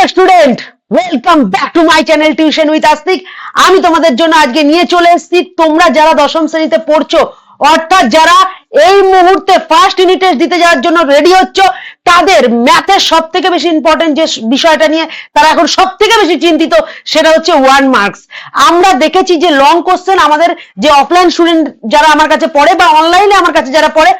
Dear student, welcome back to my channel tuition with আস্তিক। আমি তোমাদের জন্য আজকে নিয়ে চলে এসেছি, তোমরা যারা দশম শ্রেণীতে পড়ছো, অর্থাৎ যারা এই মুহূর্তে ফার্স্ট ইউনিট টেস্ট দিতে যাওয়ার জন্য রেডি হচ্ছ, তাদের ম্যাথের সব থেকে বেশি ইম্পর্টেন্ট যে বিষয়টা নিয়ে তারা এখন সব থেকে বেশি চিন্তিত, সেটা হচ্ছে 1 মার্কস। আমরা দেখেছি যে লং কোশ্চেন আমাদের যে অফলাইন স্টুডেন্ট যারা আমার কাছে পড়ে বা অনলাইনে আমার কাছে যারা পড়ে,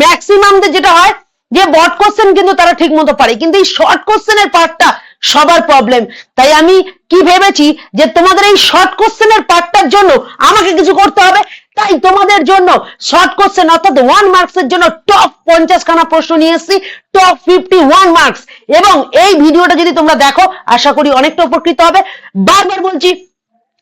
ম্যাক্সিমামদের যেটা হয় যে বট কোশ্চেন কিন্তু তারা ঠিক মতো পারে, কিন্তু এই শর্ট কোশ্চেনের পার্টটা সবার প্রবলেম। তাই আমি কি ভেবেছি যে তোমাদের এই শর্ট কোশ্চেনের পার্টটার জন্য আমাকে কিছু করতে হবে। তাই তোমাদের জন্য শর্ট কোশ্চেন অর্থাৎ 1 মার্কস এর জন্য টপ 50 খানা প্রশ্ন নিয়ে এসেছি, টপ 51 মার্কস। এবং এই ভিডিওটা যদি তোমরা দেখো, আশা করি অনেকটা উপকৃত হবে। বারবার বলছি,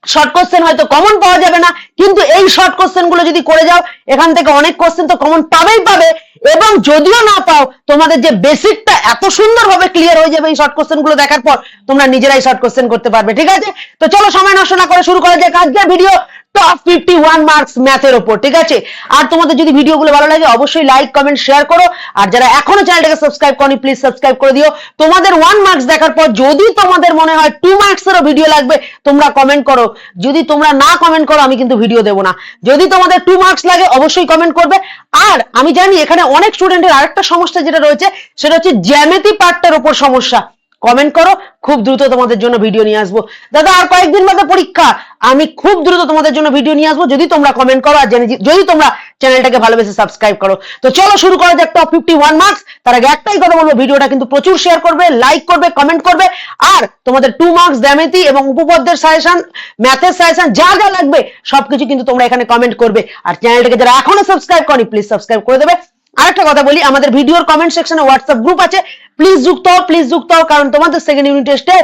শর্ট কোশ্চেন হয়তো কমন পাওয়া যাবে না, কিন্তু এই শর্ট কোশ্চেন গুলো যদি করে যাও, এখান থেকে অনেক কোশ্চেন তো কমন পাবে। এবং যদিও না পাও, তোমাদের যে বেসিকটা এত সুন্দরভাবে ক্লিয়ার হয়ে যাবে এই শর্ট কোশ্চেন গুলো দেখার পর, তোমরা নিজেরাই শর্ট কোশ্চেন করতে পারবে। ঠিক আছে, তো চলো সময় নষ্ট না করে শুরু করা যাক আজকের ভিডিও টপ 51 মার্কস ম্যাথের উপর। ঠিক আছে, আর তোমাদের যদি ভিডিওগুলো ভালো লাগে অবশ্যই লাইক কমেন্ট শেয়ার করো, আর যারা এখনো চ্যানেলটাকে সাবস্ক্রাইব করনি প্লিজ সাবস্ক্রাইব করে দিও। তোমাদের 1 মার্কস দেখার পর যদি তোমাদের মনে হয় 2 মার্কসেরও ভিডিও লাগবে, তোমরা কমেন্ট করো। যদি তোমরা না কমেন্ট করো, আমি কিন্তু ভিডিও দেবো না। যদি তোমাদের 2 মার্কস লাগে অবশ্যই কমেন্ট করবে। আর আমি জানি এখানে অনেক স্টুডেন্টের আরেকটা সমস্যা যেটা রয়েছে, সেটা হচ্ছে জ্যামিতি পার্টটার উপর সমস্যা। কমেন্ট করো, খুব দ্রুত তোমাদের জন্য ভিডিও নিয়ে আসবো। দাদা আর কয়েকদিন বাদে পরীক্ষা, আমি খুব দ্রুত তোমাদের জন্য ভিডিও নিয়ে আসবো যদি তোমরা কমেন্ট করো আর যদি তোমরা চ্যানেলটাকে ভালোবেসে সাবস্ক্রাইব করো। তো চলো শুরু করা যাক টপ 51 মার্কস। তার আগে একটাই কথা বলবো, ভিডিওটা কিন্তু প্রচুর শেয়ার করবে, লাইক করবে, কমেন্ট করবে। আর তোমাদের 2 মার্কস জ্যামিতি এবং উপপাদ্যের সাজেশন, ম্যাথের সাজেশন যা যা লাগবে সবকিছু কিন্তু তোমরা এখানে কমেন্ট করবে। আর চ্যানেলটাকে যারা এখনো সাবস্ক্রাইব করনি প্লিজ সাবস্ক্রাইব করে দেবে। আরেকটা কথা বলি, আমাদের ভিডিওর কমেন্ট সেকশনে হোয়াটসঅ্যাপ গ্রুপ আছে, প্লিজ যুক্ত হও, কারণ তোমাদের সেকেন্ড ইউনিট টেস্টে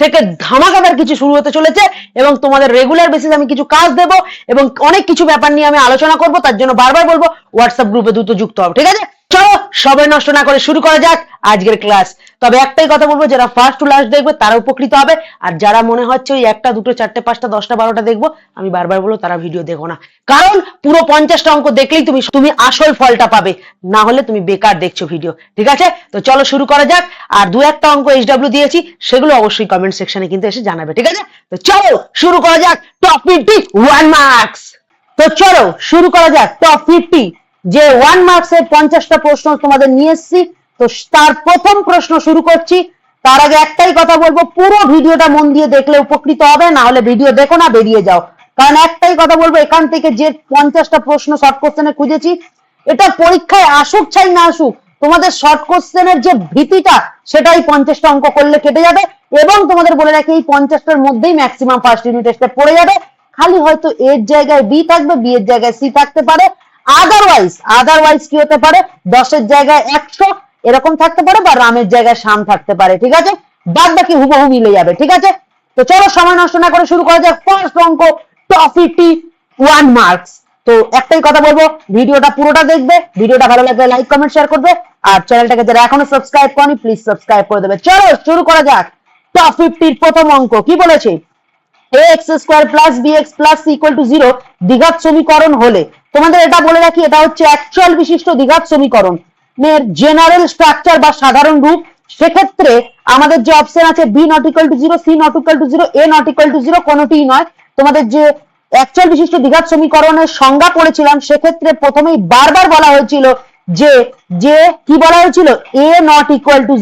থেকে ধামাকাদার কিছু শুরু হতে চলেছে এবং তোমাদের রেগুলার বেসিস আমি কিছু কাজ দেব এবং অনেক কিছু ব্যাপার নিয়ে আমি আলোচনা করব। তার জন্য বারবার বলবো হোয়াটসঅ্যাপ গ্রুপে দ্রুত যুক্ত হও। ঠিক আছে, চলো সময় নষ্ট না করে শুরু করা যাক আজকের ক্লাস। তবে একটাই কথা বলবো, যারা ফার্স্ট টু লাস্ট দেখবে তারা উপকৃত হবে, আর যারা মনে হচ্ছে ওই 1টা 2টো 4টে 5টা 10টা 12টা দেখবো, আমি বারবার বলবো তারা ভিডিও দেখো না। কারণ পুরো 50টা অঙ্ক দেখলেই তুমি আসল ফলটা পাবে, না হলে তুমি বেকার দেখছো ভিডিও। ঠিক আছে, তো চলো শুরু করা যাক। আর 2-1টা অঙ্ক HW দিয়েছি, সেগুলো অবশ্যই কমেন্ট সেকশনে কিন্তু এসে জানাবে। ঠিক আছে, তো চলো শুরু করা যাক টপ 51 মার্কস। তো চলো শুরু করা যাক টপ 50 যে 1 মার্কস এর 50টা প্রশ্ন তোমাদের নিয়ে এসেছি। তো তার প্রথম প্রশ্ন শুরু করছি। তার আগে একটাই কথা বলবো, পুরো ভিডিওটা মন দিয়ে দেখলে উপকৃত হবে, না হলে ভিডিও দেখো না, বেরিয়ে যাও। কারণ একটাই কথা বলবো, এখান থেকে যে 50টা প্রশ্ন শর্ট কোশ্চেনে খুঁজেছি, এটা পরীক্ষায় আসুক চাই না আসুক, তোমাদের শর্ট কোশ্চেনের যে ভীতিটা সেটাই 50টা অঙ্ক করলে কেটে যাবে। এবং তোমাদের বলে রাখি, এই 50টার মধ্যেই ম্যাক্সিমাম ফার্স্ট ইউনিট টেস্টে পড়ে যাবে। খালি হয়তো এর জায়গায় বি থাকবে, বি এর জায়গায় সি থাকতে পারে। আদারওয়াইজ কি হতে পারে, 10-এর জায়গায় 100 এরকম থাকতে পারে, বা রামের জায়গায় শাম থাকতে পারে। ঠিক আছে, বাদ বাকি হুবহু মিলে যাবে। ঠিক আছে, তো চলো সময় নষ্ট না করে শুরু করা যাক ফার্স্ট অঙ্ক টপ 51 মার্কস। তো একটাই কথা বলবো, ভিডিওটা পুরোটা দেখবে, ভিডিওটা ভালো লাগলে লাইক কমেন্ট শেয়ার করবে, আর চ্যানেলটাকে যারা এখনো সাবস্ক্রাইব করনি প্লিজ সাবস্ক্রাইব করে দেবে। চলো শুরু করা যাক টপ 50 প্রথম অঙ্ক। কি বলেছে, ax² + bx + c = 0 দ্বিঘাত সমীকরণ হলে। তোমাদের এটা বলে রাখি, এটা হচ্ছে অ্যাকচুয়াল বিশিষ্ট দ্বিঘাত সমীকরণ এর জেনারেল স্ট্রাকচার বা সাধারণ রূপ। সেক্ষেত্রে আমাদের যে অপশন আছে b ≠ 0, c ≠ 0, a ≠ 0, কোনোটিই নয়। তোমাদের যে অ্যাকচুয়াল বিশিষ্ট দ্বিঘাত সমীকরণের সংজ্ঞা পড়েছিলাম, সেক্ষেত্রে প্রথমেই বারবার বলা হয়েছিল যে কি বলা হয়েছিল, a ≠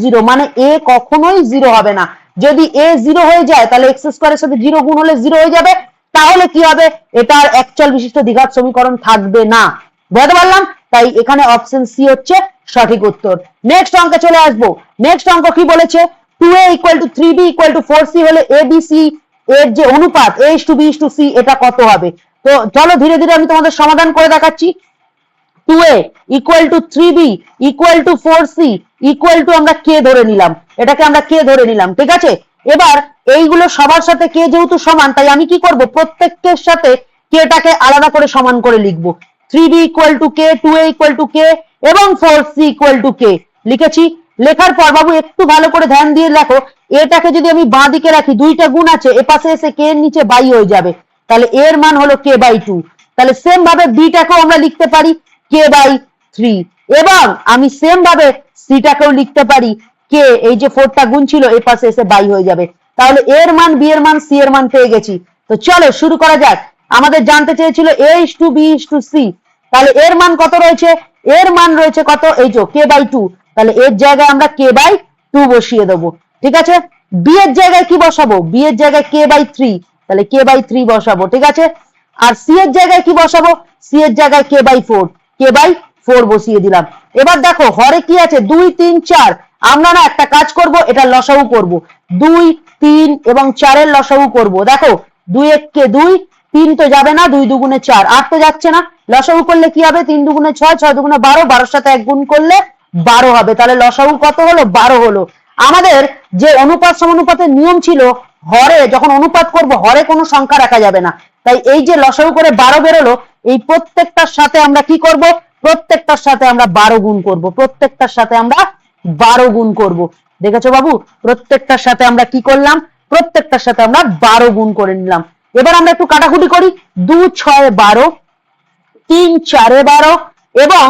0, মানে a কখনোই 0 হবে না। যদি a 0 হয়ে যায়, তাহলে x² এর সাথে 0 গুণ হলে 0 হয়ে যাবে, তাহলে কি হবে, এটার অ্যাকচুয়াল বিশিষ্ট দ্বিঘাত সমীকরণ থাকবে না। বুঝতে পারলাম? তাই এখানে অপশন সি হচ্ছে সঠিক উত্তর। নেক্সট অঙ্কে চলে আসবো। নেক্সট অঙ্ক কি বলেছে, 2a = 3b = 4c হলে abc এর যে অনুপাত a:b:c এটা কত হবে। তো চলো ধীরে ধীরে আমি তোমাদের সমাধান করে দেখাচ্ছি। 2a = 3b = 4c আমরা k ধরে নিলাম, এটাকে আমরা k ধরে নিলাম। ঠিক আছে, এবার এইগুলো সবার সাথে k যেহেতু সমান, তাই আমি কি করব, প্রত্যেকটার সাথে kটাকে আলাদা করে সমান করে লিখবো। 3b = k, 2a = k এবং 4c = k লিখেছি। লেখার পর বাবু একটু ভালো করে ধ্যান দিয়ে দেখো, এটাকে যদি আমি বাঁ দিকে রাখি, দুইটা গুণ আছে, এপাশে এসে k এর নিচে বাই হয়ে যাবে, তাহলে এর মান হলো k/2। তাহলে সেম ভাবে বিটাকেও আমরা লিখতে পারি k/3, এবং আমি সেম ভাবে সিটাকেও লিখতে পারি কে এই যে 4টা গুণ ছিল এই পাশে এসে বাই হয়ে যাবে। তাহলে এর মান বি এর মান সি এর মান পেয়ে গেছি। তো চলো শুরু করা যাক। আমাদের জানতে চেয়েছিল a is to b is to c, তাহলে এর মান কত রয়েছে? এর মান রয়েছে কত? এই যে k/2, তাহলে এর জায়গায় আমরা k/2 বসিয়ে দেবো। ঠিক আছে, বি এর জায়গায় কি বসাবো? বি এর জায়গায় k/3, তাহলে k/3 বসাবো। ঠিক আছে, আর সি এর জায়গায় কি বসাবো? সি এর জায়গায় k/4, k/4 বসিয়ে দিলাম। এবার দেখো হরে কি আছে? 2 3 4। আমরা না একটা কাজ করব, এটা লসাগু করব। 2 3 এবং 4 এর লসাগু করব। দেখো 2 1 কে 2, 3 তো যাবে না, 2 দুগুণে 4, 8 তো যাচ্ছে না। লসাগু করলে কি হবে? 3 দুগুণে 6, 6 দুগুণে 12, 12 সাথে 1 গুণ করলে 12 হবে। তাহলে লসাগু কত হলো? 12 হলো। আমাদের যে অনুপাত সমানুপাতের নিয়ম ছিল, হরে যখন অনুপাত করব হরে কোনো সংখ্যা রাখা যাবে না। তাই এই যে লসাগু করে 12 বেরোলো, এই প্রত্যেকটার সাথে আমরা কি করব? প্রত্যেকটার সাথে আমরা 12 গুণ করব। প্রত্যেকটার সাথে আমরা 12 গুণ করব। দেখেছো বাবু? প্রত্যেকটার সাথে আমরা কি করলাম? প্রত্যেকটার সাথে আমরা 12 গুণ করে নিলাম। এবার আমরা একটু কাটাকুটি করি। 2 6 12, 3 4 12 এবং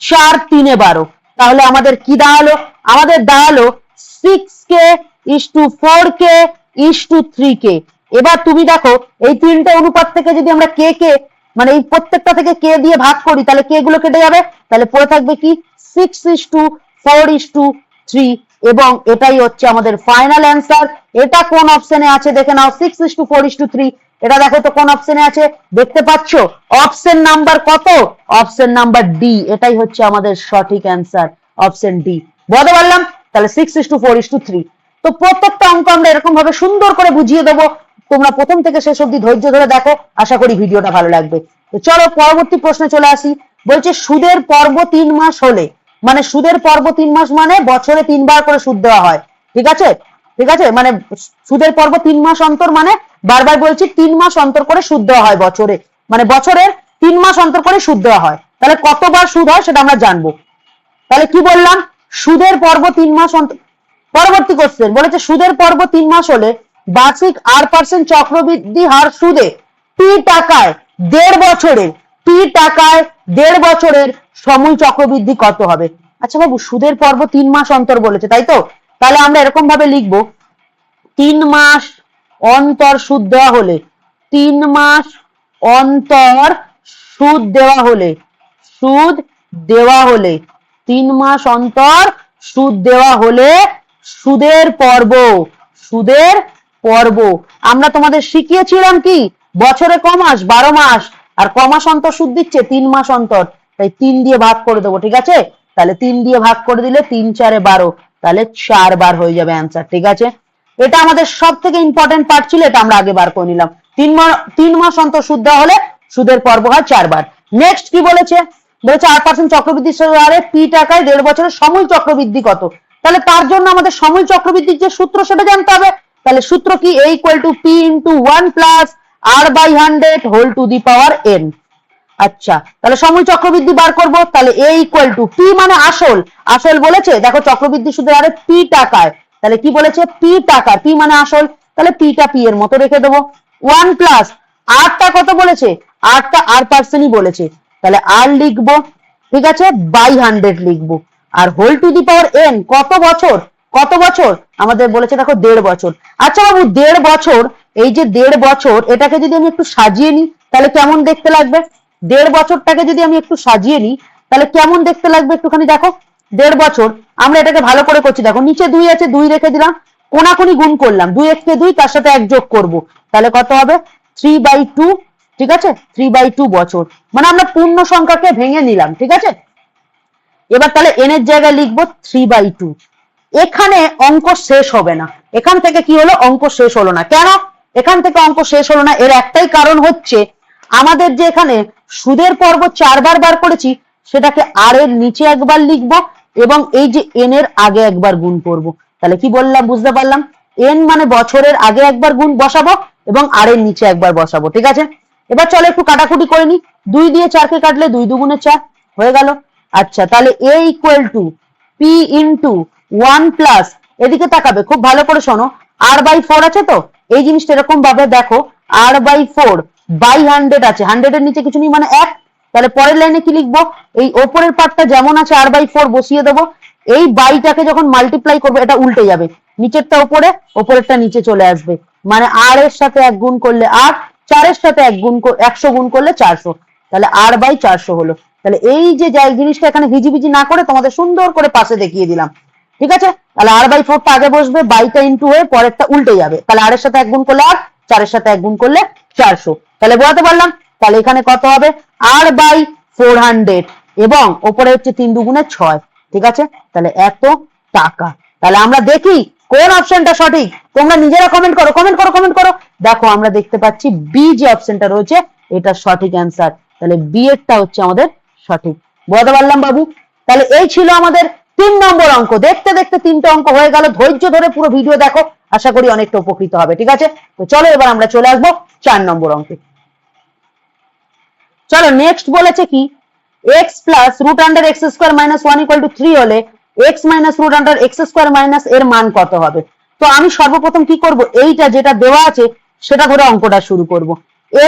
4 3 12। তাহলে আমাদের কি দাঁড়ালো? আমাদের দাঁড়ালো 6k is to 4k is to 3k। এবার তুমি দেখো এই তিনটে অনুপাত থেকে যদি আমরা কে কে মানে এই প্রত্যেকটা থেকে কে দিয়ে ভাগ করি, তাহলে কে গুলো কেটে যাবে। তাহলে পড়ে থাকবে কি? 6 is to 4 is to 3, এবং এটাই হচ্ছে আমাদের ফাইনাল অ্যান্সার। এটা কোন অপশনে আছে দেখে নাও। 6 is to 4 is to 3, এটা দেখো তো কোন অপশনে আছে, দেখতে পাচ্ছ? অপশন নাম্বার কত? Option number D. এটাই হচ্ছে আমাদের সঠিক অ্যান্সার, অপশন ডি। বলতে পারলাম? তাহলে 6 is to 4 is to 3। তো প্রত্যেকটা অঙ্ক আমরা এরকম ভাবে সুন্দর করে বুঝিয়ে দেবো। তোমরা প্রথম থেকে শেষ অবধি ধৈর্য ধরে দেখো, আশা করি ভিডিওটা ভালো লাগবে। তো চলো পরবর্তী প্রশ্নে চলে আসি। বলছে সুদের পর্ব 3 মাস হলে, মানে সুদের পর্ব 3 মাস মানে বছরে 3 বার করে সুদ দেওয়া হয়। ঠিক আছে, ঠিক আছে, মানে সুদের পর্ব 3 মাস অন্তর, মানে বারবার বলছি 3 মাস অন্তর করে সুদ দেওয়া হয় বছরে, মানে বছরের 3 মাস অন্তর করে সুদ দেওয়া হয়। তাহলে কতবার সুদ হয় সেটা আমরা জানবো। তাহলে কি বললাম? সুদের পর্ব 3 মাস অন্তর। পরবর্তী কোশ্চেন বলেছে সুদের পর্ব 3 মাস হলে বার্ষিক 8% চক্রবৃদ্ধি হার সুদে টি টাকায় 1.5 বছরের, টি টাকায় 1.5 বছরের সমূল চক্রবৃদ্ধি কত হবে? আচ্ছা বাবু, সুদের পর্ব 3 মাস অন্তর বলেছে, তাই তো? তাহলে আমরা এরকম ভাবে লিখবো, 3 মাস অন্তর সুদ দেওয়া হলে, 3 মাস অন্তর সুদ দেওয়া হলে, সুদ দেওয়া হলে, 3 মাস অন্তর সুদ দেওয়া হলে সুদের পর্ব, সুদের পর্ব আমরা তোমাদের শিখিয়েছিলাম কি? বছরে ক মাস? 12 মাস। আর ক মাস অন্তর সুদ দিচ্ছে? 3 মাস অন্তর। তাই 3 দিয়ে ভাগ করে দেবো। ঠিক আছে, তাহলে 3 দিয়ে ভাগ করে দিলে 3 4 12, তাহলে 4 বার হয়ে যাবে অ্যান্সার। ঠিক আছে, এটা আমাদের সব থেকে ইম্পর্টেন্ট পার্ট ছিল, এটা আমরা আগে বার করে নিলাম। 3 মাস অন্তর সুদ দেওয়া হলে সুদের পর্ব হয় 4 বার। নেক্সট কি বলেছে? বলেছে 8% চক্রবৃদ্ধি হারে পি টাকায় 1.5 বছরের সমূল চক্রবৃদ্ধি কত? তাহলে তার জন্য আমাদের সমূল চক্রবৃদ্ধির যে সূত্র সেটা জানতে হবে। তাহলে সূত্র কি? a equal to p into 1 plus r by 100 whole to the power n। আচ্ছা, তাহলে সমূল চক্রবৃদ্ধি বার করব। তাহলে a equal to p মানে আসল, আসল বলেছে। দেখো চক্রবৃদ্ধি সুদের হারে p টাকায়, তাহলে কি বলেছে? p টাকা, p মানে আসল, তাহলে p টা p এর মতো রেখে দেবো। 1 প্লাস r টা কত বলেছে? r টা r% বলেছে, তাহলে r লিখবো। ঠিক আছে, বাই 100 লিখবো। আর whole to the power n কত বছর? কত বছর আমাদের বলেছে? দেখো 1.5 বছর। আচ্ছা বাবু, 1.5 বছর, এই যে 1.5 বছর, এটাকে যদি আমি একটু সাজিয়ে নিই তাহলে কেমন দেখতে লাগবে? 1.5 বছরটাকে যদি আমি একটু সাজিয়ে নিই তাহলে কেমন দেখতে লাগবে একটুখানি দেখো। 1.5 বছর আমরা এটাকে ভালো করে করছি, দেখো নিচে 2 আছে, 2 রেখে দিলাম, কোনাকুনি গুণ করলাম, 2 1 কে 2, তার সাথে 1 যোগ করব, তাহলে কত হবে? 3/2। ঠিক আছে, 3/2 বছর, মানে আমরা পূর্ণ সংখ্যাকে ভেঙে নিলাম। ঠিক আছে, এবার তাহলে n এর জায়গায় লিখবো 3/2। এখানে অঙ্ক শেষ হবে না। এখান থেকে কি হলো? অঙ্ক শেষ হলো না। কেন এখান থেকে অঙ্ক শেষ হলো না? এর একটাই কারণ হচ্ছে আমাদের যে এখানে সুদের পর্ব 4 বার বার করেছি, সেটাকে আর এর নিচে একবার লিখবো এবং এই যে n এর আগে একবার গুণ করব। তাহলে কি বললাম বুঝতে পারলাম? n মানে বছরের আগে একবার গুণ বসাবো এবং আর এর নিচে একবার বসাবো। ঠিক আছে, এবার চলো একটু কাটাকুটি করে নি। 2 দিয়ে 4 কে কাটলে 2 দুগুণে 4 হয়ে গেল। আচ্ছা, তাহলে a equal to p into 1 plus, এদিকে তাকাবে খুব ভালো করে শোনো, r/4 আছে তো, এই জিনিসটা এরকম ভাবে দেখো, r/4 বাই 100 আছে, 100 এর নিচে কিছু নেই মানে 1। তাহলে পরের লাইনে কি লিখবো? এই ওপরের পার্টটা যেমন আছে r/4 বসিয়ে দেবো, এই বাইটাকে যখন মাল্টিপ্লাই করবো এটা উল্টে যাবে, নিচেরটা উপরে, ওপরেরটা নিচে চলে আসবে, মানে আর এর সাথে 1 গুণ করলে 8, 4 এর সাথে 100 গুণ করলে 400, তাহলে r/400 হলো। তাহলে এই যে জিনিসটা এখানে ভিজিভিজি না করে তোমাদের সুন্দর করে পাশে দেখিয়ে দিলাম, ঠিক আছে। তাহলে r/4টা আগে বসবে, বাইটা ইন্টু হয়ে পরেরটা উল্টে যাবে, তাহলে r এর সাথে 1 গুণ করলে 8, 4 এর সাথে 1 গুণ করলে 400, তাহলে বোঝাতে পারলাম। তাহলে এখানে কত হবে r/400 এবং ওপরে হচ্ছে 3 দুগুণে 6, ঠিক আছে। তাহলে এত টাকা। তাহলে আমরা দেখি কোন অপশনটা সঠিক, তোমরা নিজেরা কমেন্ট করো, কমেন্ট করো, কমেন্ট করো। দেখো আমরা দেখতে পাচ্ছি বি যে অপশনটা রয়েছে এটা সঠিক অ্যান্সার, তাহলে বি এরটা হচ্ছে আমাদের সঠিক। বুঝতে পারলাম বাবু? তাহলে এই ছিল আমাদের 3 নম্বর অঙ্ক। দেখতে দেখতে 3টে অঙ্ক হয়ে গেল, ধৈর্য ধরে পুরো ভিডিও দেখো, আশা করি অনেকটা উপকৃত হবে, ঠিক আছে। তো চলো এবার আমরা চলে আসবো 4 নম্বর অঙ্কে। চলো নেক্সট বলেছে কি, x plus root under x square minus 1 equal to 3 হলে x minus root under x square minus এর মান কত হবে। তো আমি সর্বপ্রথম কি করব, এইটা যেটা দেওয়া আছে সেটা ধরে অঙ্কটা শুরু করব।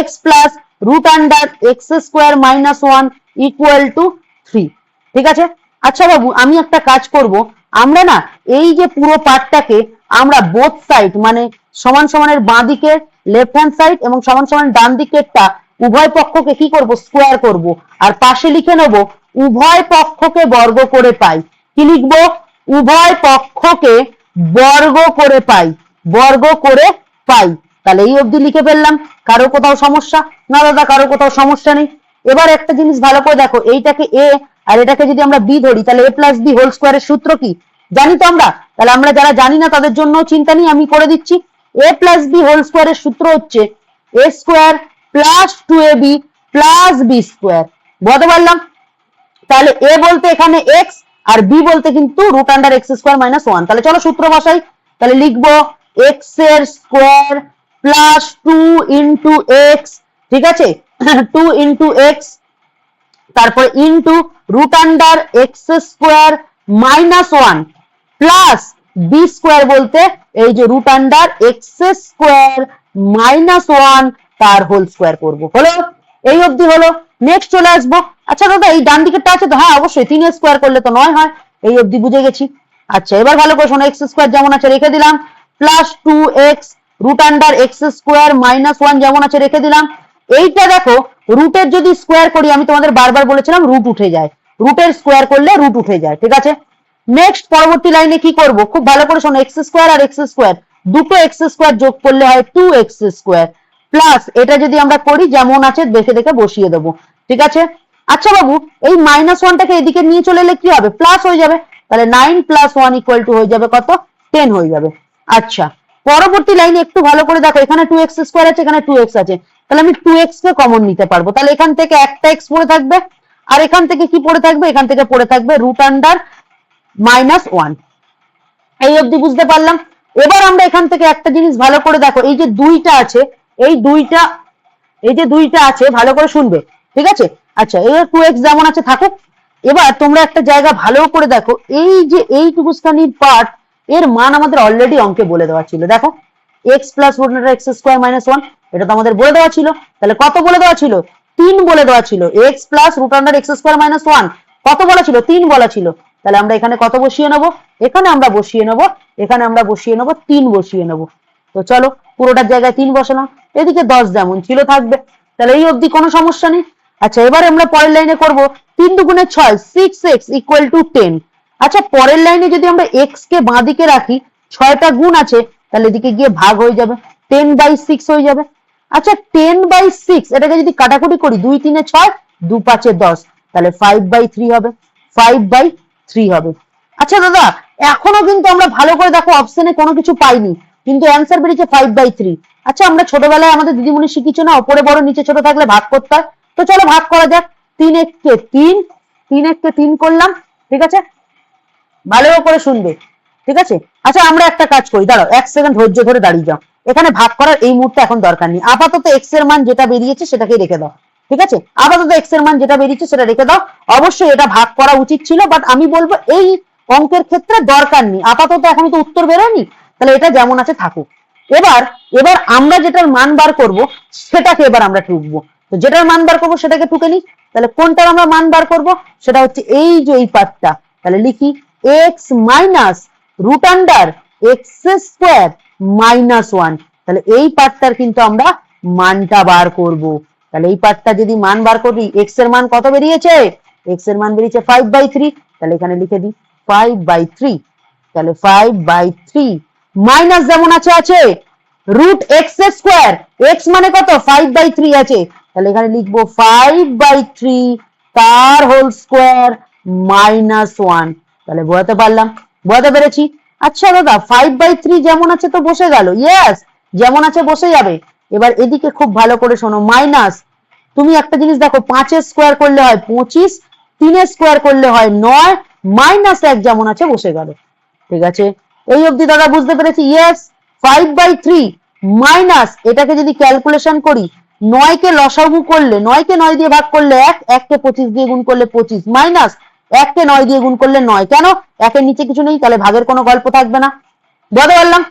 x plus root under x square minus 1 equal to 3, ঠিক আছে। আচ্ছা বাবু আমি একটা কাজ করব, আমরা না এই যে পুরো পার্টটাকে আমরা বোথ সাইড মানে সমান সমানের বাঁ দিকের লেফট হ্যান্ড সাইড এবং সমান সমান ডান দিকেরটা উভয় পক্ষকে কি করব, স্কোয়ার করব, আর পাশে লিখে নেব উভয় পক্ষকে বর্গ করে পাই। কি লিখবো, উভয় পক্ষকে বর্গ করে পাই, বর্গ করে পাই। তাহলে এই অবধি লিখে ফেললাম। কারো কোথাও সমস্যা? না দাদা কারো কোথাও সমস্যা নেই। এবার একটা জিনিস ভালো করে দেখো, এইটাকে এ আর এটাকে যদি আমরা বি ধরি তাহলে a প্লাস বি হোল স্কোয়ারের সূত্র কি জানি তো আমরা। তাহলে আমরা যারা জানি না তাদের জন্য চিন্তা নেই, আমি করে দিচ্ছি। a প্লাস বি হোল স্কোয়ারের সূত্র হচ্ছে a square plus 2ab plus b square. বুঝতে পারলাম? তাহলে a বলতে এখানে x আর b বলতে কিন্তু root under x square minus 1। তাহলে চলো সূত্র বসাই। তাহলে লিখবো x এর স্কোয়ার প্লাস 2 ইন্টু এক্স, ঠিক আছে 2 ইন্টু এক্স, তারপরে into root under x square minus 1 plus b square বলতে এই যে root under x square minus 1 তার হোল স্কোয়ার করবো। হলো? এই অবধি হলো। নেক্সট চলে আসবো। আচ্ছা দাদা এই ডান দিকেরটা আছে তো? হ্যাঁ অবশ্যই, 3 স্কোয়ার করলে তো 9 হয়। এই অবধি বুঝে গেছি। আচ্ছা এবার ভালো করে শোনো, এক্স স্কোয়ার যেমন আছে রেখে দিলাম, plus 2x root under x square minus 1 যেমন আছে রেখে দিলাম। এইটা দেখো রুটের যদি স্কোয়ার করি, আমি তোমাদের বারবার বলেছিলাম রুট উঠে যায়, রুটের স্কোয়ার করলে রুট উঠে যায়, ঠিক আছে। নেক্সট পরবর্তী লাইনে কি করব, খুব ভালো করে শোনো, এক্স স্কোয়ার আর এক্স স্কোয়ার দুটো এক্স স্কোয়ার যোগ করলে হয় 2x স্কোয়ার, প্লাস এটা যদি আমরা করি যেমন আছে দেখে দেখে বসিয়ে দেবো, ঠিক আছে। আচ্ছা বাবু এই মাইনাস 1টাকে এদিকে নিয়ে চলে এলে কি হবে, প্লাস হয়ে যাবে। তাহলে 9 প্লাস 1 ইকুয়াল টু হয়ে যাবে কত, 10 হয়ে যাবে। আচ্ছা পরবর্তী লাইনে একটু ভালো করে দেখো, এখানে 2x স্কোয়ার আছে, এখানে 2x আছে, তাহলে আমি 2x কে কমন নিতে পারবো। তাহলে এখান থেকে একটা x পড়ে থাকবে, আর এখান থেকে কি পড়ে থাকবে, এখান থেকে পড়ে থাকবে রুট আন্ডার মাইনাস 1। এই অবধি বুঝতে পারলাম। এবার আমরা এখান থেকে একটা জিনিস ভালো করে দেখো, এই যে দুইটা আছে, এই যে দুইটা আছে ভালো করে শুনবে, ঠিক আছে। আচ্ছা এই 2x যেমন আছে থাকুক। এবার তোমরা একটা জায়গা ভালো করে দেখো, এই যে এইটুকুখানির পার্ট এর মান আমাদের অলরেডি অঙ্কে বলে দেওয়া ছিল। দেখো x plus root under x square minus 1, এটা তো আমাদের বলে দেওয়া ছিল। তাহলে কত বলে দেওয়া ছিল, 3 বলে দেওয়া ছিল। x plus root under x square minus 1 কত বলা ছিল, 3 বলা ছিল। তাহলে আমরা এখানে কত বসিয়ে নেবো, এখানে আমরা বসিয়ে নেবো, এখানে আমরা বসিয়ে নেবো 3 বসিয়ে নেবো। তো চলো পুরোটার জায়গায় 3 বসালাম, এদিকে 10 যেমন ছিল থাকবে। তাহলে এই অবধি কোনো সমস্যা নেই। আচ্ছা এবার আমরা পরের লাইনে করবো 3 দুগুণে 6 6x ইকুয়াল টু 10। আচ্ছা পরের লাইনে যদি আমরা x কে বাঁ দিকে রাখি, 6টা গুণ আছে, তাহলে এদিকে গিয়ে ভাগ হয়ে যাবে, 10/6 হয়ে যাবে। আচ্ছা 10/6 এটাকে যদি কাটাকুটি করি, 2 3 6 2 5 10, তাহলে 5/3 হবে, 5/3 হবে। আচ্ছা দাদা এখনো কিন্তু আমরা ভালো করে দেখো অপশনে কোনো কিছু পাইনি, কিন্তু অ্যান্সার বেরিয়েছে 5/3। আচ্ছা আমরা ছোটবেলায় আমাদের দিদিমণি শিখিয়েছে না, ওপরে বড় নিচে ছোট থাকলে ভাগ করতে হয়। তো চলো ভাগ করা যাক, 3 কে 3, 3 কে 3 করলাম, ঠিক আছে, ভালো করে শুনবে, ঠিক আছে। আচ্ছা আমরা একটা কাজ করি, দাঁড়াও 1 সেকেন্ড ধৈর্য ধরে দাঁড়িয়ে যাও, এখানে ভাগ করার এই মুহূর্তে এখন দরকার নেই। আপাতত x এর মান যেটা বেরিয়েছে সেটাকে রেখে দাও, ঠিক আছে। আপাতত x এর মান যেটা বেরিয়েছে সেটা রেখে দাও। অবশ্যই এটা ভাগ করা উচিত ছিল, বাট আমি বলবো এই অঙ্কের ক্ষেত্রে দরকার নেই, আপাতত এখন তো উত্তর বেরোয়নি, তাহলে এটা যেমন আছে থাকুক। এবার আমরা যেটার মান বার করব সেটাকে এবার আমরা টুকবো। তো যেটার মান বার করবো সেটাকে টুকে নিই। তাহলে কোনটার আমরা মান বার করব, সেটা হচ্ছে এই যে এই পার্টটা। তাহলে লিখি x minus root under x square minus one. তাহলে এই পার্টটার কিন্তু আমরা মানটা বার করব। তাহলে এই পার্টটা যদি মান বার করি, এক্স এর মান কত বেরিয়েছে? এক্স এর মান বেরিয়েছে 5/3। তাহলে এখানে লিখে দিই 5/3। তাহলে 5/3 মাইনাস যেমন আছে আছে রুট এক্স স্কোয়ার, এক্স মানে কত? 5/3 আছে। তাহলে এখানে লিখবো 5/3 তার হোল স্কোয়ার মাইনাস ওয়ান। তাহলে বোঝাতে পারলাম? বোঝাতে পেরেছি? আচ্ছা দাদা 5/3 যেমন আছে তো বসে গেল। ইয়েস, যেমন আছে বসে যাবে। এবার এদিকে খুব ভালো করে শোনো, মাইনাস তুমি একটা জিনিস দেখো, 5 স্কোয়ার করলে হয় 25, 3 স্কোয়ার করলে হয় 9, মাইনাস 1 যেমন আছে বসে গেল। ঠিক আছে, এই অবধি দাদা বুঝতে পেরেছি? ইয়েস, 5/3 মাইনাস এটাকে যদি ক্যালকুলেশন করি, 9 কে লসাগু করলে 9 কে 9 দিয়ে ভাগ করলে 1, 1 কে 25 দিয়ে গুণ করলে 25, মাইনাস 1 কে 9 দিয়ে গুণ করলে 9। কেন? 1 এর নিচে কিছু নেই, তাহলে ভাগের কোনো গল্প থাকবে না। বুঝতে পারলাম?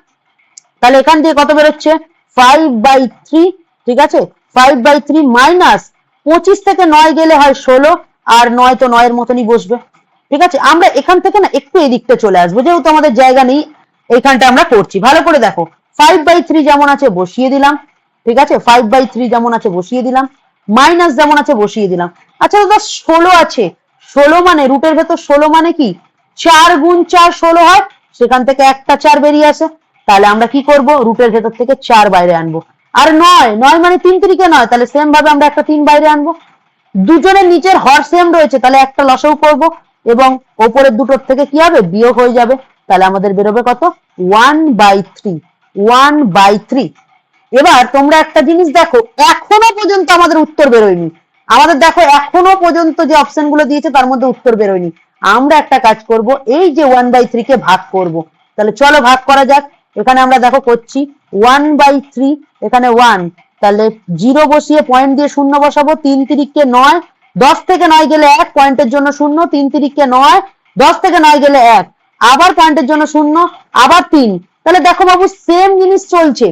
তাহলে এখান থেকে কত বেরোচ্ছে? 5/3। ঠিক আছে, 5/3 মাইনাস 25 থেকে 9 গেলে হয় 16, আর 9 তো 9 এর মতনই বসবে। ঠিক আছে, আমরা এখান থেকে না একটু এদিকটা চলে আসবো, যেহেতু আমাদের জায়গা নেই এইখানটা আমরা করছি। ভালো করে দেখো, 5/3 যেমন আছে বসিয়ে দিলাম। ঠিক আছে, 5/3 যেমন আছে বসিয়ে দিলাম, মাইনাস যেমন আছে বসিয়ে দিলাম। আচ্ছা দাদা 16 আছে, 16 মানে রুটের ভেতর 16 মানে কি? 4 গুণ 4 16 হয়, সেখান থেকে একটা 4 বেরিয়ে আসে। তাহলে আমরা কি করব? রুটের ভেতর থেকে 4 বাইরে আনবো। আর 9 9 মানে 3 3 9, তাহলে সেম ভাবে আমরা একটা 3 বাইরে আনবো। দুজনের নিচের হর সেম রয়েছে, তাহলে একটা লসাগু করব এবং ওপরের দুটোর থেকে কি হবে? বিয়োগ হয়ে যাবে। তাহলে আমাদের বেরোবে কত? 1/3। 1/3। এবার তোমরা একটা জিনিস দেখো, এখনো পর্যন্ত আমাদের উত্তর বেরোয়নি। আমাদের দেখো এখনো পর্যন্ত যে অপশন গুলো দিয়েছে তার মধ্যে উত্তর বেরোয়নি। আমরা একটা কাজ করব, এই যে 1/3 কে ভাগ করব। তাহলে চলো ভাগ করা যাক। এখানে আমরা দেখো করছি 1/3, এখানে 1, তাহলে 0 বসিয়ে পয়েন্ট দিয়ে 0 বসাবো। 3 3 9, 10 থেকে 9 গেলে 1, পয়েন্টের জন্য 0, 3 3 9, 10 থেকে 9 গেলে 1, আবার পয়েন্টের জন্য 0, আবার 3। তাহলে দেখো বাবু সেম জিনিস চলছে।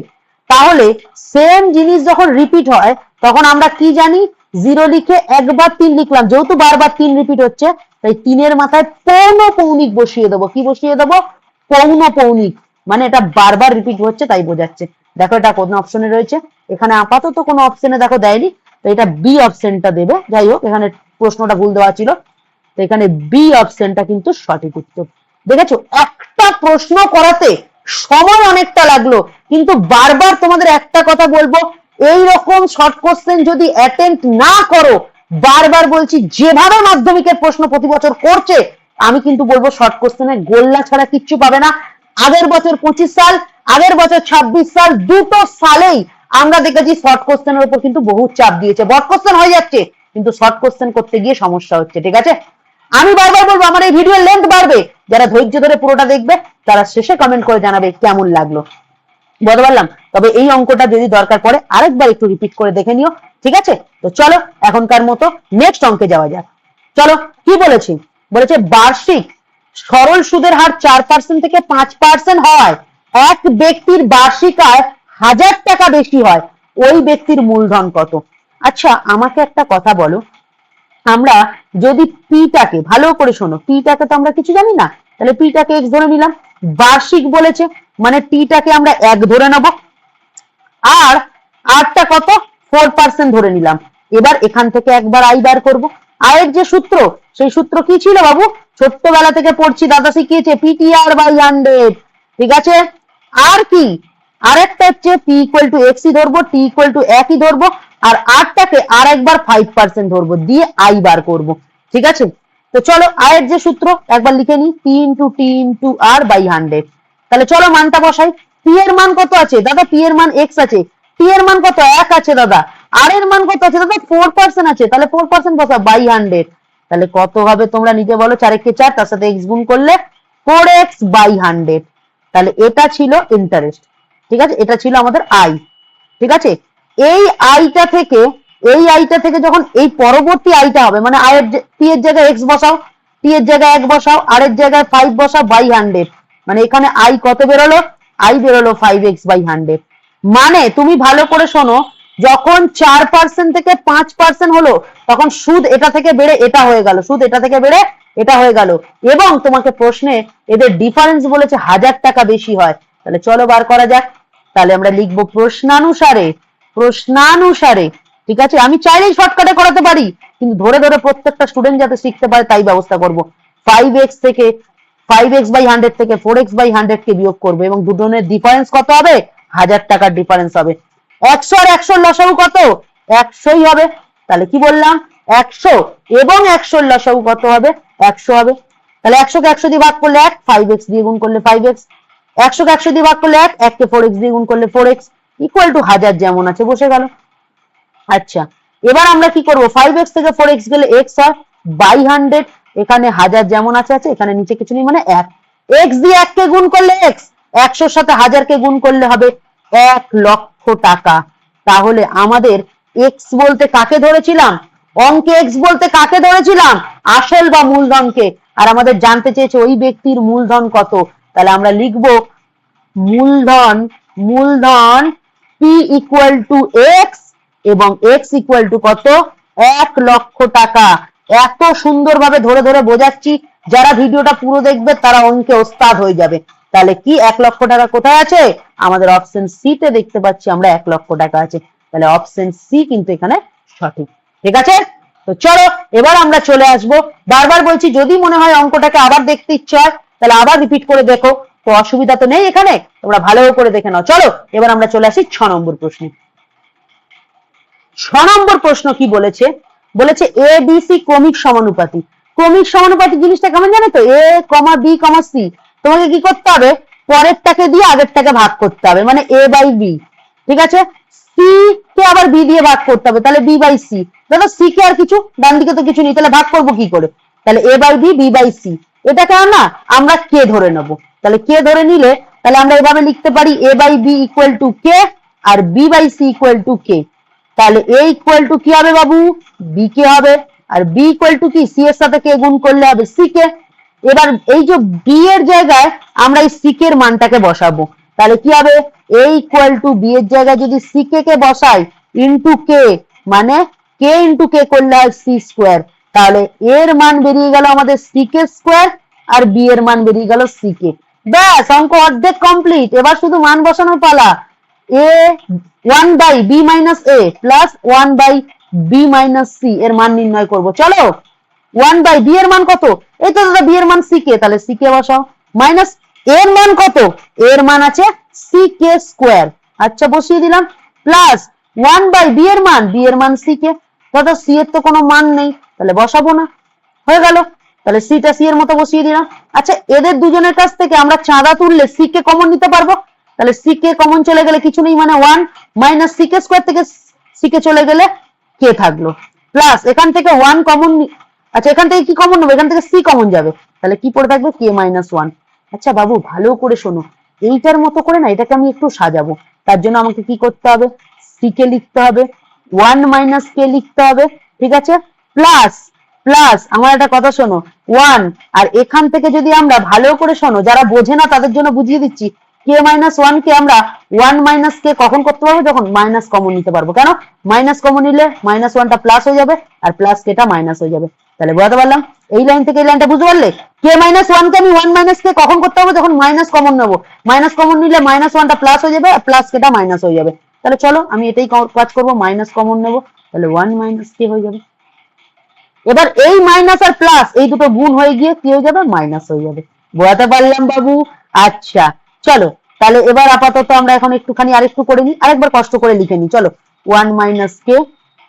তাহলে সেম জিনিস যখন রিপিট হয় তখন আমরা কি জানি? 0 লিখে একবার 3 লিখলাম, যেহেতু বারবার 3 রিপিট হচ্ছে তাই 3 এর মাথায় পৌনঃপৌনিক বসিয়ে দেবো। কি বসিয়ে দেবো? পৌনঃপৌনিক, মানে এটা বারবার রিপিট হচ্ছে তাই বোঝাচ্ছে। দেখো এটা কোন অপশনে রয়েছে? এখানে আপাতত কোনো অপশনে দেখো দেয়নি, তো এটা বি অপশনটা দেবে। যাই হোক, এখানে প্রশ্নটা ভুল দেওয়া ছিল, তো এখানে বি অপশনটা কিন্তু সঠিক উত্তর। দেখেছো, একটা প্রশ্ন করাতে সময় অনেকটা লাগলো, কিন্তু বারবার তোমাদের একটা কথা বলবো, এই রকম শর্ট কোশ্চেন যদি অ্যাটেম্প্ট না করো, বারবার বলছি, যেভাবে মাধ্যমিকের প্রশ্ন প্রতি বছর করছে, আমি কিন্তু বলবো শর্ট কোশ্চেনে গোল্লা ছাড়া কিচ্ছু পাবে না। আগের বছর 25 সাল, আগের বছর 26 সাল, দুটো সালেই আমরা দেখেছি শর্ট কোশ্চেনের উপর কিন্তু বহু চাপ দিয়েছে। বড় কোশ্চেন হয়ে যাচ্ছে, কিন্তু শর্ট কোশ্চেন করতে গিয়ে সমস্যা হচ্ছে। ঠিক আছে, আমি বারবার বলবো আমার এই ভিডিওর লেন্থ বাড়বে, যারা ধৈর্য ধরে পুরোটা দেখবে তারা শেষে কমেন্ট করে জানাবে কেমন লাগলো। বলতে পারলাম? তবে এই অঙ্কটা যদি দরকার পড়ে আরেকবার একটু রিপিট করে দেখে নিও। ঠিক আছে, তো চলো এখনকার মতো নেক্সট অঙ্কে যাওয়া যাক। চলো, কি বলেছি? বলেছে বার্ষিক সরল সুদের হার 4% থেকে 5% হয়, এক ব্যক্তির বার্ষিক আয় 1000 টাকা বেশি হয়, ওই ব্যক্তির মূলধন কত? আচ্ছা আমাকে একটা কথা বলো, আমরা যদি পিটাকে ভালো করে শোনো, পিটাকে তো আমরা কিছু জানি না, তাহলে পিটাকে এক্স ধরে নিলাম। বার্ষিক বলেছে মানে টিটাকে আমরা 1 ধরে নেব, আর আরটা কত? 4% ধরে নিলাম। এবার এখান থেকে একবার আই বার করবো। আয়ের যে সূত্র, সেই সূত্র কি ছিল বাবু? ছোট্টবেলা থেকে পড়ছি, দাদা শিখিয়েছে, PTR/100। ঠিক আছে, আর কি? আরেকটা হচ্ছে পি ইকুয়াল টু এক্সই ধরবো, টি ইকুয়াল টু 1ই ধরবো, আর আরটাকে আর একবার 5% ধরবো, দিয়ে আই বার করব। ঠিক আছে, তো চলো আয়ের যে সূত্র একবার লিখে নিই, p into t into r by 100। তাহলে চলো মানটা বসাই। পি এর মান কত আছে দাদা? পি এর মান এক্স আছে। টি এর মান কত? 1 আছে দাদা। আর এর মান কত আছে দাদা? 4% আছে, তাহলে 4% বসা বাই 100। তাহলে কত হবে তোমরা নিজে বলো? 4 × 4, তার সাথে এক্স গুণ করলে 4x বাই 100। তাহলে এটা ছিল ইন্টারেস্ট। ঠিক আছে, এটা ছিল আমাদের আই। ঠিক আছে, এই আইটা থেকে যখন এই পরবর্তী আইটা হবে, মানে আয়ের টি এর জায়গায় এক্স বসাও, টি এর জায়গায় 1 বসাও, আর এর জায়গায় 5 বসাও বাই 100, মানে এখানে আই কত বেরোলো? আই বেরোলো 5x বাই 100। মানে তুমি ভালো করে শোনো, যখন 4% থেকে 5% হলো তখন সুদ এটা থেকে বেড়ে এটা হয়ে গেল, সুদ এটা থেকে বেড়ে এটা হয়ে গেল। এবং তোমাকে প্রশ্নে এদের ডিফারেন্স বলেছে 1000 টাকা বেশি হয়। তাহলে চলো বার করা যাক। তাহলে আমরা লিখবো প্রশ্নানুসারে, প্রশ্নানুসারে, ঠিক আছে। আমি চাইলেই শর্টকাটে করাতে পারি, কিন্তু ধরে ধরে প্রত্যেকটা স্টুডেন্ট যাতে শিখতে পারে তাই ব্যবস্থা করব। 5x থেকে 5x বাই 100 থেকে 4x বাই 100 কে বিয়োগ করবে এবং দুজনের ডিফারেন্স কত হবে? 1000 টাকার ডিফারেন্স হবে। 100 আর 100 লসাগু কত? 100ই হবে। তাহলে কি বললাম? 100 এবং 100 লসাগু কত হবে? 100 হবে। তাহলে 100 কে 100 দিয়ে ভাগ করলে 1, 5x দিয়ে গুণ করলে 5x, 100 কে 100 দিয়ে ভাগ করলে 1, 1 কে 4x দিয়ে গুণ করলে 4x ইকুয়াল টু 1000 যেমন আছে বসে গেল। আচ্ছা, এবার আমরা কি করব? 5x থেকে 4x গেলে x হয় বাই 100, এখানে 1000 যেমন আছে আছে, এখানে নিচে কিছু নেই মানে 1, x দিয়ে 1 কে গুণ করলে x, 100 সাথে 1000 কে গুণ করলে হবে 1 লক্ষ টাকা। তাহলে আমাদের x বলতে কাকে ধরেছিলাম? অঙ্কে x বলতে কাকে ধরেছিলাম? আসল বা মূলধনকে। আর আমাদের জানতে চেয়েছে ওই ব্যক্তির মূলধন কত। তাহলে আমরা লিখব মূলধন, মূলধন p ইকুয়াল টু x এবং x ইকুয়াল টু কত? 1 লক্ষ টাকা। এত সুন্দরভাবে ধরে ধরে বোঝাচ্ছি, যারা ভিডিওটা পুরো দেখবে তারা অঙ্কে ওস্তাদ হয়ে যাবে। তাহলে কি 1 লক্ষ টাকা কোথায় আছে? আমাদের অপশন সি তে দেখতে পাচ্ছি আমরা 1 লক্ষ টাকা আছে। তাহলে অপশন সি কিন্তু এখানে সঠিক। ঠিক আছে, তো চলো এবার আমরা চলে আসব। বারবার বলছি, যদি মনে হয় অঙ্কটাকে আবার দেখতে ইচ্ছে হয় তাহলে আবার রিপিট করে দেখো, তো অসুবিধা তো নেই এখানে, তোমরা ভালো করে দেখে নাও। চলো এবার আমরা চলে আসি 6 নম্বর প্রশ্নে। 6 নম্বর প্রশ্ন কি বলেছে? বলেছে এ বি সি ক্রমিক সমানুপাতি। ক্রমিক সমানুপাতি জিনিসটা কেমন জানো তো? এ কমা বি কমা সি, তোমাকে কি করতে হবে? পরেরটাকে দিয়ে আগেরটাকে ভাগ করতে হবে, মানে এ বাই বি। ঠিক আছে, সি কে আবার বি দিয়ে ভাগ করতে হবে, তাহলে বি বাই সি। দেখো সি কে আর কিছু, ডান দিকে তো কিছু নেই, তাহলে ভাগ করবো কি করে? তাহলে A by B, B by C. এটাকে না আমরা কে ধরে নেব। তাহলে কে ধরে নিলে তাহলে আমরা এভাবে লিখতে পারি A by B equal to K আর B by C equal to K. তাহলে এ ইকুয়াল টু কি হবে বাবু? বি কে হবে। আর বি ইকুয়াল টু কি? সি এর সাথে কে গুণ করলে হবে? C K. এবার এই যে বি এর জায়গায় আমরা এই সি কে এর মানটাকে বসাবো। তাহলে কি হবে? এ ইকুয়াল টু বি এর জায়গায় যদি সি কে কে বসাই ইন্টু কে, মানে কে ইন্টু কে করলে হয় সি স্কোয়ার। তাহলে এর মান বেরিয়ে গেল আমাদের সি কে স্কোয়ার আর বি এর মান বেরিয়ে গেল সি কে। ব্যাস, অঙ্ক অর্ধেক কমপ্লিট। এবার শুধু মান বসানোর পালা। A 1 by b minus a plus 1 by b minus c এর মান নির্ণয় করব। চলো 1 বাই বি এর মান কত? এই তো দাদা বি এর মান সি কে, তাহলে সি কে বসাও। মাইনাস এর মান কত? এর মান আছে সি কে স্কোয়ার, আচ্ছা বসিয়ে দিলাম। প্লাস 1 বাই বি এর মান, বি এর মান সি কে। দাদা সি এর তো কোনো মান নেই, তাহলে বসাবো না, হয়ে গেল। তাহলে সিটা সি এর মতো বসিয়ে দিলাম। আচ্ছা এদের দুজনের কাছ থেকে আমরা চাঁদা তুললে সি কে কমন নিতে পারবো। তাহলে সি কে কমন চলে গেলে কিছু নেই, মানে 1 মাইনাস সি কে স্কোয়ার থেকে সি কে চলে গেলে কে থাকলো, প্লাস এখান থেকে 1 কমন। আচ্ছা এখান থেকে কি কমন নেবো? এখান থেকে সি কমন যাবে, তাহলে কি পড়ে থাকবে? কে মাইনাস 1। আচ্ছা বাবু ভালো করে শোনো, এইটার মতো করে না এটাকে আমি একটু সাজাবো। তার জন্য আমাকে কি করতে হবে? সি কে লিখতে হবে, 1 মাইনাস কে লিখতে হবে, ঠিক আছে। প্লাস প্লাস আমার একটা কথা শোনো, 1 আর এখান থেকে যদি আমরা ভালো করে শোনো, যারা বোঝে না তাদের জন্য বুঝিয়ে দিচ্ছি, কে মাইনাস 1 কে আমরা 1 মাইনাস কে কখন করতে পারবো? যখন মাইনাস কমন নিতে পারবো। কেন? মাইনাস কমন নিলে মাইনাস 1টা প্লাস হয়ে যাবে আর প্লাস কেটা মাইনাস হয়ে যাবে। তাহলে বোঝাতে পারলাম? এই লাইন থেকে এই লাইনটা বুঝতে পারলে? কে মাইনাস 1 কে আমি 1 মাইনাস কে কখন করতে পারবো? যখন মাইনাস কমন নেবো। মাইনাস কমন নিলে মাইনাস 1টা প্লাস হয়ে যাবে আর প্লাস কেটা মাইনাস হয়ে যাবে। তাহলে চলো আমি এটাই কাজ করবো, মাইনাস কমন নেবো, তাহলে 1 মাইনাস কে হয়ে যাবে। এবার এই মাইনাস আর প্লাস এই দুটো গুণ হয়ে গিয়ে কি হয়ে যাবে? মাইনাস হয়ে যাবে। বোঝাতে পারলাম বাবু? আচ্ছা চলো তাহলে এবার আপাতত আমরা এখন একটুখানি আরেকটু করে নিই, আরেকবার কষ্ট করে লিখে নিই। চলো 1 মাইনাস কে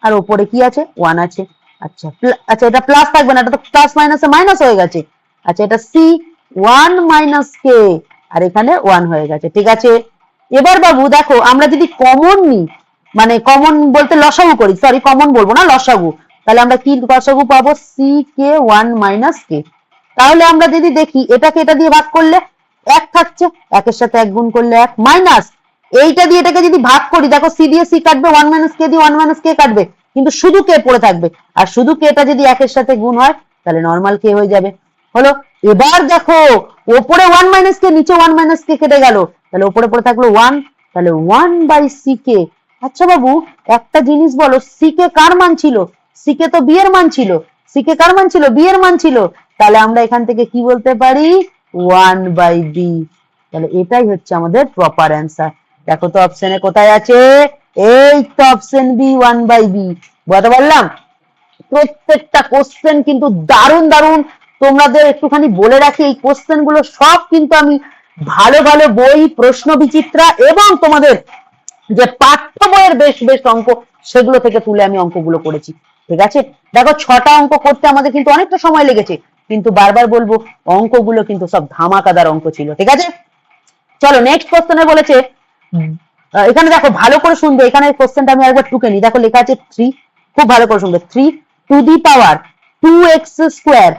আর ওপরে কি আছে? 1 আছে। আচ্ছা আচ্ছা এটা প্লাস থাকবে না, এটা তো প্লাস মাইনাসে মাইনাস হয়ে গেছে। আচ্ছা এটা সি 1 মাইনাস কে আর এখানে 1 হয়ে গেছে, ঠিক আছে। এবার বাবু দেখো আমরা যদি কমন নিই, মানে কমন বলতে লসাগু করি, সরি কমন বলবো না, লসাগু, তাহলে আমরা কি লসাগু পাবো? সি কে 1 মাইনাস কে। তাহলে আমরা যদি দেখি এটাকে এটা দিয়ে ভাগ করলে 1 থাকছে, 1 এর সাথে 1 গুণ করলে 1 মাইনাস এইটা দিয়ে এটাকে যদি ভাগ করি, দেখো সি দিয়ে সি কাটবে, 1 মাইনাস কে দিয়ে 1 মাইনাস কে কাটবে, কিন্তু শুধু কে পড়ে থাকবে। আর শুধু কে এটা যদি 1 এর সাথে গুণ হয় তাহলে নর্মাল কে হয়ে যাবে। হলো? এবার দেখো ওপরে 1 মাইনাস কে, নিচে 1 মাইনাস কে কেটে গেল, তাহলে ওপরে পড়ে থাকলো 1, তাহলে 1 বাই সি কে। আচ্ছা বাবু একটা জিনিস বলো, সি কে কার মান ছিল? সি কে তো বি এর মান ছিল। সি কে কার মান ছিল? বি এর মান ছিল। তাহলে আমরা এখান থেকে কি বলতে পারি 1/b। তাহলে এটাই হচ্ছে আমাদের প্রপার অ্যান্সার। দেখো তো অপশনে কোথায় আছে, এই তো অপশন বি 1/b। বুঝতে পারলাম? প্রত্যেকটা কোশ্চেন কিন্তু দারুণ দারুণ। তোমাদের একটুখানি বলে রাখি, এই কোশ্চেন গুলো সব কিন্তু আমি ভালো ভালো বই, প্রশ্ন বিচিত্রা এবং তোমাদের যে পাঠ্য বইয়ের বেশ বেশ অঙ্ক, সেগুলো থেকে তুলে আমি অঙ্কগুলো করেছি। ঠিক আছে, দেখো 6টা অঙ্ক করতে আমাদের কিন্তু অনেকটা সময় লেগেছে, কিন্তু বারবার বলবো অঙ্কগুলো কিন্তু সব ধামাকাদার অঙ্ক ছিল। ঠিক আছে, চলো নেক্সট কোশ্চেনে বলেছে, এখানে দেখো ভালো করে শুনবে, এখানে কোশ্চেনটা আমি একবার টুকে নিই। দেখো লেখা আছে 3, খুব ভালো করে শুনবে, 3 two the power 2x square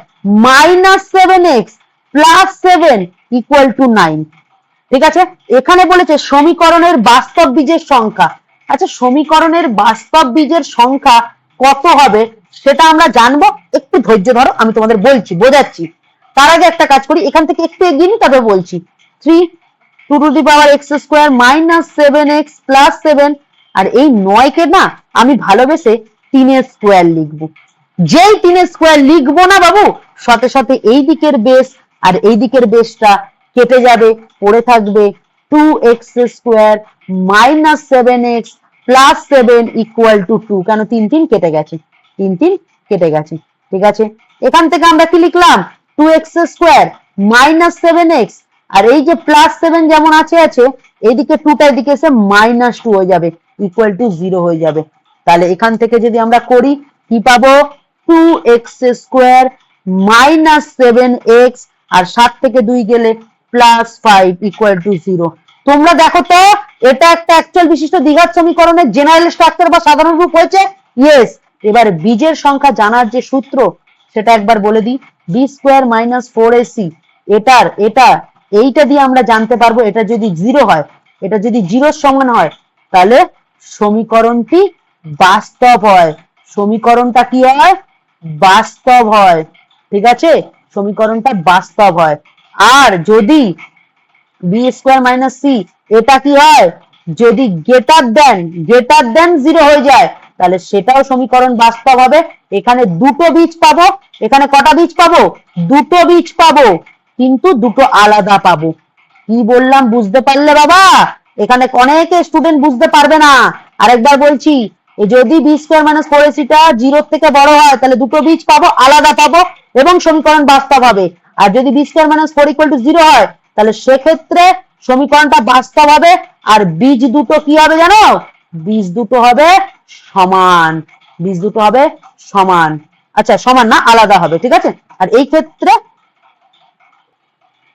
minus 7x plus 7 equal to 9। ঠিক আছে, এখানে বলেছে সমীকরণের বাস্তব বীজের সংখ্যা। আচ্ছা, সমীকরণের বাস্তব বীজের সংখ্যা কত হবে সেটা আমরা জানবো, একটু ধৈর্য ধরো, আমি তোমাদের বলছি, বোঝাচ্ছি। তার আগে একটা কাজ করি, এখান থেকে একটু এগিয়ে নিই, তবে বলছি। 3 two the power x square minus 7x plus 7, আর এই 9 কে না আমি ভালোবেসে 3 এর স্কোয়ার লিখবো। যেই 3 এর স্কোয়ার লিখবো না বাবু, সাথে সাথে এই দিকের বেস আর এই দিকের বেসটা কেটে যাবে, পড়ে থাকবে 2x square minus 7x plus 7 equal to 2। কেন 3 3 কেটে গেছে, 3 3 কেটে গেছে। ঠিক আছে, এখান থেকে আমরা কি লিখলাম, 2x স্কোয়ার মাইনাস 7x, আর এই যে প্লাস 7 যেমন আছে আছে, এইদিকে 2টা এদিকে এসে মাইনাস 2 হয়ে যাবে, ইকুয়াল টু 0 হয়ে যাবে। তাহলে এখান থেকে যদি আমরা করি কি পাবো, 2x স্কোয়ার মাইনাস 7x, আর 7 থেকে 2 গেলে প্লাস 5 ইকুয়াল টু 0। তোমরা দেখো তো, এটা একটা অ্যাকচুয়াল বিশিষ্ট দ্বিঘাত সমীকরণের জেনারেল স্ট্রাকচার বা সাধারণ রূপ হয়েছে। ইয়েস, এবার বীজের সংখ্যা জানার যে সূত্র সেটা একবার বলে দিই, বি স্কোয়ার মাইনাস 4ac, এটা এইটা দিয়ে আমরা জানতে পারবো, এটা যদি 0 হয়, এটা যদি 0 সমান হয়, তাহলে সমীকরণটি বাস্তব হয়। সমীকরণটা কি হয়, বাস্তব হয়। ঠিক আছে, সমীকরণটা বাস্তব হয়। আর যদি বি স্কোয়ার মাইনাস সি, এটা কি হয়, যদি গ্রেটার দেন 0 হয়ে যায়, তাহলে সেটাও সমীকরণ বাস্তব হবে। এখানে দুটো বীজ পাবো, এখানে কটা বীজ পাবো, দুটো বীজ পাবো, কিন্তু দুটো আলাদা পাবো। কি বললাম বুঝতে পারলে বাবা? এখানে অনেকে স্টুডেন্ট বুঝতে পারবে না, আরেকবার বলছি, যদি বি স্কোয়ার মাইনাস 4ac টা 0 থেকে বড় হয়, তাহলে দুটো বীজ পাবো, আলাদা পাবো, এবং সমীকরণ বাস্তব হবে। আর যদি b square minus 4 equal to 0 হয়, তাহলে সেক্ষেত্রে সমীকরণটা বাস্তব হবে, আর বীজ দুটো কি হবে জানো, বীজ দুটো হবে সমান, বীজ দুটো হবে সমান। আচ্ছা, সমান না, আলাদা হবে। ঠিক আছে, আর এই ক্ষেত্রে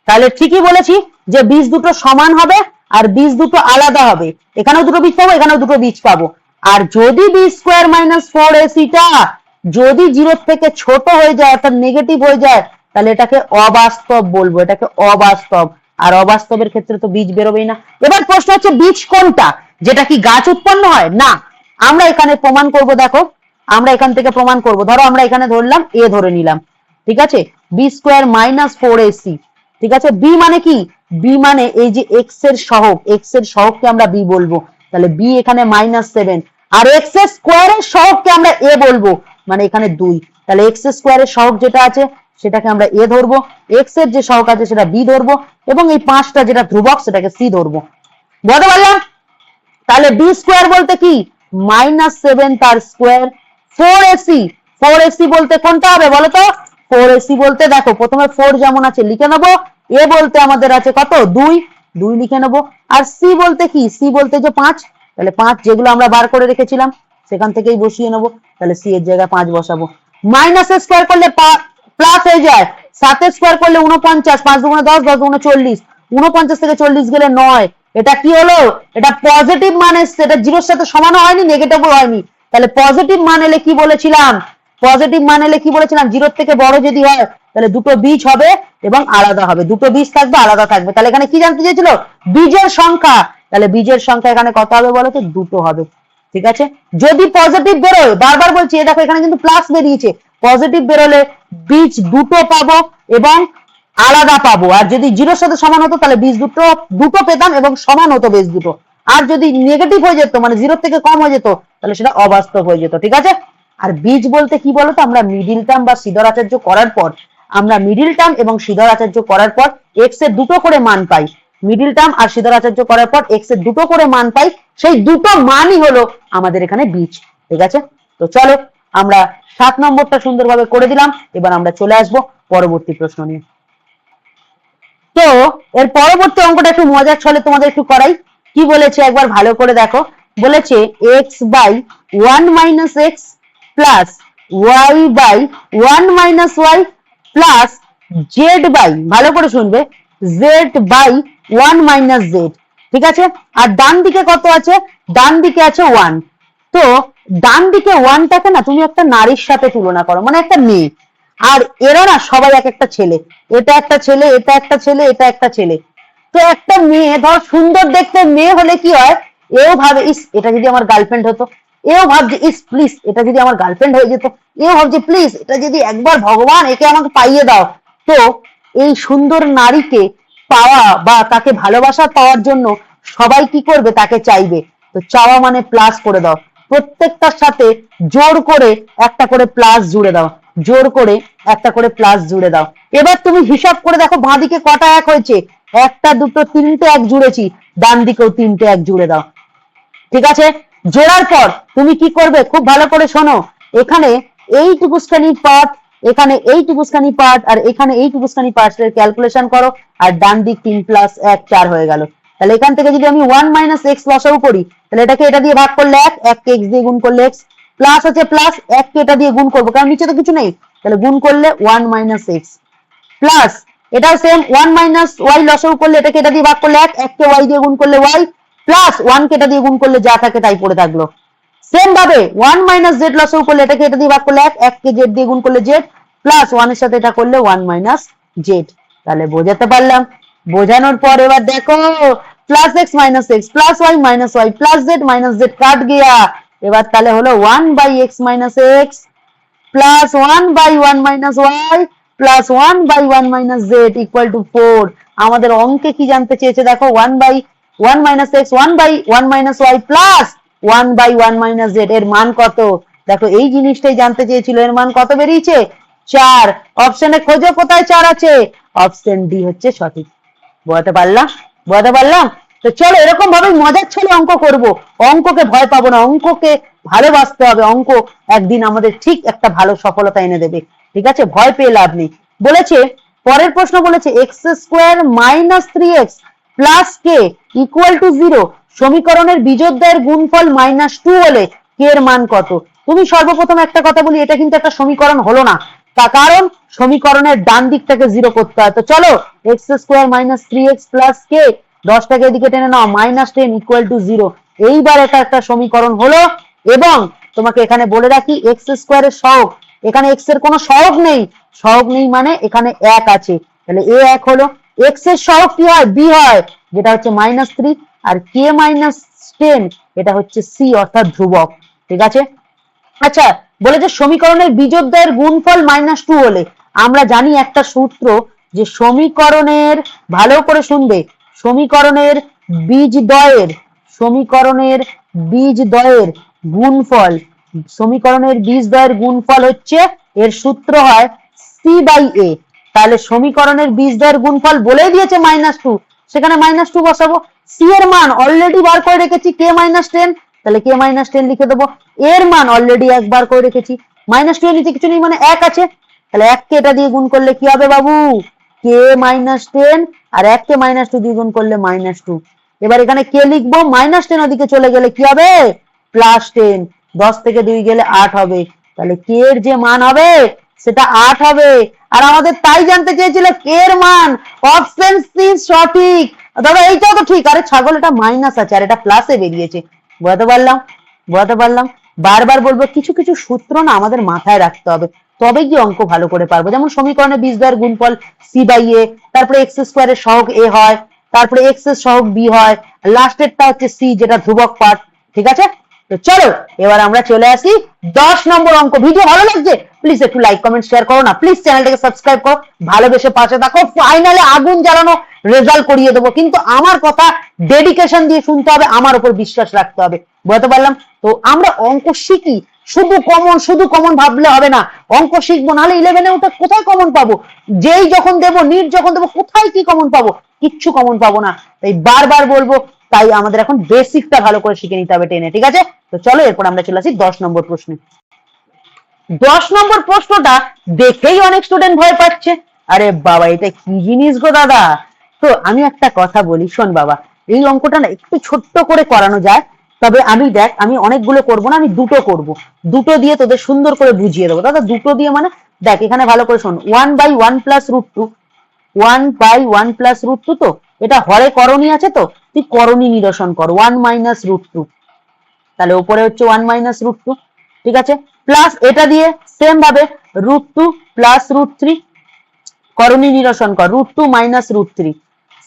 তাহলে ঠিকই বলেছি যে বীজ দুটো সমান হবে আর বীজ দুটো আলাদা হবে। এখানেও দুটো বীজ পাবো, এখানেও দুটো বীজ পাবো। আর যদি বি স্কোয়ার মাইনাস 4ac টা যদি 0 থেকে ছোট হয়ে যায়, অর্থাৎ নেগেটিভ হয়ে যায়, তাহলে এটাকে অবাস্তব বলবো, এটাকে অবাস্তব। আর অবাস্তবের ক্ষেত্রে তো বীজ বেরোবেই না। এবার প্রশ্ন হচ্ছে বীজ কোনটা, যেটা কি গাছ উৎপন্ন হয় না? আমরা এখানে প্রমাণ করব। দেখো, আমরা এখান থেকে প্রমাণ করব। ধরো আমরা এখানে ধরলাম এ, ধরে নিলাম। ঠিক আছে, বি স্কোয়ার মাইনাস 4ac। ঠিক আছে, বি মানে কি, বি মানে এই যে এক্স এর সহগ, এক্স এর সহগকে আমরা বি বলবো। তাহলে বি এখানে -7, আর এক্স এর স্কোয়ারের সহগকে আমরা এ বলবো, মানে এখানে 2। তাহলে এক্স এর স্কোয়ারের সহগ যেটা আছে সেটাকে আমরা এ ধরবো, এক্স এর যে সহগ আছে সেটা বি ধরবো, এবং এই 5টা যেটা ধ্রুবক সেটাকে সি ধরবো। বুঝতে পারলাম? তাহলে বি স্কোয়ার বলতে কি, -7 তার স্কোয়ার, 4ac বলতে কোনটা হবে বলো তো? 4ac বলতে দেখো, প্রথমে 4 যেমন আছে লিখে নেবো, এ বলতে আমাদের আছে কত, 2 লিখে নেবো। আর সি বলতে কি, সি বলতে যে 5, তাহলে 5 যেগুলো আমরা বার করে রেখেছিলাম সেখান থেকেই বসিয়ে নেবো। তাহলে সি এর জায়গায় 5 বসাবো। মাইনাস স্কোয়ার করলে প্লাস হয়ে যায়, 7 স্কোয়ার করলে 49, 5 দুগুণে 10, 10 দুগুণে 40, 49 থেকে 40 গেলে 9। এটা কি হলো, এটা পজিটিভ মান এসছে, এটা 0-র সাথে সমানও হয়নি, নেগেটিভও হয়নি। তাহলে পজিটিভ মান এলে কি বলেছিলাম, পজিটিভ মান এলে কি বলেছিলাম, 0-র থেকে বড় যদি হয় তাহলে দুটো বীজ হবে এবং আলাদা হবে, দুটো বীজ থাকবে, আলাদা থাকবে। তাহলে এখানে কি জানতে চেয়েছিল, বীজের সংখ্যা। তাহলে বীজের সংখ্যা এখানে কত হবে বলো তো, দুটো হবে। ঠিক আছে, যদি পজিটিভ বেরোয়, বারবার বলছি, দেখো এখানে কিন্তু প্লাস বেরিয়েছে, পজিটিভ বেরোলে বীজ দুটো পাবো এবং আলাদা পাবো। আর যদি 0-র সাথে সমান হতো তাহলে বীজ দুটো পেতাম এবং সমান হতো বীজ দুটো। আর যদি নেগেটিভ হয়ে যেত, মানে 0-র থেকে কম হয়ে যেত, তাহলে সেটা অবাস্তব হয়ে যেত। ঠিক আছে, আর বীজ বলতে কি বলতো, আমরা মিডিল টার্ম বা সিদ্ধারাচার্য করার পর আমরা মিডিল টার্ম এবং শ্রীধর আচার্য করার পর এক্স এর দুটো করে মান পাই, মিডিল টার্ম আর শ্রীধর আচার্য করার পর এক্স এর দুটো করে মান পাই, সেই দুটো মানই হলো আমাদের এখানে বীজ। ঠিক আছে, তো চলো আমরা 7 নম্বরটা সুন্দরভাবে করে দিলাম। এবার আমরা চলে আসবো পরবর্তী প্রশ্ন নিয়ে। তো এর পরবর্তী অঙ্কটা একটু মজার ছলে তোমাদের একটু করাই। কি বলেছে একবার ভালো করে দেখো, বলেছে x by 1 minus x plus y by 1 minus Y plus z by, ভালো করে শুনবে, জেড বাই 1 মাইনাস জেড। ঠিক আছে, আর ডান দিকে কত আছে? ডান দিকে আছে 1। তো ডান দিকে 1টাকে না তুমি একটা নারীর সাথে তুলনা করো, মানে একটা মেয়ে, আর এরা না সবাই এক একটা ছেলে, এটা একটা ছেলে, এটা একটা ছেলে, এটা একটা ছেলে। তো একটা মেয়ে ধর সুন্দর দেখতে মেয়ে হলে কি হয়, এও ভাবে ইস এটা যদি আমার গার্লফ্রেন্ড হতো, এও ভাবছে ইস প্লিজ এটা যদি আমার গার্লফ্রেন্ড হয়ে যেত, এও ভাবছে প্লিজ এটা যদি একবার ভগবান একে আমাকে পাইয়ে দাও। তো এই সুন্দর নারীকে পাওয়া বা তাকে ভালোবাসা পাওয়ার জন্য সবাই কি করবে, তাকে চাইবে। তো চাওয়া মানে প্লাস করে দাও, প্রত্যেকটার সাথে জোর করে একটা করে প্লাস জুড়ে দাও, জোর করে একটা করে প্লাস জুড়ে দাও। এবার তুমি হিসাব করে দেখো বাঁ দিকে কটা এক হয়েছে, একটা দুটো তিনটে এক জুড়েছি, ডান দিকেও তিনটে এক জুড়ে দাও। ঠিক আছে, জোড়ার পর তুমি কি করবে খুব ভালো করে শোনো, এখানে এইটুকুখানি পার্ট, এখানে এইটুকুখানি পার্ট, আর এখানে এইটুকুখানি পার্টের ক্যালকুলেশন করো, আর ডান দিক 3 প্লাস 1 4 হয়ে গেল। তাহলে এখান থেকে যদি আমি 1 মাইনাস এক্স লসাগু করি, তাহলে এটাকে এটা দিয়ে ভাগ করলে 1, 1 কে এক্স দিয়ে গুণ করলে এক্স, প্লাস আছে প্লাস 1 কে এটা দিয়ে গুণ করবো কারণ নিচে তো কিছু নেই, তাহলে গুণ করলে 1 মাইনাস এক্স প্লাস এটাও সেম 1 মাইনাস ওয়াই লসাগু করলে এটাকে এটা দিয়ে ভাগ করলে 1, 1 কে ওয়াই দিয়ে গুণ করলে ওয়াই প্লাস 1 কে এটা দিয়ে গুণ করলে যা থাকে তাই পড়ে থাকলো। সেম ভাবে 1 মাইনাস জেড লসাগু করলে এটাকে এটা দিয়ে ভাগ করলে 1, 1 কে জেড দিয়ে গুণ করলে জেড প্লাস 1 এর সাথে এটা করলে 1 মাইনাস জেড। তাহলে বোঝাতে পারলাম, বোঝানোর পর এবার দেখো plus X minus x plus Y minus Y plus Z minus Z কাট গিয়া, এবার তাহলে হলো 1 by X minus x plus 1 by 1 minus Y plus 1 by 1 minus Z equal to 4। আমাদের অঙ্কে কি জানতে চেয়েছে দেখো, 1 by 1 minus X 1 by 1 minus Y plus 1 by 1 minus Z, এর মান কত? দেখো এই জিনিসটাই জানতে চেয়েছিল, এর মান কত বেরিয়েছে? 4। অপশনে খোঁজো কোথায় 4 আছে, অপশন ডি হচ্ছে সঠিক। বোঝাতে পারলাম, বোঝাতে পারলাম। তো চলো এরকম ভাবে মজার ছেলে অঙ্ক করব, অঙ্ককে ভয় পাবো না, অঙ্ককে ভালোবাসতে হবে, অঙ্ক একদিন আমাদের ঠিক একটা ভালো সফলতা এনে দেবে। ঠিক আছে, ভয় পেয়ে লাভ নেই। বলেছে পরের প্রশ্ন, বলেছে x square minus 3x plus K equal to 0 সমীকরণের বিজোড়দ্বয়ের গুণফল -2 হলে কে এর মান কত? তুমি সর্বপ্রথম একটা কথা বলি, এটা কিন্তু একটা সমীকরণ হলো না, তার কারণ সমীকরণের ডান দিকটাকে 0 করতে হয়। তো চলো X square minus 3x plus K, 10টাকে এদিকে টেনে নাও, -10 ইকুয়াল টু 0। এইবার এটা একটা সমীকরণ হলো। এবং তোমাকে এখানে বলে রাখি এক্স স্কোয়ারের সহগ, এখানে এক্স এর কোনো সহগ নেই, সহগ নেই মানে এখানে 1 আছে, তাহলে এ 1 হলো। এক্স এর সহগ কি হয়? বি হয়, যেটা হচ্ছে -3, আর কে -10 এটা হচ্ছে সি অর্থাৎ ধ্রুবক। ঠিক আছে, আচ্ছা বলেছে সমীকরণের বিজোড়দ্বয়ের গুণফল -2 হলে, আমরা জানি একটা সূত্র যে সমীকরণের, ভালো করে শুনবে, সমীকরণের বীজদ্বয়ের, সমীকরণের বীজদ্বয়ের গুণফল, সমীকরণের বীজদ্বয়ের গুণফল হচ্ছে, এর সূত্র হয় সি বাই এ। তাহলে সমীকরণের বীজদ্বয়ের গুণফল বলেই দিয়েছে -2, সেখানে -2 বসাবো। সি এর মান অলরেডি বার করে রেখেছি কে -10, তাহলে কে -10 লিখে দেবো। এর মান অলরেডি একবার করে রেখেছি, -2 এর নিচে কিছু নেই মানে 1 আছে, তাহলে 1 কে এটা দিয়ে গুণ করলে কি হবে বাবু? কে -10, আর 1 কে -2 দিয়ে গুণ করলে -2। এবার এখানে কে লিখবো, -10 ওদিকে চলে গেলে কি হবে? +10, 10 থেকে 2 গেলে 8 হবে, তাহলে কে এর যে মান হবে সেটা 8 হবে। আর আমাদের তাই জানতে চেয়েছিল কে এর মান, অপশন সি সঠিক। দাদা এইটাও তো ঠিক, আরে ছাগল এটা মাইনাস আছে আর এটা প্লাসে বেরিয়েছে। বুঝতে পারলাম, বুঝতে পারলাম। বারবার বলবো কিছু কিছু সূত্র না আমাদের মাথায় রাখতে হবে, তবে কি অঙ্ক ভালো করে পারবো। যেমন সমীকরণের বীজদ্বয়ের গুণফল সি বাই এ, তারপরে এক্স স্কোয়ারের সহগ এ হয়, তারপরে এক্স এর সহগ বি হয়, লাস্টেরটা হচ্ছে সি যেটা ধ্রুবক পার্ট। ঠিক আছে, তো চলো এবার আমরা চলে আসি 10 নম্বর অঙ্ক। ভিডিও ভালো লাগছে প্লিজ একটু লাইক কমেন্ট শেয়ার করো না, প্লিজ চ্যানেলটাকে সাবস্ক্রাইব করো, ভালোবেসে পাশে থাকো। ফাইনালে আগুন জ্বালানো রেজাল্ট করিয়ে দেবো, কিন্তু আমার কথা ডেডিকেশন দিয়ে শুনতে হবে, আমার উপর বিশ্বাস রাখতে হবে, বুঝতে পারলাম? তো আমরা অঙ্ক শিখি, শুধু কমন ভাবলে হবে না, অঙ্ক শিখবো, নাহলে 11-এ উঠে কোথায় কমন পাবো? যেই যখন দেবো, নিট যখন দেবো, কোথায় কি কমন পাবো? কিচ্ছু কমন পাবো না। তাই বারবার বলবো, তাই আমাদের এখন বেসিকটা ভালো করে শিখে নিতে হবে 10-এ, ঠিক আছে? তো চলো এরপর আমরা চলে আসি 10 নম্বর প্রশ্নে। 10 নম্বর প্রশ্নটা দেখেই অনেক স্টুডেন্ট ভয় পাচ্ছে, আরে বাবা এটা কি জিনিস গো দাদা। তো আমি একটা কথা বলি, শোন বাবা, এই অঙ্কটা না একটু ছোট্ট করে করানো যায়, তবে আমি দেখ, আমি অনেকগুলো করব না, আমি দুটো করব, দুটো দিয়ে তোদের সুন্দর করে বুঝিয়ে দেবো দাদা। দুটো দিয়ে মানে দেখ, এখানে ভালো করে শোন, 1/1 + √2, 1/1 + √2, তো এটা হরে করণী আছে, তো তুই করণী নিরসন কর, 1 - √2, তাহলে উপরে হচ্ছে 1 - √2, ঠিক আছে? প্লাস এটা দিয়ে সেম ভাবে √2 + √3, করণী নিরসন কর, √2 - √3,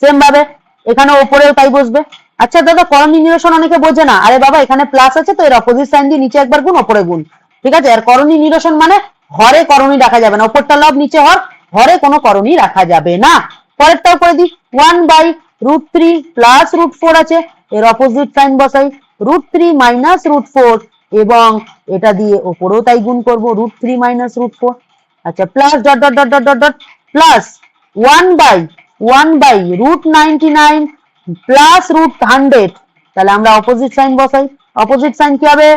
সেম ভাবে এখানে উপরেও তাই বসবে। আচ্ছা দাদা, করণী নিরসন অনেকে বোঝে না, আরে বাবা এখানে প্লাস আছে তো এর অপোজিট সাইন দিয়ে নিচে একবার গুণ, উপরে গুণ, ঠিক আছে? আর করণী নিরসন মানে হরে করণী রাখা যাবে না, উপরটা লব নিচে হর, হরে কোনো করণী রাখা যাবে না। পরেরটাও করে দিই, 1/√3 + √4 আছে, এর অপোজিট সাইন বসাই, √3 - √4, এবং এটা দিয়ে উপরেও তাই গুণ করবো, √3 - √4। আচ্ছা, plus dot dot dot dot dot dot plus 1/√99 plus √100, তাহলে আমরা অপোজিট সাইন বসাই, অপোজিট সাইন কি হবে?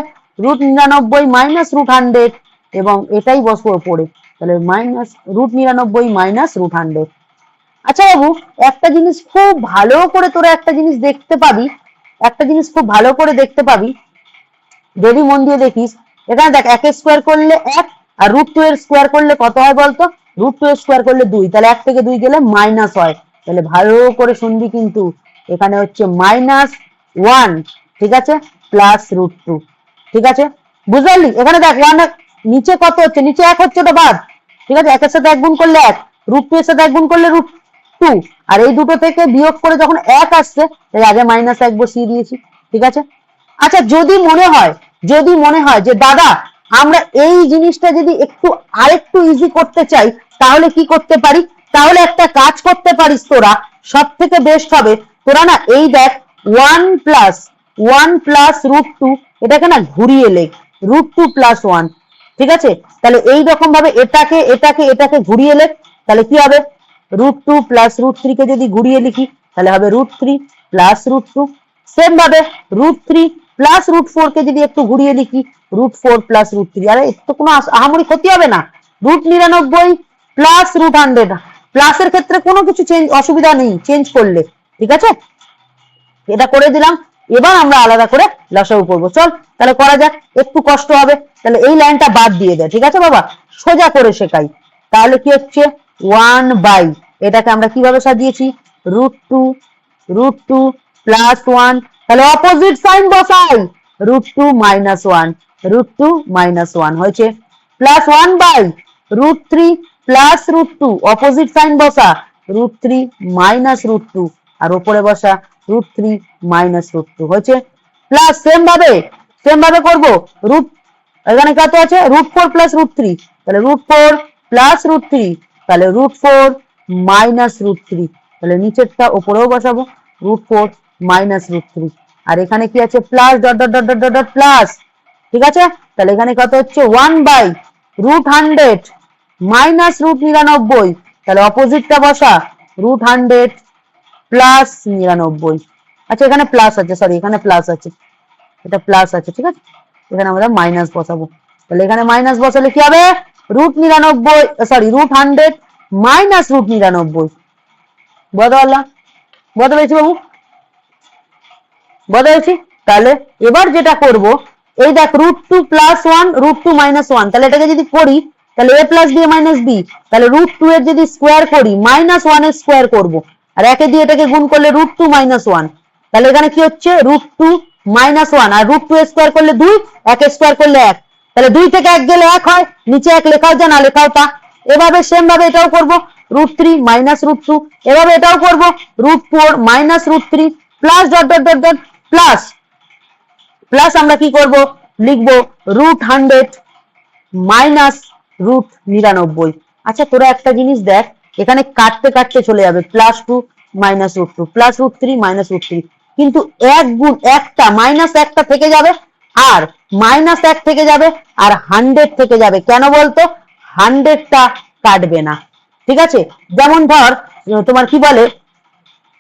√99 - √100, এবং এটাই বসবো উপরে, তাহলে -√99 - √100। আচ্ছা বাবু, একটা জিনিস খুব ভালো করে তোরা একটা জিনিস দেখতে পাবি, একটা জিনিস খুব ভালো করে দেখতে পাবি, যদি মন দিয়ে দেখিস, এখানে দেখ 1 স্কোয়ার করলে 1, আর √2 এর স্কোয়ার করলে কত হয় বলতো? √2 এর স্কোয়ার করলে 2, তাহলে 1 থেকে 2 গেলে মাইনাস হয়, তাহলে ভালো করে শুনবি কিন্তু, এখানে হচ্ছে -1, ঠিক আছে, প্লাস √2, ঠিক আছে, বুঝলি? এখানে দেখ 1 নিচে কত হচ্ছে? নিচে 1 হচ্ছে, ওটা বাদ, ঠিক আছে? 1 এর সাথে 1 গুণ করলে 1, √2 এর সাথে 1 গুণ করলে √2, আর এই দুটো থেকে বিয়োগ করে যখন 1 আসছে, তাই আগে -1 বসিয়ে দিয়েছি, ঠিক আছে? আচ্ছা, যদি মনে হয় যে দাদা আমরা এই জিনিসটা যদি একটু আরেকটু ইজি করতে চাই, তাহলে কি করতে পারি? তাহলে একটা কাজ করতে পারিস তোরা, সব থেকে বেস্ট হবে, তোরা না এই দেখ 1 + √2, এটাকে না ঘুরিয়ে লেখ, √2 + 1, ঠিক আছে? তাহলে এই রকম ভাবে এটাকে এটাকে এটাকে ঘুরিয়ে লেখ, তাহলে কি হবে? √2 + √3 কে যদি ঘুরিয়ে লিখি, তাহলে হবে √3 + √2, সেম ভাবে √3 + √4 কে যদি একটু ঘুরিয়ে লিখি, √4 + √3, আরে তো কোনো আহামরি ক্ষতি হবে না, √99 + √100, প্লাসের ক্ষেত্রে কোনো কিছু অসুবিধা নেই চেঞ্জ করলে, ঠিক আছে? এটা করে দিলাম, এবার আমরা আলাদা করে লসাগু করবো, চল তাহলে করা যাক, একটু কষ্ট হবে, তাহলে এই লাইনটা বাদ দিয়ে দেয়, ঠিক আছে বাবা, সোজা করে শেখাই। তাহলে কি হচ্ছে? 1/, এটাকে আমরা কিভাবে সাজিয়েছি? √2 + 1, তাহলে অপোজিট সাইন বসাই, √2 - 1, √2 - 1 হয়েছে, প্লাস 1/√3 + √2, অপোজিট সাইন বসা, √3 - √2, আর উপরে বসা √3 - √2 হয়েছে, প্লাস সেম ভাবে করবো, এখানে কত আছে? √4 + √3, তাহলে √4 + √3, তাহলে √4 - √3, তাহলে নিচেরটা উপরেও বসাবো, √4 - √3, আর এখানে কি আছে? Plus dot dot dot dot dot plus, ঠিক আছে? তাহলে এখানে কত হচ্ছে? 1/√100 -√99, তাহলে অপোজিটটা বসা, √100 + 99। আচ্ছা, এখানে প্লাস আছে, সরি এখানে প্লাস আছে, এটা প্লাস আছে, ঠিক আছে? এখানে আমরা মাইনাস বসাবো, তাহলে এখানে মাইনাস বসালে কি হবে? √99, সরি √100 -√99, বুঝতে পেরেছি বাবু? বুঝতে পেরেছি? তাহলে এবার যেটা করব, এই দেখ √2 + 1, √2 - 1, তাহলে এটাকে যদি করি, তাহলে a + b - b, তাহলে √2 এর যদি স্কোয়ার করি, -1 এর স্কোয়ার করব, আর একে দিয়ে এটাকে গুণ করলে √2 - 1, তাহলে এখানে কি হচ্ছে? √2 - 1, আর √2 এর স্কোয়ার করলে 2, 1 এর স্কোয়ার করলে 1, তাহলে 2 থেকে 1 গেলে 1 হয়, নিচে 1 লেখাও যা না লেখাও তা। এভাবে সেম ভাবে এটাও করব, √3 - √2, এভাবে এটাও করব, √4 - √3, plus dot dot dot dot plus plus আমরা কি করব, লিখবো √100 মাইনাস √99। আচ্ছা তোরা একটা জিনিস দেখ, এখানে কাটতে কাটতে চলে যাবে, +2 মাইনাস √2 প্লাস √3 মাইনাস √3, কিন্তু একটা মাইনাস একটা থেকে যাবে, আর -1 থেকে যাবে, আর 100 থেকে যাবে। কেন বলতো? 100টা কাটবে না, ঠিক আছে? যেমন ধর তোমার কি বলে,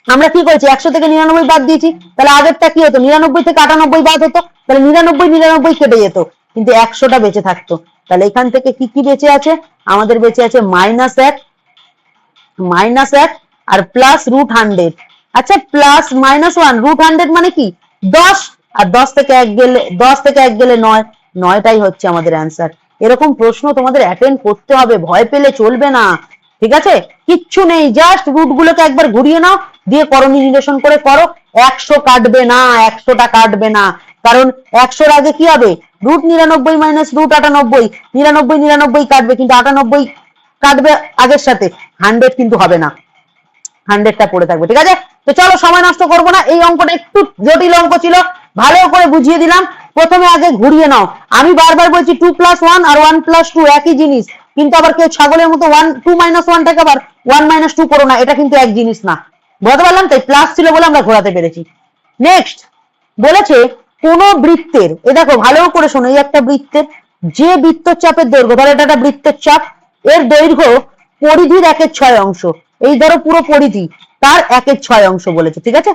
আমরা কি করেছি, 100 থেকে 99 বাদ দিয়েছি, তাহলে আগেরটা কি হতো, 99 থেকে 98 বাদ হতো, তাহলে 99 কেটে যেত, কিন্তু 100টা বেঁচে থাকতো। তাহলে এখান থেকে কি কি বেঁচে আছে, আমাদের বেঁচে আছে -1 আর প্লাস √100। আচ্ছা প্লাস -1 √100 মানে কি 10, আর 10 থেকে 1 গেলে 9, 9টাই হচ্ছে আমাদের অ্যান্সার। এরকম প্রশ্ন তোমাদের অ্যাটেন্ড করতে হবে, ভয় পেলে চলবে না, ঠিক আছে? কিচ্ছু নেই, জাস্ট রুট গুলোকে একবার ঘুরিয়ে নাও, দিয়ে করণী নিরসন করে করো। 100 কাটবে না, 100টা কাটবে না, কারণ 100-র আগে কি হবে, √99 মাইনাস √98, 99 কাটবে, কিন্তু 98 কাটবে আগের সাথে, 100 কিন্তু হবে না, 100টা পড়ে থাকবে, ঠিক আছে? তো চলো সময় নষ্ট করবো না, এই অঙ্কটা একটু জটিল অঙ্ক ছিল, ভালো করে বুঝিয়ে দিলাম। প্রথমে আগে ঘুরিয়ে নাও, আমি বারবার বলছি 2 + 1 আর 1 + 2 একই জিনিস, কিন্তু আবার কেউ ছাগলের মতো 2 - 1টাকে আবার 1 - 2 করো না, এটা কিন্তু এক জিনিস না, বুঝতে পারলাম? তাই প্লাস ছিল বলে আমরা ঘোরাতে পেরেছি। নেক্সট বলেছে কোন বৃত্তের, এ দেখো ভালো করে শোনো, এই একটা বৃত্তের যে বৃত্তচাপের দৈর্ঘ্য, ধরো এটা একটা বৃত্তের চাপ, এর দৈর্ঘ্য পরিধির 1/6 অংশ, এই ধরো পুরো পরিধি তার 1/6 অংশ বলেছে, ঠিক আছে?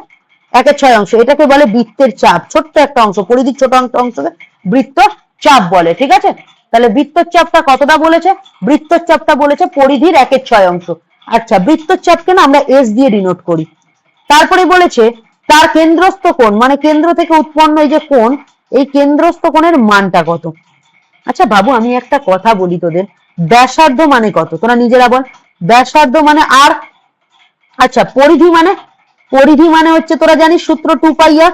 1/6 অংশ, এটাকে বলে বৃত্তের চাপ, ছোট্ট একটা অংশ, পরিধির ছোট অংশকে বৃত্ত চাপ বলে, ঠিক আছে? তাহলে বৃত্তর চাপটা কতটা বলেছে, বৃত্তর চাপটা বলেছে পরিধির 1/6 অংশ। আচ্ছা বৃত্তর চাপকে না আমরা এস দিয়ে ডিনোট করি। তারপরে বলেছে তার কেন্দ্রস্থ কোণ, মানে কেন্দ্র থেকে উৎপন্ন এই যে কোণ, এই কেন্দ্রস্থ কোণের মানটা কত। আচ্ছা বাবু আমি একটা কথা বলি তোদের, ব্যাসার্ধ মানে কত, তোরা নিজেরা বল। ব্যাসার্ধ মানে আর, আচ্ছা পরিধি মানে হচ্ছে তোরা জানিস সূত্র 2πr,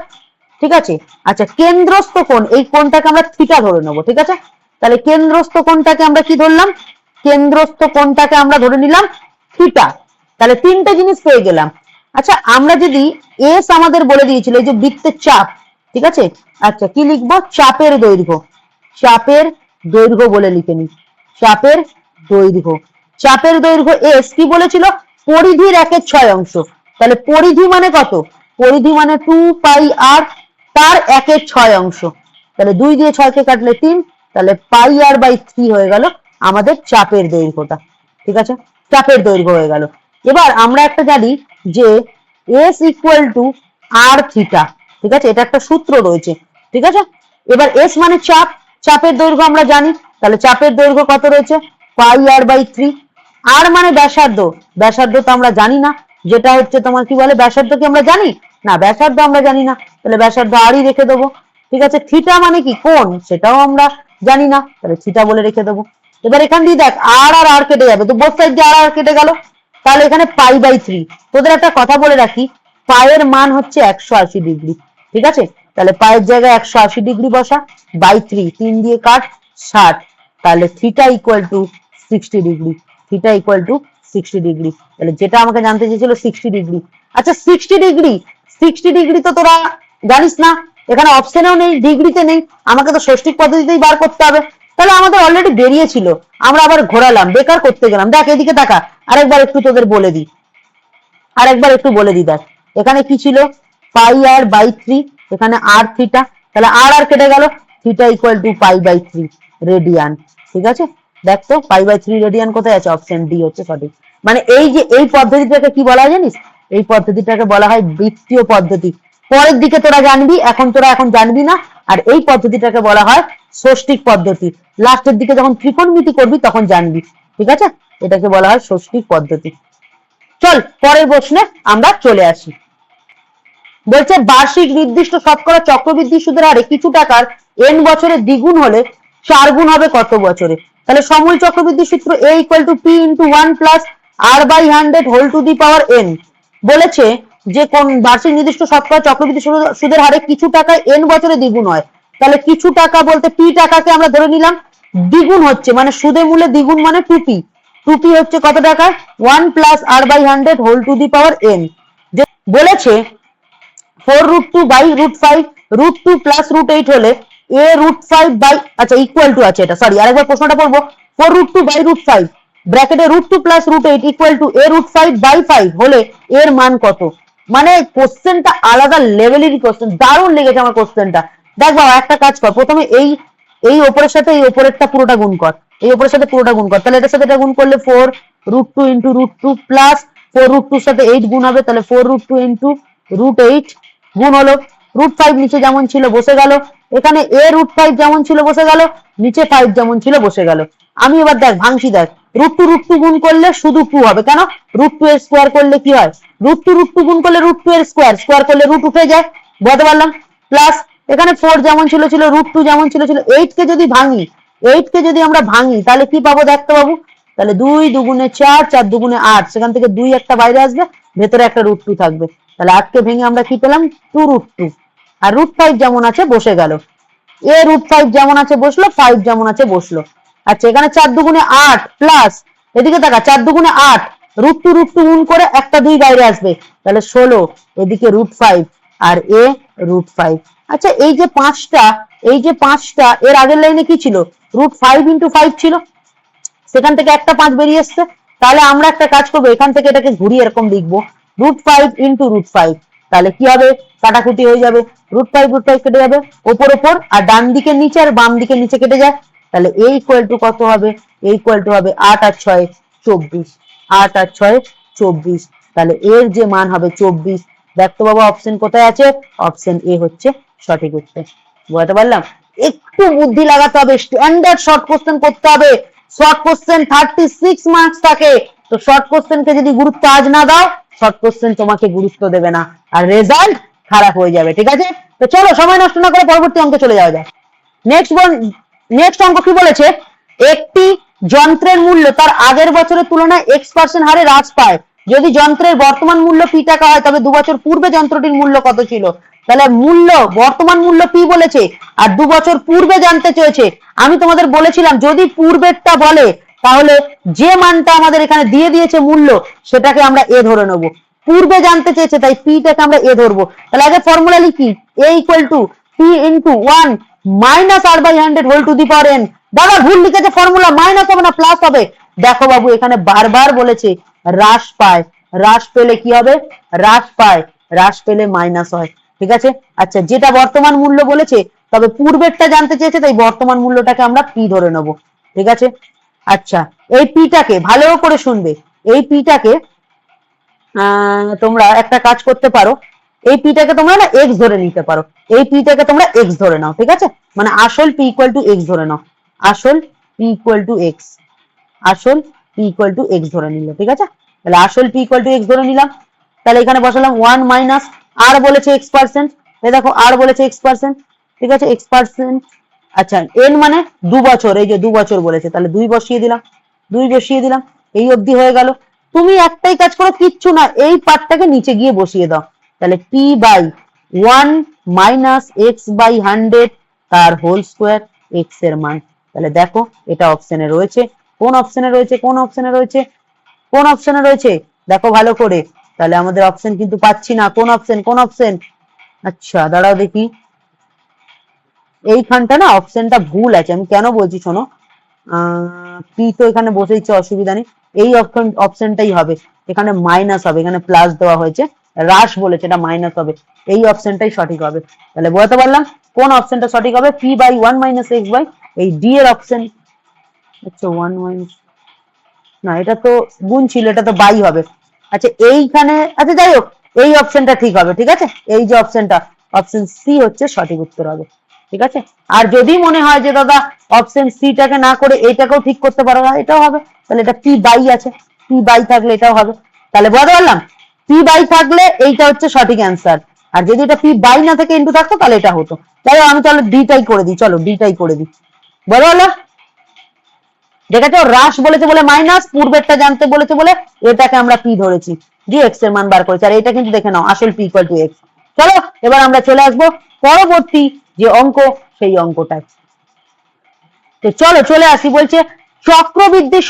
ঠিক আছে? আচ্ছা কেন্দ্রস্থ কোণ, এই কোণটাকে আমরা থিটা ধরে নেবো, ঠিক আছে? তাহলে কেন্দ্রস্থ কোণটাকে আমরা কি ধরলাম, কেন্দ্রস্থ কোণটাকে আমরা ধরে নিলাম থিটা। তাহলে তিনটে জিনিস পেয়ে গেলাম। আচ্ছা আমরা যদি এস আমাদের বলে দিয়েছিল এই যে বৃত্তের চাপ, ঠিক আছে? আচ্ছা কি লিখবো, চাপের দৈর্ঘ্য, চাপের দৈর্ঘ্য বলে লিখে নি, চাপের দৈর্ঘ্য, চাপের দৈর্ঘ্য এস কি বলেছিল, পরিধির 1/6 অংশ। তাহলে পরিধি মানে কত, পরিধি মানে 2πr, তার 1/6 অংশ, তাহলে 2 দিয়ে 6 কে কাটলে 3, তাহলে πr/3 হয়ে গেল আমাদের চাপের দৈর্ঘ্যটা, ঠিক আছে? চাপের দৈর্ঘ্য হয়ে গেল। এবার আমরা একটা জানি যে S = r থিটা, ঠিক আছে? এটা একটা সূত্র রয়েছে, ঠিক আছে? এবার S মানে চাপ, চাপের দৈর্ঘ্য আমরা জানি, তাহলে চাপের দৈর্ঘ্য কত রয়েছে, πr/3। আর মানে ব্যাসার্ধ, ব্যাসার্ধ তো আমরা জানি না, যেটা হচ্ছে তোমার কি বলে, ব্যাসার্ধ কি আমরা জানি না, ব্যাসার্ধ আমরা জানি না, তাহলে ব্যাসার্ধ আরই রেখে দেবো, ঠিক আছে? থিটা মানে কি কোণ, সেটাও আমরা জানি না, তাহলে থিটা বলে রেখে দেবো। এবার এখান দিয়ে দেখ আর আর আর কেটে যাবে, তো বোথ সাইড দিয়ে আর কেটে গেল, তাহলে এখানে π/3। তোদের একটা কথা বলে রাখি, পায়ের মান হচ্ছে 180 ডিগ্রি, ঠিক আছে? তাহলে পায়ের জায়গায় 180 ডিগ্রি বসা, বাই 3, 3 দিয়ে কাট 60, তাহলে থিটা = 60 ডিগ্রি, থিটা = 60 ডিগ্রি। তাহলে যেটা আমাকে জানতে চেয়েছিল 60 ডিগ্রি। আচ্ছা 60 ডিগ্রি তো তোরা জানিস না, এখানে অপশনেও নেই, ডিগ্রিতে নেই, আমাকে তো ষষ্ঠিক পদ্ধতিতেই বার করতে হবে। তাহলে আমাদের অলরেডি বেরিয়েছিল, আমরা আবার ঘোরালাম, বেকার করতে গেলাম। দেখ এদিকে তাকা, আরেকবার একটু তোদের বলে দিই, আরেকবার একটু বলে দিই। দেখ এখানে কি ছিল, πr/3, এখানে r থিটা, তাহলে আর আর কেটে গেল, থিটা = π/3 রেডিয়ান, ঠিক আছে? দেখ তো π/3 রেডিয়ান কোথায় আছে, অপশন ডি হচ্ছে সঠিক। মানে এই যে এই পদ্ধতিটাকে কি বলা হয় জানিস, এই পদ্ধতিটাকে বলা হয় বৃত্তীয় পদ্ধতি। পরের দিকে তোরা জানবি, তোরা এখন জানবি না। আর এই পদ্ধতিটাকে বলা হয় ষষ্ঠিক পদ্ধতি, লাস্টের দিকে যখন ত্রিকোণমিতি করবি তখন জানবি, ঠিক আছে? এটাকে বলা হয় ষষ্ঠিক পদ্ধতি। চল পরের প্রশ্নে আমরা চলে আসি। বলছে বার্ষিক নির্দিষ্ট শতকরা চক্রবৃদ্ধি সুদের হারে কিছু টাকার n বছরে দ্বিগুণ হলে 4 গুণ হবে কত বছরে। তাহলে সমূল চক্রবৃদ্ধি সূত্র a = p × 1 + r/100 n বলেছে যে কোন বার্ষিক নির্দিষ্ট শতকরা চক্রবৃদ্ধি সুদের হারে কিছু টাকায় n বছরে দ্বিগুণ হয়। তাহলে কিছু টাকা বলতে p টাকাকে আমরা ধরে নিলাম, দ্বিগুণ হচ্ছে মানে সুদে মূলে দ্বিগুণ মানে 2p, 2p হচ্ছে কত টাকা, 1 + r/100 n। বলেছে 4√2/√5, √2 প্লাস √8 হলে a√5 বাই, আচ্ছা ইকুয়াল টু আছে এটা, সরি আরেকবার প্রশ্নটা পড়বো। 4√2/√5 ব্র্যাকেটে √2 প্লাস √8 ইকুয়াল টু a√5/5 হলে এর মান কত? মানে কোশ্চেনটা আলাদা লেভেলেরই কোশ্চেন, দারুণ লেগেছে আমার কোশ্চেনটা। দেখ বাবা একটা কাজ কর, প্রথমে এই এই ওপরের সাথে এই ওপরেরটা পুরোটা গুণ কর, এই ওপরের সাথে পুরোটা গুণ কর, তাহলে এটার সাথে এটা গুণ করলে 4√2 ইন্টু √2 প্লাস 4√2 সাথে 8 গুণ হবে, তাহলে 4√2 ইন্টু √8 গুণ হলো, √5 নিচে যেমন ছিল বসে গেল, এখানে a√5 যেমন ছিল বসে গেল, নিচে 5 যেমন ছিল বসে গেল। আমি এবার দেখ ভাঙছি, দেখ √2 গুণ করলে শুধু 2 হবে, কেন √2 এর স্কোয়ার করলে কি হয়, √2 গুণ করলে √2 এর স্কোয়ার, স্কোয়ার করলে রুট উঠে যায়, বলতে পারলাম। প্লাস এখানে 4 যেমন ছিল ছিল, √2 যেমন ছিল ছিল, 8 কে যদি ভাঙি, 8 কে যদি আমরা ভাঙি তাহলে কি পাবো দেখতে পাবো, তাহলে 2 দুগুণে 4, 4 দুগুণে 8, সেখান থেকে 2 একটা বাইরে আসবে, ভেতরে একটা √2 থাকবে, তাহলে 8 কে ভেঙে আমরা কি পেলাম 2√2, আর √5 যেমন আছে বসে গেল, a√5 যেমন আছে বসলো, 5 যেমন আছে বসলো। আচ্ছা এখানে 4 দুগুণে 8 প্লাস এদিকে দেখা 4 দুগুণে 8, √2 গুণ করে একটা 2 বাইরে আসবে, তাহলে 16, এদিকে √5 আর a√5। আচ্ছা এই যে 5টা, এই যে 5টা এর আগের লাইনে কি ছিল, √5 ইন্টু 5 ছিল, সেখান থেকে একটা 5 বেরিয়ে এসছে, তাহলে আমরা একটা কাজ করবো, এখান থেকে এটাকে ঘুরিয়ে এরকম লিখবো √5 ইন্টু √5, তাহলে কি হবে কাটাকুটি হয়ে যাবে, √5 কেটে যাবে ওপর ওপর, আর ডান দিকে নিচে আর বাম দিকে নিচে কেটে যায়, তাহলে a ইকুয়াল টু কত হবে, a ইকুয়াল টু হবে 8 আর 6 24, 8 আর 6 24, তাহলে এর যে মান হবে 24। দেখতো বাবা অপশন কোথায় আছে, অপশন এ হচ্ছে সঠিক উত্তর। বুঝতে পারলাম, একটু বুদ্ধি লাগাতে হবে, স্ট্যান্ডার্ড শর্ট কোশ্চেন করতে হবে, শর্ট কোশ্চেন 36 মার্কস থাকে, তো শর্ট কোশ্চেন কে যদি গুরুত্ব আজ না দাও, শর্ট কোশ্চেন তোমাকে গুরুত্ব দেবে না, আর রেজাল্ট খারাপ হয়ে যাবে, ঠিক আছে। তো চলো সময় নষ্ট না করে পরবর্তী অঙ্কে চলে যাওয়া যায়। নেক্সট অঙ্ক কি বলেছে, একটি যন্ত্রের মূল্য তার আগের বছরের তুলনায় x% হারে হ্রাস পায়, যদি যন্ত্রের বর্তমান মূল্য p টাকা হয় তবে 2 বছর পূর্বে যন্ত্রটির মূল্য কত ছিল। তাহলে মূল্য, বর্তমান মূল্য p বলেছে আর 2 বছর পূর্বে জানতে চেয়েছে। আমি তোমাদের বলেছিলাম যদি পূর্বেরটা বলে তাহলে যে মানটা আমাদের এখানে দিয়ে দিয়েছে মূল্য, সেটাকে আমরা a ধরে নেব, পূর্বে জানতে চেয়েছে তাই p টাকে আমরা a ধরবো। তাহলে আগে ফর্মুলা লিখি, a equal to p into 1 minus r/100 whole to the power n। দাদা ভুল লিখেছে, ফর্মুলা মাইনাস হবে না প্লাস হবে। দেখো বাবু এখানে বারবার বলেছে হ্রাস পায়, হ্রাস পেলে কি হবে, হ্রাস পায়, হ্রাস পেলে মাইনাস হয়, ঠিক আছে। আচ্ছা যেটা বর্তমান মূল্য বলেছে, তবে পূর্বেরটা জানতে চেয়েছে তাই বর্তমান মূল্যটাকে আমরা p ধরে নেব, ঠিক আছে। আচ্ছা এই p টাকে ভালো করে শুনবে, এই p টাকে তোমরা একটা কাজ করতে পারো, এই p টাকে তোমরা না x ধরে নিতে পারো, এই p টাকে তোমরা x ধরে নাও, ঠিক আছে, মানে আসল p ইকুয়াল টু x ধরে নাও, আসল p ইকুয়াল টু x, আসল p ইকুয়াল টু x ধরে নিল, ঠিক আছে। তাহলে আসল p ইকুয়াল টু x ধরে নিলাম, তাহলে এখানে বসালাম 1 মাইনাস r বলেছে x%, এই দেখো r বলেছে x%, ঠিক আছে x%। আচ্ছা n মানে 2 বছর, এই যে 2 বছর বলেছে, তাহলে 2 বসিয়ে দিলাম, 2 বসিয়ে দিলাম, এই অবধি হয়ে গেল। তুমি একটাই কাজ করো, কিচ্ছু না, এই পার্টটাকে নিচে গিয়ে বসিয়ে দাও, তাহলে p by 1 minus x by 100 তার হোল স্কোয়ার x এর মান। তাহলে দেখো এটা অপশনে রয়েছে, কোন অপশনে রয়েছে, কোন অপশনে রয়েছে, কোন অপশনে রয়েছে দেখো ভালো করে, তাহলে আমাদের অপশন কিন্তু পাচ্ছি না, কোন অপশন, কোন অপশন। আচ্ছা দাঁড়াও দেখি, এইখানটা না অপশনটা ভুল আছে, আমি কেন বলছি শোনো, p তো এখানে বসেইছে অসুবিধা নেই, এই অপশনটাই হবে, এখানে মাইনাস হবে, এখানে প্লাস দেওয়া হয়েছে, হ্রাস বলেছে, এটা মাইনাস হবে, এই অপশনটাই সঠিক হবে। তাহলে বলতে পারলাম কোন অপশনটা সঠিক হবে, p by 1 minus x by এই d এর অপশন। আচ্ছা 1 মাইনাস, না এটা তো গুণ ছিল, এটা তো বাই হবে। আচ্ছা এইখানে, আচ্ছা যাই হোক এই অপশনটা ঠিক হবে, ঠিক আছে, এই যে অপশনটা, অপশন সি হচ্ছে সঠিক উত্তর হবে, ঠিক আছে। আর যদি মনে হয় যে দাদা অপশন সি টাকে না করে এটাকেও ঠিক করতে পারো, এটাও হবে, তাহলে এটা পি বাই আছে, পি বাই থাকলে এটাও হবে। তাহলে বলতে পারলাম পি বাই থাকলে এইটা হচ্ছে সঠিক অ্যান্সার, আর যদি এটা পি বাই না থেকে ইন্টু থাকতো তাহলে এটা হতো। তাহলে আমি চলো ডিটাই করে দিই, চলো ডিটাই করে দিই, বলো বলো। দেখেছো হ্রাস বলেছে বলে মাইনাস, পূর্বেরটা জানতে বলেছে বলে এটাকে আমরা পি ধরেছি, দিয়ে এক্স এর মান বার করেছি, আর এটা কিন্তু দেখে নাও আসল পি ইকুয়াল টু এক্স। চলো এবার আমরা চলে আসবো পরবর্তী যে অঙ্ক, সেই অঙ্কটায়। তো চলো চলে আসি, বলছে চক্রবৃদ্ধি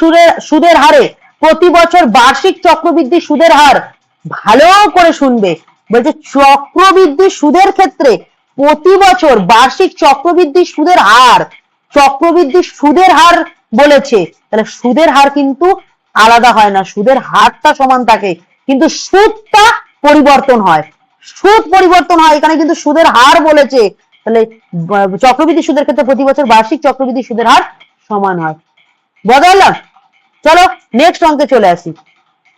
সুদের হারে প্রতি বছর বার্ষিক চক্রবৃদ্ধি সুদের হার, ভালো করে শুনবে, বলছে চক্রবৃদ্ধি সুদের ক্ষেত্রে প্রতি বছর বার্ষিক চক্রবৃদ্ধি সুদের হার, চক্রবৃদ্ধি সুদের হার বলেছে, তাহলে সুদের হার কিন্তু আলাদা হয় না, সুদের হারটা সমান থাকে কিন্তু সুদটা পরিবর্তন হয়, সুদ পরিবর্তন হয়, এখানে কিন্তু সুদের হার বলেছে, তাহলে চক্রবৃদ্ধি সুদের ক্ষেত্রে প্রতি বছর বার্ষিক চক্রবৃদ্ধি সুদের হার সমান হয়। বদলাম, চলো নেক্সট অঙ্কে চলে আসি।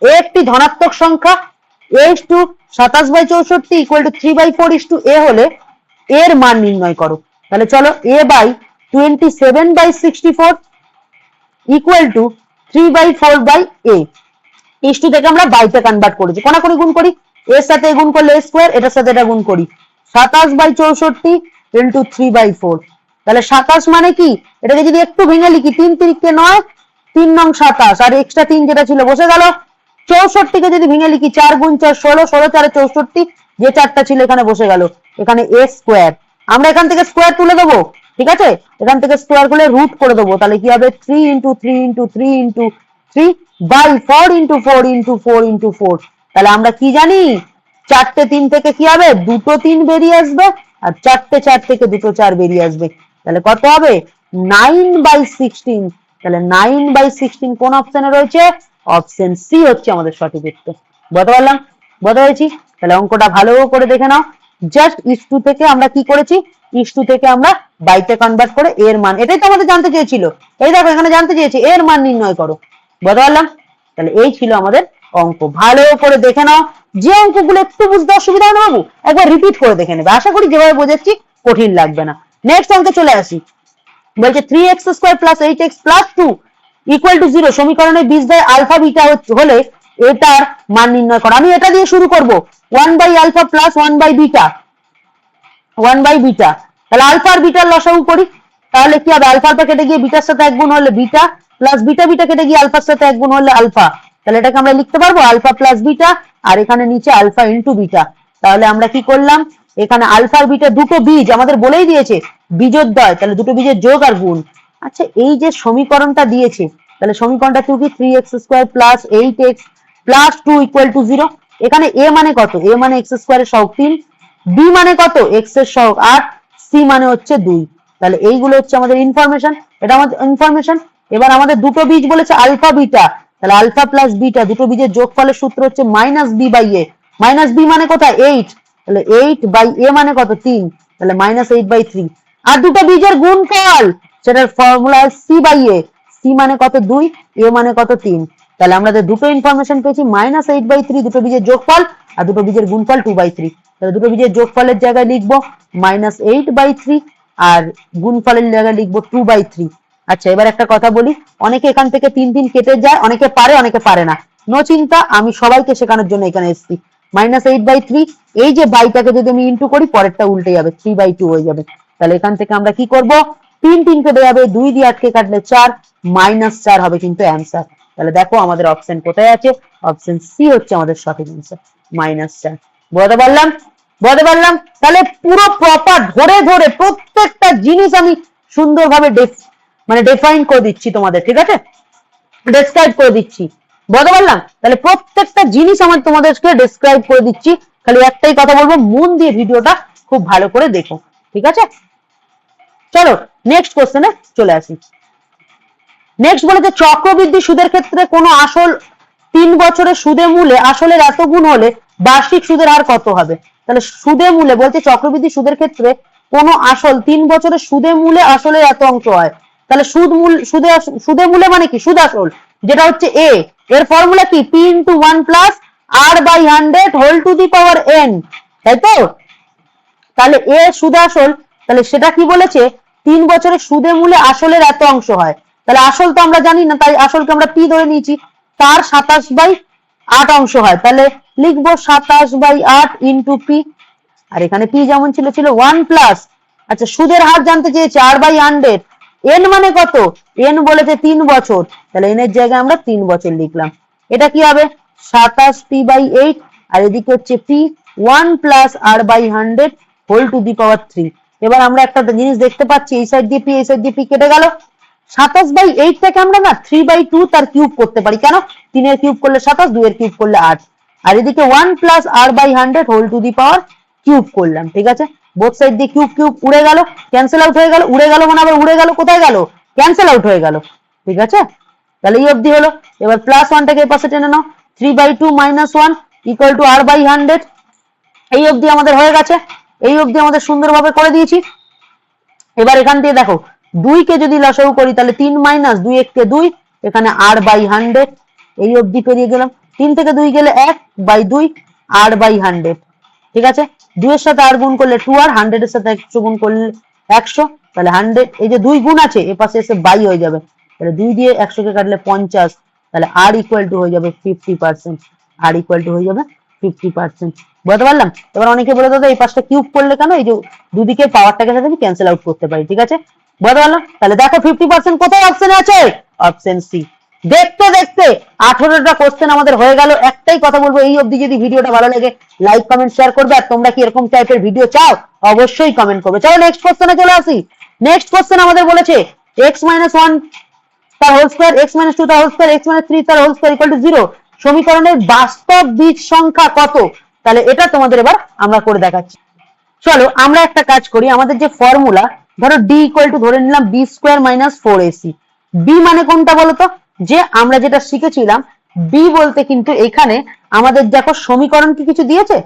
একটি ধনাত্মক সংখ্যা h2 27/64 ইকুয়াল টু 3/4 a হলে এর মান নির্ণয় করো। তাহলে চলো a by 27/64 equal to 3/4 h2 থেকে আমরা বাইতে কনভার্ট করেছি, কোনাকুনি গুণ করি, এর সাথে গুণ করলে a স্কয়ার, এটার সাথে এটা গুণ করি, 27/64 ইন্টু 3/4, তাহলে 27 মানে কি, এটাকে যদি একটু ভেঙে লিখি 3 তিরিকে 9, 3 নং 27 আর এক্সট্রা 3 যেটা ছিল বসে গেল, 64 কে যদি ভেঙে লিখি 4 গুণ 4 16, 16 4 64, যে চারটা ছিল এখানে বসে গেল, এখানে a স্কয়ার, আমরা এখান থেকে স্কয়ার তুলে দেবো, ঠিক আছে, এখান থেকে স্কয়ার করলে রুট করে দেবো, তাহলে কি হবে 3 into 3 into 3 into 3 by 4 into 4 into 4 into 4, তাহলে আমরা কি জানি, চারটে 3 থেকে কি হবে, দুটো 3 বেরিয়ে আসবে, আর চারটে 4 থেকে দুটো 4 বেরিয়ে আসবে, তাহলে কত হবে 9/16, তাহলে 9/16 কোন অপশনে রয়েছে, অপশন সি হচ্ছে আমাদের সঠিক উত্তর। বুঝতে পারলাম, বুঝতে পেরেছি, তাহলে অঙ্কটা ভালো করে দেখে নাও, জাস্ট ইস2 থেকে আমরা কি করেছি, ইস2 থেকে আমরা বাইতে কনভার্ট করে এর মান, এটাই তো আমাদের জানতে চেয়েছিল, এই দেখো এখানে জানতে চেয়েছে এর মান নির্ণয় করো। বুঝতে পারলাম, তাহলে এই ছিল আমাদের অঙ্ক, ভালো করে দেখে নাও, যে অঙ্কগুলো একটু বুঝতে অসুবিধা হয় না বাবু একবার রিপিট করে দেখে নেবে, আশা করি যেভাবে বোঝাচ্ছি কঠিন লাগবে না। নেক্সট অঙ্কে চলে আসি, বলছে 3x² plus 8x plus 2 equal to 0 সমীকরণের বীজদ্বয় আলফা বিটা হলে এটার মান নির্ণয় করো। আমি এটা দিয়ে শুরু করব, 1/α প্লাস 1/β, 1/β, তাহলে আলফা আর বিটার লসাগু করি, তাহলে কি হবে, আলফা আলফা কেটে গিয়ে বিটার সাথে এক গুণ হলে বিটা, প্লাস বিটা বিটা কেটে গিয়ে আলফার সাথে এক গুণ হলে আলফা, তাহলে এটাকে আমরা লিখতে পারবো আলফা প্লাস বিটা, আর এখানে নিচে আলফা ইন্টু বিটা, তাহলে আমরা কি করলাম, এখানে আলফা আর বিটা দুটো বীজ আমাদের বলেই দিয়েছে বীজোদ্বয়, তাহলে দুটো বীজের যোগ আর গুণ। আচ্ছা এই যে সমীকরণটা দিয়েছে, তাহলে সমীকরণটা কি, 3x² plus 8x plus 2 equal to 0, এখানে a মানে কত, a মানে x² এর সহগ 3, b মানে কত, x এর সহগ 8, c মানে হচ্ছে 2, তাহলে এইগুলো হচ্ছে আমাদের ইনফরমেশন, এটা আমাদের ইনফরমেশন। এবার আমাদের দুটো বীজ বলেছে আলফা বিটা, তাহলে আলফা প্লাস বিটা দুটো বীজের যোগফলের সূত্র হচ্ছে -b/a, -b মানে কোথায় 8, তাহলে 8/a মানে কত 3, তাহলে -8/3, আর দুটো বীজের গুণফল সেটার ফর্মুলা c/a, c মানে কত 2, a মানে কত 3, তাহলে আমাদের দুটো ইনফরমেশন পেয়েছি, -8/3 দুটো বীজের যোগফল আর দুটো বীজের গুণফল 2/3, তাহলে দুটো বীজের যোগফলের জায়গায় লিখবো -8/3 আর গুণফলের জায়গায় লিখবো 2/3। আচ্ছা এবার একটা কথা বলি, অনেকে এখান থেকে 3 3 কেটে যায়, অনেকে পারে অনেকে পারে না, নো চিন্তা, আমি সবাইকে শেখানোর জন্য এখানে এসেছি। -8/3, এই যে বাইটাকে যদি আমি ইন্টু করি পরেরটা উল্টে যাবে, 3/2 হয়ে যাবে, তাহলে এখান থেকে আমরা কি করব, 3 3 কেটে যাবে, 2 দিয়ে 8 কে কাটলে 4, -4 হবে কিন্তু অ্যান্সার। তাহলে দেখো আমাদের অপশন কোথায় আছে, অপশন সি হচ্ছে আমাদের সঠিক অ্যান্সার, -4। বুঝতে পারলাম, বুঝতে পারলাম, তাহলে পুরো প্রপার ধরে ধরে প্রত্যেকটা জিনিস আমি সুন্দরভাবে ডিফাইন করে দিচ্ছি তোমাদের, ঠিক আছে, ডেসক্রাইব করে দিচ্ছি। বুঝতে পারলাম, তাহলে প্রত্যেকটা জিনিস আমার তোমাদেরকে ডেসক্রাইব করে দিচ্ছি, খালি একটাই কথা বলবো, মন দিয়ে ভিডিওটা খুব ভালো করে দেখো, ঠিক আছে। চলো নেক্সট কোশ্চেনে চলে আসি। নেক্সট বলেছে চক্রবৃদ্ধি সুদের ক্ষেত্রে কোনো আসল 3 বছরের সুদে মূলে আসলের এত গুণ হলে বার্ষিক সুদের হার কত হবে। তাহলে সুদে মূলে বলছে চক্রবৃদ্ধি সুদের ক্ষেত্রে কোনো আসল 3 বছরের সুদে মূলে আসলের এত অংশ হয়, তাহলে সুদে মূলে মানে কি, সুদ আসল যেটা হচ্ছে a, এর ফর্মুলা কি p * 1 + r/100 whole to the power n, তাই তো, তাহলে a সুদ আসল, তাহলে সেটা কি বলেছে 3 বছরের সুদে মূলে আসলের এত অংশ হয়, তাহলে আসল তো আমরা জানি না, তাই আসলকে আমরা p ধরে নিয়েছি, তার 27/8 অংশ হয়, তাহলে লিখবো 27/8 ইন্টু p, আর এখানে p যেমন ছিল 1 প্লাস, আচ্ছা সুদের হার জানতে চেয়েছে r/100, n মানে কত, n বলেছে 3 বছর, তাহলে n এর জায়গায় আমরা 3 বছর লিখলাম, এটা কি হবে 27p/8, আর এদিকে হচ্ছে p 1 plus r/100 whole to the power 3। এবার আমরা একটা জিনিস দেখতে পাচ্ছি, এই সাইড দিয়ে p এই সাইড দিয়ে p কেটে গেল, 27/8 টাকে আমরা না 3/2 তার কিউব করতে পারি, কেন 3 এর কিউব করলে 27, 2 এর কিউব করলে 8, আর এদিকে 1 plus r by 100 whole to the power cube করলাম, ঠিক আছে। বোথ সাইড দিয়ে কিউব কিউব উড়ে গেল, ক্যান্সেল আউট হয়ে গেল, উড়ে গেল মানে আবার উড়ে গেল, কোথায় গেল, ক্যান্সেল আউট হয়ে গেল, ঠিক আছে। তাহলে এই অবধি হলো। এবার প্লাস ওয়ানটাকে পাশে টেনে নাও, 3/2 minus 1 equal to r by 100। এই অবধি আমাদের হয়ে গেছে, এই অবধি আমাদের সুন্দরভাবে করে দিয়েছি। এবার এখান দিয়ে দেখো 2 কে যদি লসাগু করি তাহলে 3 মাইনাস 2 1 2, এখানে আর বাই 100। এই অবধি পেরিয়ে গেলাম, 3 থেকে 2 গেলে 1/2 আর বাই 100, ঠিক আছে। 2 এর সাথে আর গুণ করলে 2 আর, 100 এর সাথে 100 গুণ করলে 100, তাহলে 100 এই যে 2 গুণ আছে এ পাশে এসে বাই হয়ে যাবে, তাহলে 2 দিয়ে 100 কে কাটলে 50, তাহলে আর ইকুয়াল টু হয়ে যাবে 50%, আর ইকুয়াল টু হয়ে যাবে 50%। বুঝতে পারলাম। এবার অনেকে বলে দাদা এই পাশটা কিউব করলে কেন, এই যে দুদিকে পাওয়ারটাকে সাথে আমি ক্যান্সেল আউট করতে পারি, ঠিক আছে। বুঝতে পারলাম। তাহলে দেখো 50% কোথায় অপশনে আছে, অপশন সি। দেখতে দেখতে 18টা কোশ্চেন আমাদের হয়ে গেল। একটাই কথা বলবো, এই অবধি যদি ভিডিওটা ভালো লাগে লাইক কমেন্ট শেয়ার করবে, আর তোমরা কি এরকম টাইপের ভিডিও চাও অবশ্যই কমেন্ট করবে। চলো নেক্সট কোশ্চেনে চলে আসি। নেক্সট কোশ্চেন আমাদের বলেছে x - 1 তার হোল স্কয়ার, x - 2 তার হোল স্কয়ার, x - 3 তার হোল স্কয়ার ইকুয়াল টু 0 সমীকরণের বাস্তব বীজ সংখ্যা কত। তাহলে এটা তোমাদের এবার আমরা করে দেখাচ্ছি। চলো আমরা একটা কাজ করি, আমাদের যে ফর্মুলা, ধরো d ইকুয়াল টু ধরে নিলাম b square minus 4ac। b মানে কোনটা বলতো, যে আমরা যেটা শিখেছিলাম b বলতে কিন্তু এখানে আমাদের দেখো সমীকরণ কি কিছু দিয়েছে,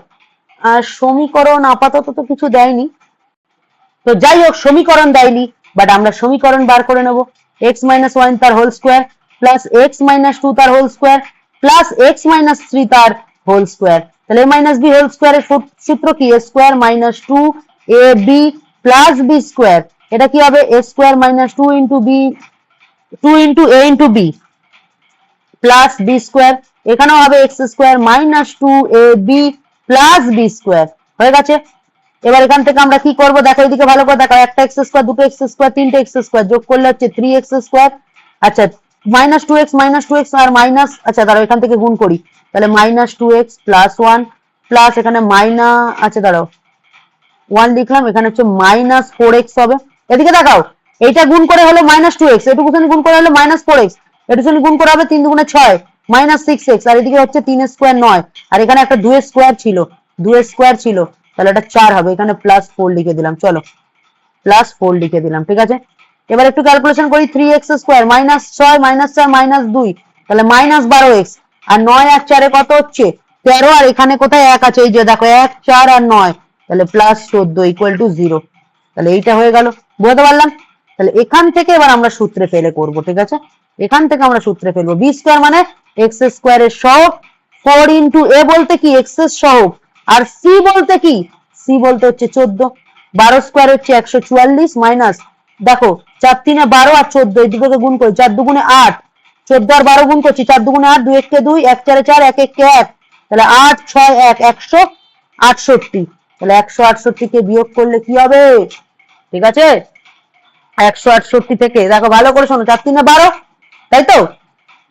সমীকরণ আপাতত তো কিছু দেয়নি, তো যাই হোক সমীকরণ দেয়নি, বাট আমরা সমীকরণ বার করে নেব। x - 1 তার হোল স্কয়ার প্লাস x - 2 তার হোল স্কয়ার প্লাস x - 3 তার হোল স্কয়ার। তাহলে a মাইনাস বি হোল স্কয়ারের সূত্র কি, a square minus 2ab plus b square. এটা কি হবে, a square minus 2 into b, 2 into a into b plus b square. এখানেও হবে x square minus 2ab plus b square. হয়ে গেছে। এবার এখান থেকে আমরা কি করব দেখো, এদিকে ভালো করে দেখো, একটা এক্স স্কয়ার, দুটো এক্স স্কয়ার, তিনটে এক্স স্কয়ার যোগ করলে হচ্ছে 3x স্কয়ার। আচ্ছা মাইনাস 2x আর মাইনাস, আচ্ছা দাঁড়াও এখান থেকে গুণ করি, তাহলে মাইনাস 2x প্লাস 1 প্লাস এখানে মাইনাস, আচ্ছা দাঁড়াও 1 লিখলাম, এখানে হচ্ছে মাইনাস 4x হবে। এদিকে দেখাও, এইটা গুণ করে হলো মাইনাস 2x, এটুকু গুণ করে হলো মাইনাস 4x, এটুকু গুণ করে হবে 3 দুগুণে 6 মাইনাস 6x, আর এদিকে হচ্ছে 3 স্কয়ার 9, আর এখানে একটা 2 স্কয়ার ছিল, 2 স্কয়ার ছিল, তাহলে এটা 4 হবে, এখানে প্লাস 4 লিখে দিলাম। চলো প্লাস 4 লিখে দিলাম, ঠিক আছে। এবার একটু ক্যালকুলেশন করি, 3x square minus 6 minus 4 minus 2, তাহলে মাইনাস 12x, আর 9 আর 4 এ কত হচ্ছে 13, আর এখানে কোথায় 1 আছে, এই যে দেখো 1 4 আর 9, তাহলে প্লাস 14 ইকুয়াল টু 0। তাহলে এইটা হয়ে গেল, বুঝতে পারলাম। তাহলে এখান থেকে এবার আমরা সূত্রে ফেলে করব, ঠিক আছে। এখান থেকে আমরা সূত্রে ফেলবো, বি স্কয়ার মানে এক্স স্কয়ারের সহগ, 4 ইন্টু এ বলতে কি এক্স এর সহগ, আর সি বলতে কি, সি বলতে হচ্ছে 14, 12 স্কয়ার হচ্ছে 144 মাইনাস দেখো 4 3 12 আর 14 এই দুটোকে গুণ করি, 4 দুগুণে 8, 14 আর 12 গুণ করছি, 4 দুগুণে 8, 2 1 কে 2, 1 4 4, 1 1 কে 1, তাহলে 8 6 1 168। তাহলে 168 কে বিয়োগ করলে কি হবে, ঠিক আছে। 168 থেকে দেখো ভালো করে শোনো, 4 3 12, তাই তো,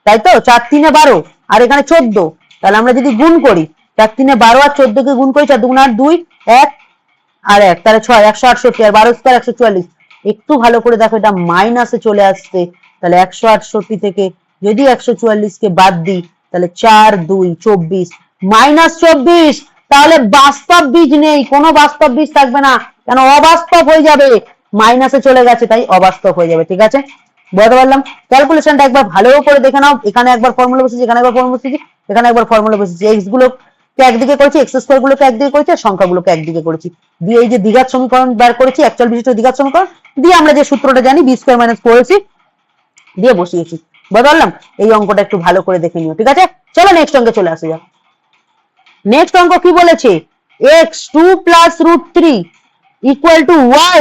তাই তো 4 3 12 আর এখানে 14, তাহলে আমরা যদি গুণ করি 4 3 12 আর 14 কে গুণ করি, 4 দুগুণে 8, 2 1 আর 1, তাহলে 6 168 আর 12 স্কয়ার 144। একটু ভালো করে দেখো, এটা মাইনাসে চলে আসছে, তাহলে 168 থেকে যদি 144 কে বাদ দিই তাহলে 4 2 24 মাইনাস 24, তাহলে বাস্তব বীজ নেই, কোনো বাস্তব বীজ থাকবে না, কেন অবাস্তব হয়ে যাবে, মাইনাসে চলে গেছে তাই অবাস্তব হয়ে যাবে, ঠিক আছে। বুঝতে পারলাম। ক্যালকুলেশনটা একবার ভালো করে দেখে নাও, এখানে একবার ফর্মুলা বসেছি, এখানে একবার ফর্মুলা বসেছি, এখানে একবার ফর্মুলা বসেছি, এক্স গুলোকে একদিকে করেছি, এক্স স্কয়ার গুলোকে একদিকে করেছি, আর সংখ্যাগুলোকে একদিকে করেছি, দিয়ে এই যে দ্বিঘাত সমীকরণ বের করেছি, অ্যাকচুয়াল বিশিষ্ট দ্বিঘাত সমীকরণ দিয়ে আমরা যে সূত্রটা জানি বি স্কয়ার মাইনাস 4ac দিয়ে বসিয়েছি। বুঝতে পারলাম। এই অঙ্কটা একটু ভালো করে দেখে নিও, ঠিক আছে। চলো নেক্সট অঙ্কে চলে আসা যাক। নেক্সট অঙ্ক কি বলেছে, x 2 plus root 3 equal to y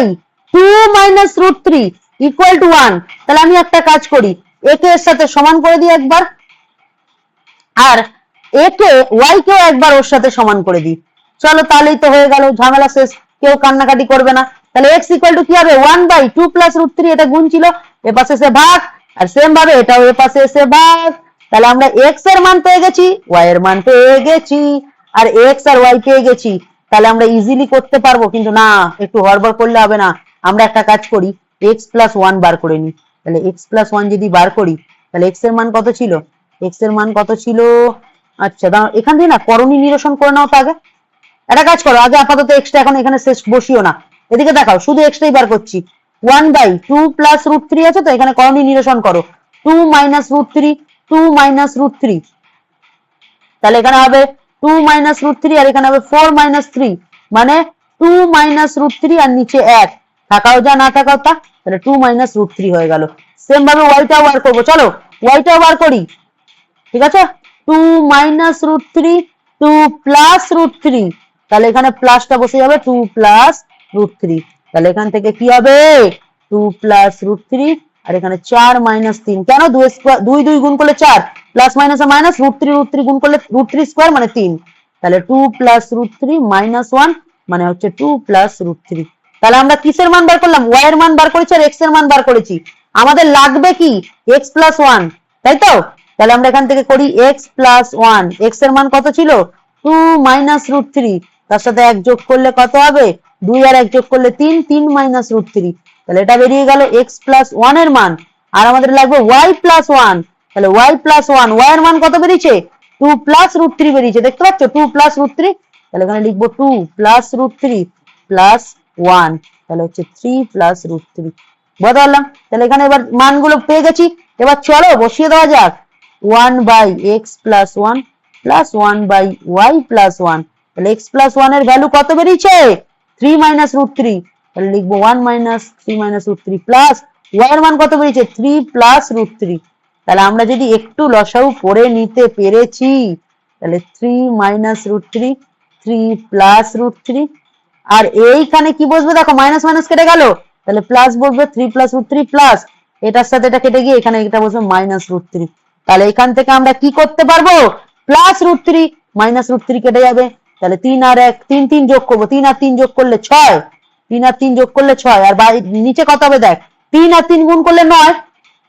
2 minus root 3 equal to 1। তাহলে আমি একটা কাজ করি, একে এর সাথে সমান করে দিই একবার, আর একে y কেও একবার ওর সাথে সমান করে দিই। চলো তাহলেই তো হয়ে গেল, ঝামেলা শেষ, কেউ কান্নাকাটি করবে না। তাহলে x ইকুয়াল টু কি হবে, 1/2 প্লাস রুট 3, এটা গুণ ছিল, এ পাশে এসে ভাগ, আর সেম ভাবে এটাও এ পাশে এসে ভাগ। তাহলে আমরা x এর মান পেয়ে গেছি, y এর মান পেয়ে গেছি, আর x আর y পেয়ে গেছি। তাহলে আমরা ইজিলি করতে পারবো, কিন্তু না, একটু হড়বড় করলে হবে না। আমরা একটা কাজ করি, x প্লাস 1 বার করে নিই। তাহলে x প্লাস 1 যদি বার করি, তাহলে x এর মান কত ছিল, x এর মান কত ছিল, আচ্ছা দাঁড়াও, এখান থেকে না করণী নিরসন করে নাও তো আগে। একটা কাজ করো, আগে আপাতত এক্সটা এখন এখানে শেষ বসিও না, এদিকে দেখাও, শুধু এক্সটাই বার করছি। 1/2 + √3 আছে তো, এখানে করণী নিরসন করো। 2 - √3, 2 - √3, তাহলে এখানে হবে 2 - √3 আর এখানে হবে 4 - 3, মানে 2 - √3 আর নিচে 1, থাকাও যা না থাকাও তা, তাহলে 2 - √3 হয়ে গেল। সেম ভাবে ওয়াইটাও বার করবো, চলো ওয়াইটাও বার করি, ঠিক আছে। 2 - √3, 2 + √3, তাহলে এখানে প্লাসটা বসে যাবে, 2 + √3, তাহলে এখান থেকে কি হবে 2 + √3 আর এখানে 4 - 3, কেন 2 2 গুণ করলে 4, প্লাস মাইনাসে মাইনাস, √3 গুণ করলে √3 স্কয়ার মানে 3, তাহলে 2 + √3 - 1 মানে হচ্ছে 2 + √3। তাহলে আমরা কিসের মান বার করলাম, y এর মান বার করেছি আর x এর মান বার করেছি, আমাদের লাগবে কি x + 1, তাই তো। তাহলে আমরা এখান থেকে করি x + 1, x এর মান কত ছিল 2 - √3, তার সাথে 1 যোগ করলে কত হবে 2 আর 1 যোগ করলে 3, 3 - √3, তাহলে এটা বেরিয়ে গেল x + 1 এর মান। আর আমাদের লাগবে y + 1, তাহলে y + 1, y এর মান কত বেরিয়েছে 2 + √3 বেরিয়েছে, দেখতে পাচ্ছ 2 + √3, তাহলে এখানে লিখবো 2 + √3 + 1, তাহলে হচ্ছে 3 + √3, বদলাম। তাহলে এখানে এবার মানগুলো পেয়ে গেছি, এবার চলো বসিয়ে দেওয়া যাক। 1/x + 1 + 1/y + 1, তাহলে x + 1 এর ভ্যালু কত বেরিয়েছে 3 - √3, তাহলে লিখবো 1 - 3 - √3 প্লাস y এর মান কত বেরিয়েছে 3 + √3, তাহলে আমরা যদি একটু লসাগু করে নিতে পেরেছি, তাহলে 3 - √3, 3 + √3, আর এইখানে কি বসবে দেখো মাইনাস মাইনাস কেটে গেল, তাহলে প্লাস বসবে 3 + √3 প্লাস এটার সাথে এটা কেটে গিয়ে এখানে এটা বসবে -√3, তাহলে এখান থেকে আমরা কি করতে পারবো +√3 -√3 কেটে যাবে, তাহলে 3 আর 1 3 3 যোগ করবো, 3 আর 3 যোগ করলে 6, 3 আর 3 যোগ করলে 6, আর নিচে কত হবে দেখ 3 আর 3 গুণ করলে 9,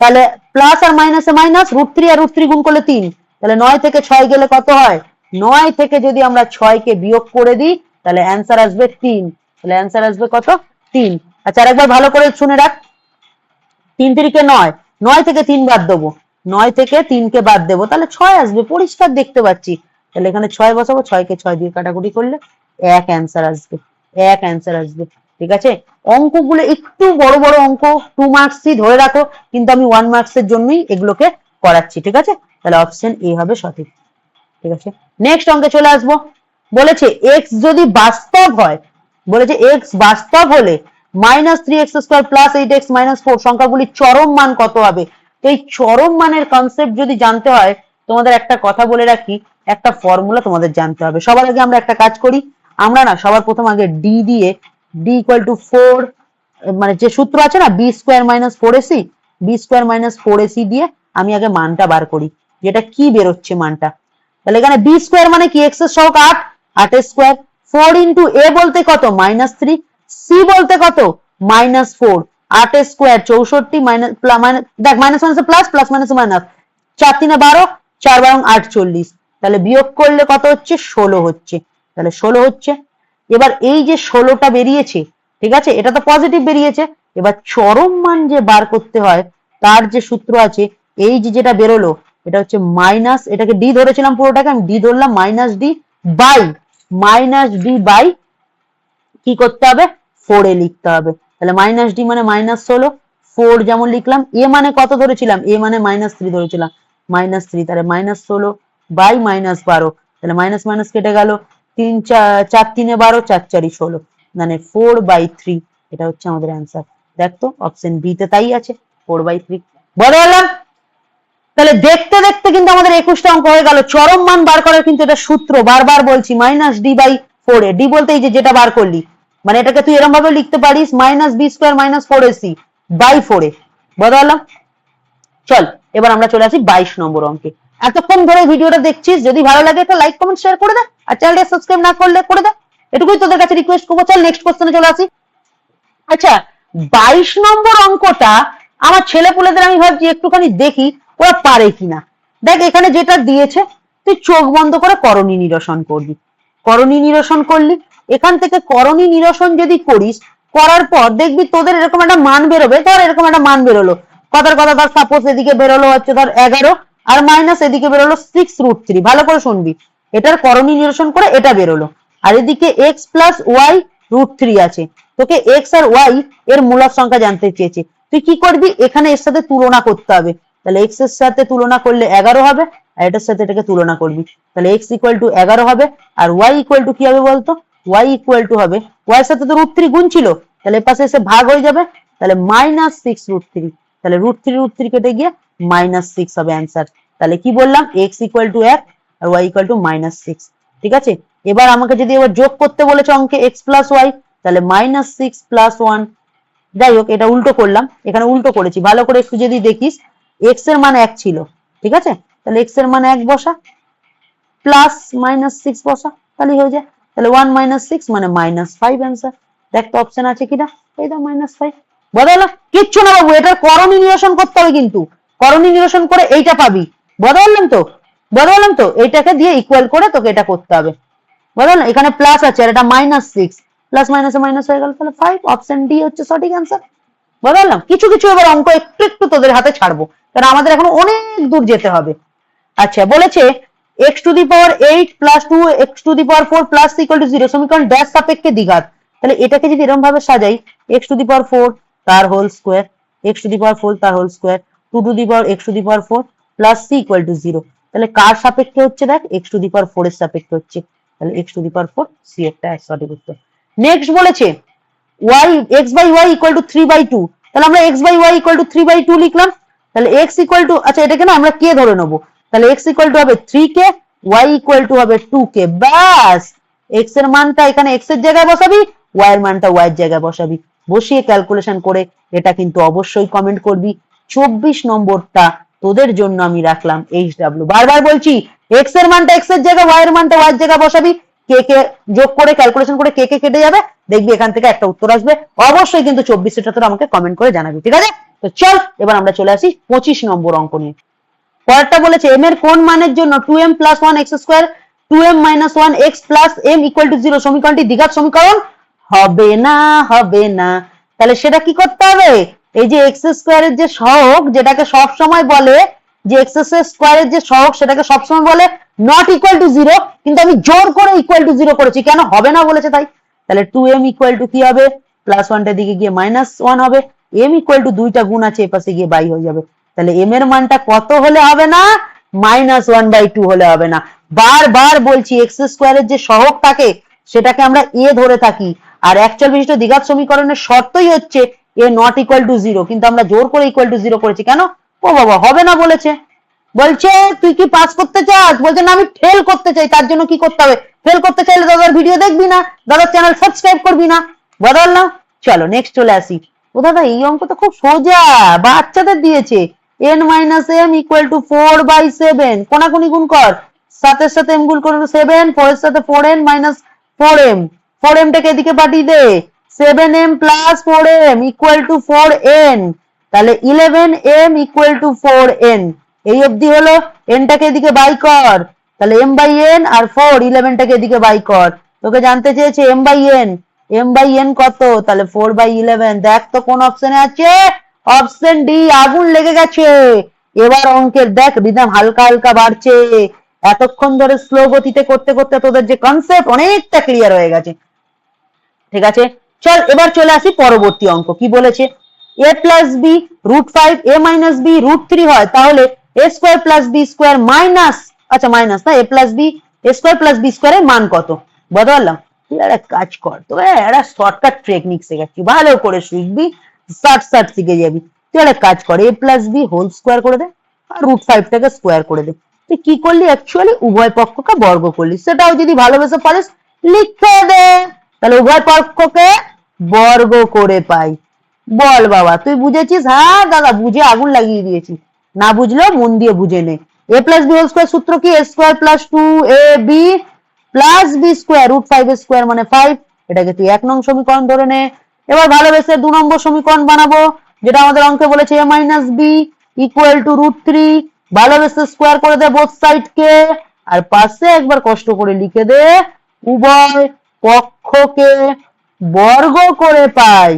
তাহলে প্লাস আর মাইনাসে মাইনাস, √3 আর √3 গুণ করলে 3, তাহলে 9 থেকে 6 গেলে কত হয় 9 থেকে যদি আমরা 6 কে বিয়োগ করে দিই তাহলে অ্যান্সার আসবে 3, তাহলে অ্যান্সার আসবে কত 3। আচ্ছা আরেকবার ভালো করে শুনে রাখ, 3 3 কে 9, 9 থেকে 3 বাদ দেবো, 9 থেকে 3 কে বাদ দেবো, তাহলে 6 আসবে, পরিষ্কার দেখতে পাচ্ছি। তাহলে এখানে 6 বসাবো, 6 কে 6 দিয়ে কাটাকুটি করলে 1 অ্যান্সার আসবে, 1 অ্যান্সার আসবে, ঠিক আছে। অঙ্কগুলো একটু বড় বড় অঙ্ক, 2 মার্কসই ধরে রাখো, কিন্তু আমি 1 মার্কসের জন্যই এগুলোকে করাচ্ছি, ঠিক আছে। তাহলে অপশন এ হবে সঠিক, ঠিক আছে। নেক্সট অঙ্কে চলে আসবো, বলেছে x যদি বাস্তব হয়, বলেছে x বাস্তব হলে -3x² + 8x - 4 সংখ্যাগুলির চরম মান কত হবে। তো এই চরম মানের কনসেপ্ট যদি জানতে হয়, তোমাদের একটা কথা বলে রাখি, একটা ফর্মুলা তোমাদের জানতে হবে। সবার আগে আমরা একটা কাজ করি, আমরা না সবার প্রথম আগে d দিয়ে d = 4, মানে যে সূত্র আছে না b² - 4ac, b² - 4ac দিয়ে আমি আগে মানটা বার করি, যেটা কি বেরোচ্ছে মানটা। তাহলে এখানে b² মানে কি x এর সহগ 8, 8 এর স্কয়ার, 4 * a বলতে কত -3, c বলতে কত -4, 8 এর স্কয়ার 64 দেখ মাইনাস মাইনাসে প্লাস, প্লাস মাইনাসে মাইনাস, 4 3 12, 4 12 8 40, তাহলে বিয়োগ করলে কত হচ্ছে 16 হচ্ছে, তাহলে 16 হচ্ছে। এবার এই যে 16টা বেরিয়েছে, ঠিক আছে, এটা তো পজিটিভ বেরিয়েছে, এবার চরম মান যে বার করতে হয় তার যে সূত্র আছে, এই যে যেটা বেরোলো এটা হচ্ছে মাইনাস, এটাকে ডি ধরেছিলাম পুরোটাকে, আমি ডি ধরলাম -d বাই কি করতে হবে 4a লিখতে হবে, তাহলে -d মানে -16, 4 যেমন লিখলাম, a মানে কত ধরেছিলাম, a মানে -3 ধরেছিলাম, -3, তাহলে -16 বাই -12, তাহলে মাইনাস মাইনাস কেটে গেল, 3 4 3 12, 4 4 16, মানে 4/3, এটা হচ্ছে আমাদের অ্যান্সার। দেখতো অপশন বি তে তাই আছে 4/3, বড় হলাম। তাহলে দেখতে দেখতে কিন্তু আমাদের 21টা অঙ্ক হয়ে গেল। চরম মান বার করার কিন্তু এটা সূত্র, বারবার বলছি, -d/4a, d বলতে এই যে যেটা বার করলি, মানে এটাকে তুই এরকম ভাবে লিখতে পারিস -b² - 4ac বাই 4a, বদলাম। চল এবার আমরা চলে আসি 22 নম্বর অঙ্কে। এতক্ষণ ধরে ভিডিওটা দেখছিস, যদি ভালো লাগে একটা লাইক কমেন্ট শেয়ার করে দে, আর চ্যানেলটা সাবস্ক্রাইব না করলে করে দে, এটুকুই তোদের কাছে রিকোয়েস্ট করবো। চল নেক্সট কোশ্চেনে চলে আসি। আচ্ছা 22 নম্বর অঙ্কটা আমার ছেলেপুলেদের আমি ভাবছি একটুখানি দেখি ওরা পারে কিনা। দেখ এখানে যেটা দিয়েছে, তুই চোখ বন্ধ করে করণী নিরসন করবি, করণী নিরসন করলি, এখান থেকে করণী নিরসন যদি করিস, করার পর দেখবি তোদের এরকম একটা মান বেরোবে, ধর এরকম একটা মান বেরোলো, কথার কথা ধর সাপোজ এদিকে বেরোলো হচ্ছে ধর 11, আর মাইনাস এদিকে বেরোলো 6√3। ভালো করে শুনবি, এটার করণীয় নিরসন করে এটা বেরোলো। আর এদিকে x প্লাস ওয়াই √3 আছে। তোকে x আর y এর মূলক সংখ্যা জানতে চেয়েছে। তুই কি করবি, এখানে এর সাথে তুলনা করতে হবে। তাহলে x এর সাথে তুলনা করলে 11 হবে, আর এটার সাথে এটাকে তুলনা করবি, তাহলে x ইকুয়াল টু 11 হবে। আর y ইকুয়াল টু কি হবে বলতো, y ইকুয়াল টু হবে, y এর সাথে তো √3 গুণ ছিল, তাহলে এর পাশে এসে ভাগ হয়ে যাবে, তাহলে -6√3। তাহলে √3 কেটে গিয়ে -6 হবে অ্যান্সার। তাহলে কি বললাম, x ইকুয়াল টু 1 আর y ইকুয়াল টু -6। ঠিক আছে, এবার আমাকে যদি এবার যোগ করতে বলেছে অঙ্কে x প্লাস ওয়াই, তাহলে -6 প্লাস 1। যাই হোক, এটা উল্টো করলাম, এখানে উল্টো করেছি, ভালো করে একটু যদি দেখিস, x এর মান 1 ছিল, ঠিক আছে, তাহলে x এর মান 1 বসা, প্লাস -6 বসা, তাহলেই হয়ে যায়। তাহলে 1 - 6 মানে -5 অ্যান্সার। দেখ তো অপশন আছে কিনা, এই দাও -5। বদলাম কিচ্ছু না বাবু, এটার করণীয় নিরসন করতে হবে, কিন্তু করণীয় নিরসন করে এইটা পাবি। বদলাম তো, বদলাম তো, এইটাকে দিয়ে ইকুয়াল করে তোকে এটা করতে হবে। বদলাম, এখানে প্লাস আছে আর এটা -6, প্লাস মাইনাসে মাইনাস হয়ে গেল, তাহলে 5। অপশন ডি হচ্ছে সঠিক অ্যান্সার। বদলাম কিছু কিছু, এবার অঙ্ক একটু একটু তোদের হাতে ছাড়বো, কারণ আমাদের এখন অনেক দূর যেতে হবে। আচ্ছা, বলেছে x⁸8 প্লাস 2x⁴ প্লাস = 0 সমীকরণ ড্যাশ সাপেক্ষে দ্বিঘাত। তাহলে এটাকে যদি এরকম ভাবে সাজাই, x⁴ তার হোল স্কোয়ার, x⁴ তার whole square, 2x⁴ plus c = 0। তাহলে কার সাপেক্ষে হচ্ছে, দেখ x⁴ এর সাপেক্ষে হচ্ছে, তাহলে x⁴ c একটা সঠিক উত্তর। নেক্সট বলেছে x/y = 3/2। তাহলে আমরা x/y = 3/2 লিখলাম। তাহলে x আচ্ছা এটাকে না আমরা কে ধরে নেবো, তাহলে x হবে 3k, y হবে 2k। ব্যাস, x এর মানটা এখানে x এর জায়গায় বসাবি, y এর মানটা y এর জায়গায় বসাবি, বসিয়ে ক্যালকুলেশন করে এটা কিন্তু অবশ্যই কমেন্ট করবি। 24 নম্বরটা তোদের জন্য আমি রাখলাম HW। বারবার বলছি, x এর মানটা x এর জায়গায়, y এর মানটা y এর জায়গায় বসাবি, কে কে যোগ করে ক্যালকুলেশন করে কে কে কেটে যাবে, দেখবি এখান থেকে একটা উত্তর আসবে। অবশ্যই কিন্তু 24 এটা তোরা আমাকে কমেন্ট করে জানাবি, ঠিক আছে? তো চল এবার আমরা চলে আসি 25 নম্বর অঙ্ক নিয়ে। পরেরটা বলেছে m এর কোন মানের জন্য 2m + 1x², 2m - 1x + m = 0 সমীকরণটি দ্বিঘাত সমীকরণ হবে না, হবে না। তাহলে সেটা কি করতে হবে, এই যে x² এর যে সহগ, যেটাকে সব সময় বলে যে x² এর যে সহগ, সেটাকে সব সময় বলে নট ইকুয়াল টু 0, কিন্তু আমি জোর করে ইকুয়াল টু 0 করেছি, কেন হবে না বলেছে তাই। তাহলে 2m = কি হবে, +1টার দিকে গিয়ে -1 হবে, m = 2টা গুণ আছে, এপাশে গিয়ে বাই হয়ে যাবে। তাহলে m এর মানটা কত হলে হবে না, -1/2 হলে হবে না। বারবার বলছি, x² এর যে সহগ থাকে সেটাকে আমরা a ধরে থাকি, আর অ্যাকচুয়াল বিশিষ্ট দ্বিঘাত সমীকরণের শর্তই হচ্ছে a নট ইকুয়াল টু 0, কিন্তু আমরা জোর করে ইকুয়াল টু 0 করেছি, কেন? ও বাবা, হবে না বলেছে। বলছে তুই কি পাস করতে চাস, বলছে না আমি ফেল করতে চাই। তার জন্য কি করতে হবে, ফেল করতে চাইলে দাদার ভিডিও দেখবি না, দাদার চ্যানেল সাবস্ক্রাইব করবি না। বদল না, চলো নেক্সট চলে আসি। ও দাদা, এই অঙ্ক তো খুব সোজা, বাচ্চাদের দিয়েছে। n - m = 4/7, কোনাকুনি গুণ কর, 7 এর সাথে m গুণ করে 7, 4 এর সাথে 4n - 4m, 4m টাকে এদিকে পাঠিয়ে দে, 7m + 4m = 4n, তাহলে 11m = 4n। এই অবধি হলো, n টাকে এদিকে বাই কর, তাহলে m/n আর 4, 11 টাকে এদিকে বাই কর। তোকে জানতে চেয়েছে m/n, m/n কত, তাহলে 4/11। দেখ তো কোন অপশনে আছে, অপশন ডি, আগুন লেগে গেছে। এবার অঙ্কের দেখ রিদম হালকা হালকা বাড়ছে, এতক্ষণ ধরে স্লো গতিতে করতে করতে তোদের যে কনসেপ্ট অনেকটা ক্লিয়ার হয়ে গেছে, ঠিক আছে? চল এবার চলে আসি পরবর্তী অঙ্ক। কি বলেছে, a + b √5, a - b √3 হয়, তাহলে a² + b² মাইনাস, আচ্ছা মাইনাস না, a + b, a² + b² এর মান কত? বদলাম, তুই একটা কাজ কর, তো একটা শর্টকাট টেকনিক শেখাচ্ছি, ভালো করে শিখবি, শর্ট শিখে যাবি। তুই একটা কাজ কর, a + b হোল স্কোয়ার করে দে, আর √5 টাকে স্কোয়ার করে দে। তুই কি করলি, অ্যাকচুয়ালি উভয় পক্ষকে বর্গ করলি, সেটাও যদি ভালোবেসে পারিস লিখে দে। তাহলে উভয় পক্ষকে বর্গ করে পাই। বল বাবা, তুই বুঝেছিস? হ্যাঁ দাদা, বুঝে আগুন লাগিয়ে দিয়েছি, না বুঝলেও মন দিয়ে বুঝে নে। a + b হোল স্কোয়ার সূত্র কি, a² + 2ab + b² √5² মানে 5। এটাকে তুই 1 নং সমীকরণ ধরে নে। এবার ভালোবেসে 2 নম্বর সমীকরণ বানাবো, যেটা আমাদের অঙ্কে বলেছে a - b = √3। ভালোবেসে স্কোয়ার করে দে বোথ সাইড কে, আর পাশে একবার কষ্ট করে লিখে দে উভয় পক্ষকে বর্গ করে পাই।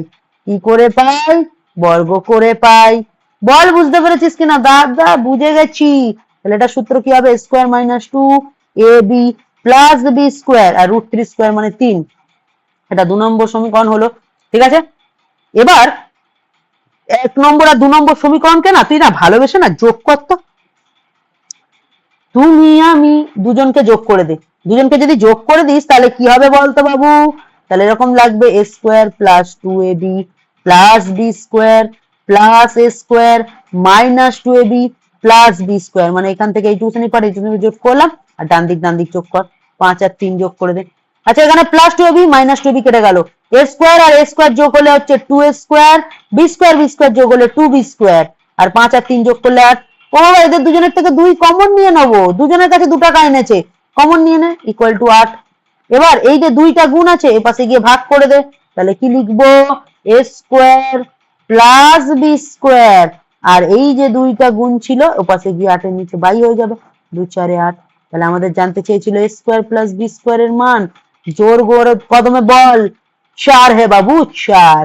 কি করে পাই, বর্গ করে পাই। বল বুঝতে পেরেছিস কিনা? দাদা বুঝে গেছি, তাহলে এটা সূত্র কি হবে, a square minus 2ab plus b square আর √3 স্কোয়ার মানে 3। এটা 2 নম্বর সমীকরণ হলো। ঠিক আছে, এবার 1 নম্বর আর 2 নম্বর সমীকরণকে না তুই না ভালোবেসে না যোগ কর তো, তুমি আমি দুজনকে যোগ করে দে। দুজনকে যদি যোগ করে দিস তাহলে কি হবে বলতো বাবু, তাহলে এরকম লাগবে a square plus 2ab plus b square plus a square minus 2ab plus b square, মানে এখান থেকে এই টুকু পারে এই যোগ করলাম আর ডান দিক যোগ কর, 5 আর 3 যোগ করে দে। আচ্ছা এখানে প্লাস 2ab মাইনাস 2ab কেটে গেল, a স্কোয়ার আর a স্কোয়ার যোগ হলে হচ্ছে 2a স্কোয়ার, b স্কোয়ার যোগ হলে 2b স্কোয়ার আর 5 আর 3 যোগ করলে 8। ও বাবা এদের দুজনের থেকে 2 কমন নিয়ে নেবো, দুজনের কাছে 2 টাকা এনেছে, কমন নিয়ে নে ইকুয়াল টু 8। এবার এই যে 2টা গুণ আছে এ পাশে গিয়ে ভাগ করে দে, তাহলে কি লিখবো, a square plus b square আর এই যে 2টা গুণ ছিল ও পাশে গিয়ে 8 এর নিচে বাই হয়ে যাবে, 2 4 8। তাহলে আমাদের জানতে চেয়েছিল a square plus b square এর মান, জোর গোর কদমে বল 4 হে বাবু 4।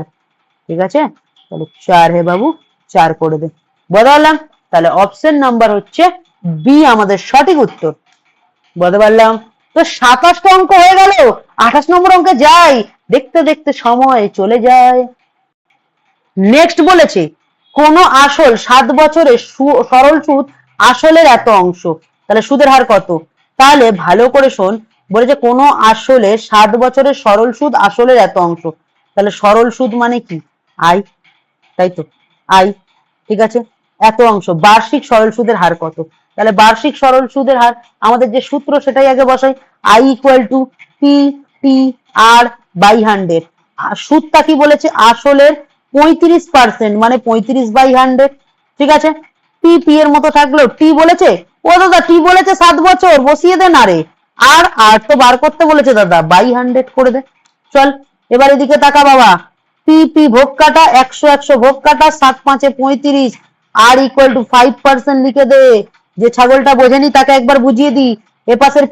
ঠিক আছে, তাহলে 4 হে বাবু 4 করে দে, বদলাম। তাহলে অপশন নাম্বার হচ্ছে বি আমাদের সঠিক উত্তর, বলতে পারলাম। তো 27টা অঙ্ক হয়ে গেল, 28 নম্বর অঙ্কে যাই, দেখতে দেখতে সময় চলে যায়। নেক্সট বলেছে কোন আসল 7 বছরের সরল সুদ আসলের এত অংশ, তাহলে সুদের হার কত, তাহলে ভালো করে শোন, বলেছে কোন আসলে 7 বছরের সরল সুদ আসলের এত অংশ, তাহলে সরল সুদ মানে কি, আই, তাই তো আই। ঠিক আছে, এত অংশ, বার্ষিক সরল সুদের হার কত, তাহলে বার্ষিক সরল সুদের হার আমাদের যে সূত্র সেটাই আগে বসাই, I equal to p t r by 100। সুদটা কি বলেছে, আসলের 35% মানে 35/100। ঠিক আছে, পি পি এর মতো থাকলো, টি বলেছে, ও দাদা টি বলেছে 7 বছর, বসিয়ে দে না রে, আর আর তো বার করতে বলেছে দাদা, বাই 100 করে দে। চল এবার এদিকে তাকা বাবা, পি পি ভোগ কাটা 100 100 ভোগ কাটা 7 5 35 আর ইকুয়াল টু 5% লিখে দে, যে ছাগলটা বোঝেনি তাকে একবার বুঝিয়ে দি। এ পাশের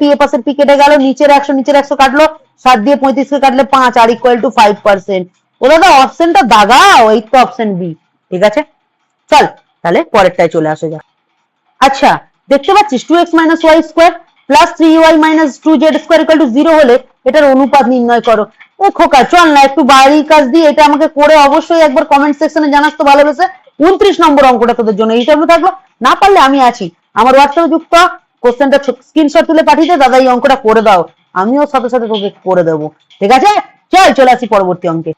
পি কেটে গেল, নিচের 100 কাটলো, 7 দিয়ে 35 কে কাটলে 5 আর ইকুয়াল টু 5%। ও দাদা অপশনটা দাগাও, এই তো অপশন বি। ঠিক আছে, চল তাহলে পরেরটায় চলে আসে যাক। আচ্ছা দেখতে পাচ্ছিস 2x minus y square plus 3y minus 2z square equal to 0 হলে এটার অনুপাত নির্ণয় করো। ও খোকা চল না একটু বাড়ির কাজ দিয়ে এটা আমাকে করে অবশ্যই একবার কমেন্ট সেকশনে জানাস তো ভালোবেসে। 29 নম্বর অঙ্কটা তোদের জন্য এই টাইমে থাকলো, না পারলে আমি আছি, আমার হোয়াটসঅ্যাপে যুক্ত কোশ্চেনটা স্ক্রিনশট তুলে পাঠিয়ে দে, দাদা এই অঙ্কটা করে দাও, আমিও সাথে সাথে তোকে করে দেবো। ঠিক আছে, চল চলে আসি পরবর্তী অঙ্কে।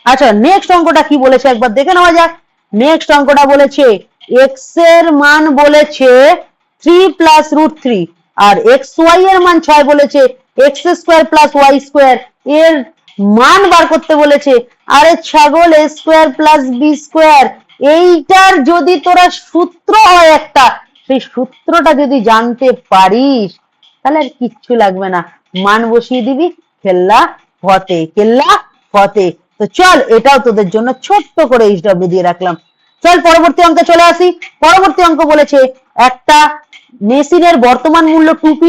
আচ্ছা নেক্সট অঙ্কটা কি বলেছে একবার দেখে নেওয়া যাক। নেক্সট অঙ্কটা বলেছে এক্স এর মান বলেছে 3 প্লাস √3 আর এক্স ওয়াই এর মান 6 বলেছে, x square plus y square এর মান বার করতে বলেছে। আরে ছাগল a square plus b square, এইটার যদি তোরা সূত্র হয় একটা, সেই সূত্রটা যদি জানতে পারিস তাহলে আর কিচ্ছু লাগবে না, মান বসিয়ে দিবি, খেল্লা ফতে, কেল্লা ফতে। তো চল এটাও তোদের জন্য ছোট্ট করে এইচডব্লিউ দিয়ে রাখলাম। চল পরবর্তী অঙ্কে চলে আসি। পরবর্তী অঙ্ক বলেছে একটা মেশিনের বর্তমান মূল্য 2p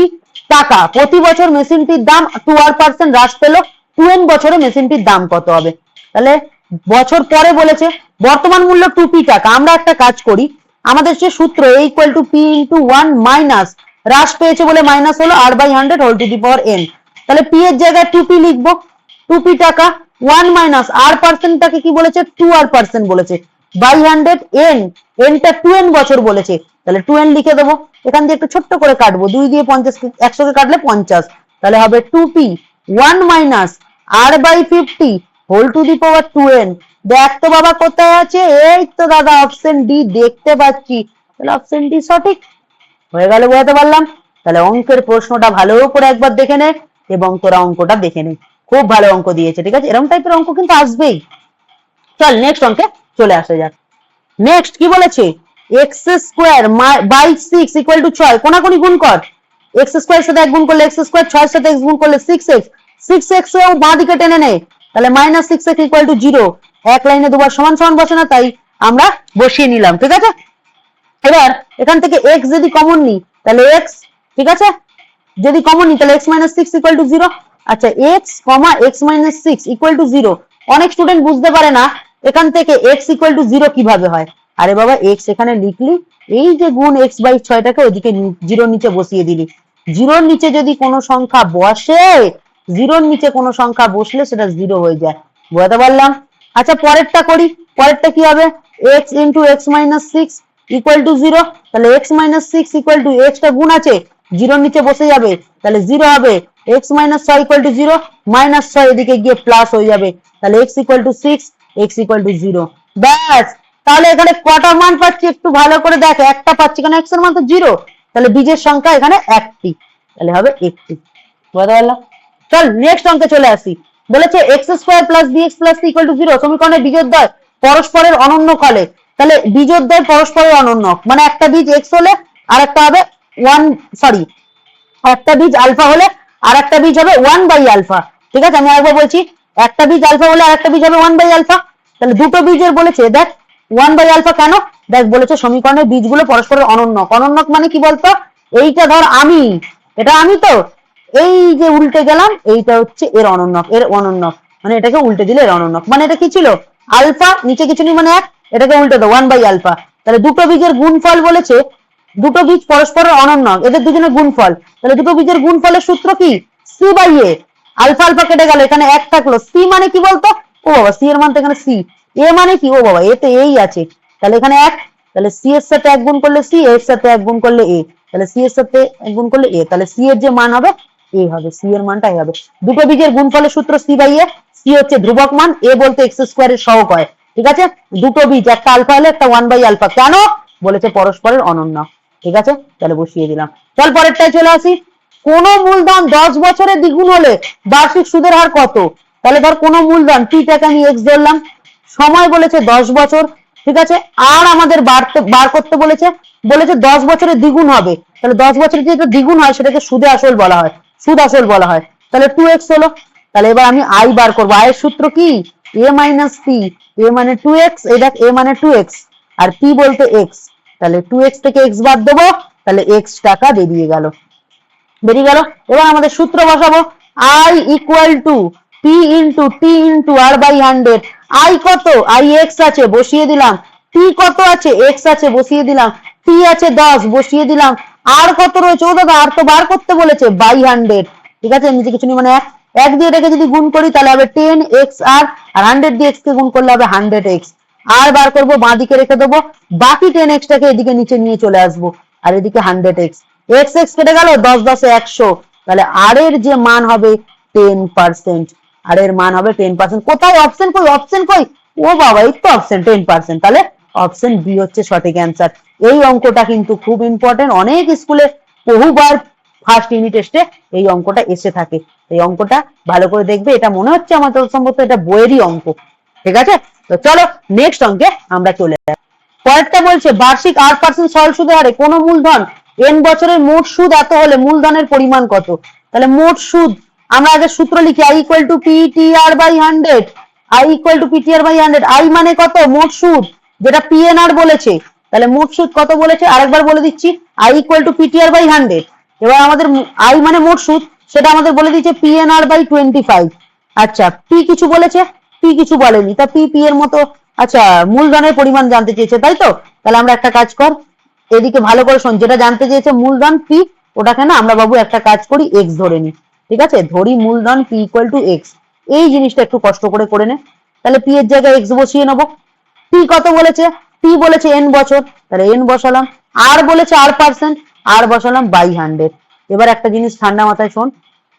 টাকা, প্রতি বছর মেশিনটির দাম 2% হ্রাস পেল, 2n বছরে মেশিনটির দাম কত হবে। তাহলে বছর পরে বলেছে বর্তমান মূল্য 2p টাকা, আমরা একটা কাজ করি, আমাদের যে সূত্র a equal to p into 1 minus হ্রাস পেয়েছে বলে মাইনাস হলো r/100 whole to the power n, তাহলে p এর জায়গায় 2p লিখবো, 2p টাকা 1 মাইনাস r পার্সেন্টটাকে কি বলেছে 2r% বলেছে, বাই 100 n, nটা 2n বছর বলেছে, তাহলে 2n লিখে দেবো। এখান দিয়ে একটু ছোট্ট করে কাটবো, 2 দিয়ে 50 100 কে কাটলে 50, তাহলে হবে 2p 1 minus r/50 whole to the power 2n। দেখ তো বাবা কোথায় আছে, এই তো দাদা অপশন ডি দেখতে পাচ্ছি, তাহলে অপশন ডি সঠিক হয়ে গেল, বোঝাতে পারলাম। তাহলে অঙ্কের প্রশ্নটা ভালো করে একবার দেখে নে এবং তোরা অঙ্কটা দেখে নে, খুব ভালো অঙ্ক দিয়েছে। ঠিক আছে, এরকম টাইপের অঙ্ক কিন্তু আসবেই। চল নেক্সট অঙ্কে চলে আসা যাক। নেক্সট কি বলেছে x square by 6 equal to 6, কোনাকুনি গুণ কর, এক্স স্কোয়ার সাথে 1 গুণ করলে এক্স স্কোয়ার, 6 সাথে x গুণ করলে 6x, 6x এও বাঁ দিকে টেনে নে, তাহলে মাইনাস 6x ইকুয়াল টু 0, এক লাইনে দুবার সমান সমান বসে না, তাই আমরা বসিয়ে নিলাম। ঠিক আছে, এবার এখান থেকে x যদি কমন নিই তাহলে x, ঠিক আছে, যদি কমন নিই তাহলে x মাইনাস 6 ইকুয়াল টু 0। আচ্ছা x comma x minus 6 equal to 0, অনেক স্টুডেন্ট বুঝতে পারে না এখান থেকে x ইকুয়াল টু 0 কিভাবে হয়। আরে বাবা এক্স এখানে লিখলি, এই যে গুণ এক্স বাই 6টাকে ওইদিকে জিরোর নিচে বসিয়ে দিলি। জিরোর নিচে যদি কোনো সংখ্যা বসে, জিরোর নিচে কোনো সংখ্যা বসলে সেটা জিরো হয়ে যায়, বুঝতে পারলাম। আচ্ছা পরেরটা করি, পরেরটা কি হবে, X into X minus six equal to zero. তাহলে X minus six equal to এক্সটা গুণ আছে, জিরোর নিচে বসে যাবে, তাহলে জিরো হবে। X minus 6 equal to zero, minus 6 এদিকে গিয়ে প্লাস হয়ে যাবে, তাহলে X equal to six, X equal to zero. ব্যাস, তাহলে এখানে কটা মান পাচ্ছি একটু ভালো করে দেখ, একটা পাচ্ছি, কারণ এক্স এর মান তো জিরো, তাহলে বীজের সংখ্যা এখানে একটি, তাহলে হবে একটি, বুঝতে পারলাম। চল নেক্সট অঙ্কে চলে আসি। বলেছে x square plus b x plus c equal to zero, সমীকরণের বীজোদ্বয় পরস্পরের অনন্য হলে, তাহলে বীজোদ্বয় পরস্পরের অনন্য, মানে একটা বীজ এক্স হলে আর একটা হবে একটা বীজ আলফা হলে আর একটা বীজ হবে 1/আলফা। ঠিক আছে, আমি আরেকবার বলছি, একটা বীজ আলফা হলে আর একটা বীজ হবে 1/আলফা। তাহলে দুটো বীজের বলেছে, দেখ 1/আলফা কেন, দেখ বলেছে সমীকরণের বীজগুলো পরস্পরের অনন্যক। অনন্যক মানে কি বলতো, এইটা ধর আমি, এটা আমি তো, এই যে উল্টে গেলাম, এইটা হচ্ছে এর অনন্যক, এর অনন্যক মানে এটাকে উল্টে দিলে এর অনন্যক, মানে এটা কি ছিল আলফা, নিচে কিছু নেই মানে এক, এটাকে উল্টে দাও 1/আলফা। তাহলে দুটো বীজের গুণফল বলেছে, দুটো বীজ পরস্পরের অনন্যক, এদের দুজনের গুণফল, তাহলে দুটো বীজের গুণফলের সূত্র কি, c by a. Alpha alpha কেটে গেল, এখানে এক থাকলো, সি মানে কি বলতো, ও বাবা সি এর মান তো এখানে সি, এ মানে কি, ও বাবা এতে এই আছে, তাহলে এখানে এক, তাহলে সি এর সাথে এক গুণ করলে সি, এর সাথে এক গুণ করলে এ, তাহলে সি এর সাথে এক গুণ করলে এ, তাহলে সি এর যে মান হবে এ হবে, সি এর মানটা এ হবে। দুটো বীজের গুণফলের সূত্র সি বাই এ, সি হচ্ছে ধ্রুবক মান, এ বলতে এক্স স্কোয়ারের সহগ হয়। ঠিক আছে, দুটো বীজ, একটা আলফা হলে একটা 1/আলফা, কেন বলেছে পরস্পরের অনন্য। ঠিক আছে, তাহলে বসিয়ে দিলাম। চল পরেরটায় চলে আসি। কোন মূলধন 10 বছরে দ্বিগুণ হলে বার্ষিক সুদের হার কত? তাহলে ধর কোন মূলধন টিটাকে আমি এক্স ধরলাম, সময় বলেছে 10 বছর, ঠিক আছে, আর আমাদের বার করতে বলেছে, বলেছে 10 বছরে দ্বিগুণ হবে, তাহলে 10 বছরে যেটা দ্বিগুণ হয় সেটাকে সুদে আসল বলা হয়, সুদ আসল বলা হয়। তাহলে 2x হলো, তাহলে এবার আমি আই বার করবো, আয়ের সূত্র কি, a মাইনাস পি, এ মানে 2x, এই দেখ এ মানে 2x আর পি বলতে x, তাহলে 2x থেকে x বাদ দেবো, তাহলে x টাকা বেরিয়ে গেল। এবার আমাদের সূত্র বসাবো, I equal to p into t into r by 100। I কত, আই এক্স আছে বসিয়ে দিলাম, টি কত আছে এক্স আছে বসিয়ে দিলাম, টি আছে 10 বসিয়ে দিলাম, আর কত রয়েছে, ও দাদা আর তো বার করতে বলেছে বাই 100। ঠিক আছে, নিচে কিছু নেই মানে এক, এক দিয়ে এটাকে যদি গুণ করি তাহলে হবে 10x আর 100 দিয়ে x কে গুণ করলে হবে 100x। আর বার করবো, বাঁ দিকে রেখে দেবো, বাকি 10x টাকে এদিকে নিচে নিয়ে চলে আসবো, আর এদিকে 100x, এক্স এক্স কেটে গেল, 10 10 100, তাহলে আর এর যে মান হবে 10%, আর এর মান হবে 10%। কোথায় অপশন কই, অপশন কই, ও বাবা এই তো অপশন 10%, তাহলে অপশন বি হচ্ছে সঠিক অ্যান্সার। এই অঙ্কটা কিন্তু খুব ইম্পর্টেন্ট, অনেক স্কুলে বহুবার ফার্স্ট ইউনিট টেস্টে এই অঙ্কটা এসে থাকে, এই অঙ্কটা ভালো করে দেখবে, এটা মনে হচ্ছে আমার সম্ভবত এটা বইয়েরই অঙ্ক। ঠিক আছে, তো চলো নেক্সট অঙ্কে আমরা চলে যাই। পরেরটা বলছে বার্ষিক 8% সরল সুদের হারে কোন মূলধন n বছরের মোট সুদ এত হলে মূলধনের পরিমাণ কত? তাহলে মোট সুদ আমরা আগে সূত্র লিখি, i equal to PTR by 100, i equal to PTR by 100, i মানে কত, মোট সুদ, যেটা পিএনআর বলেছে, তাহলে মোট সুদ কত বলেছে আরেকবার বলে দিচ্ছি, i equal to PTR by 100। এবার আমাদের i মানে মোট সুদ, সেটা আমাদের বলে দিচ্ছে পিএনআর বাই 25। আচ্ছা পি কিছু বলেছে, পি কিছু বলেনি, তা পি পি এর মতো, আচ্ছা মূলধনের পরিমাণ জানতে চেয়েছে তাই তো, তাহলে আমরা একটা কাজ কর, এদিকে ভালো করে শোন, যেটা জানতে চেয়েছে মূলধন পি, ওটাকে না আমরা বাবু একটা কাজ করি, এক্স ধরে নি। ঠিক আছে, ধরি মূলধন পি ইকুয়াল টু এক্স, এই জিনিসটা একটু কষ্ট করে নে। তাহলে পি এর জায়গায় এক্স বসিয়ে নেবো, পি কত বলেছে, পি বলেছে এন বছর, তাহলে এন বসালাম, আর বলেছে r%, আর বসালাম বাই 100। এবার একটা জিনিস ঠান্ডা মাথায় শোন,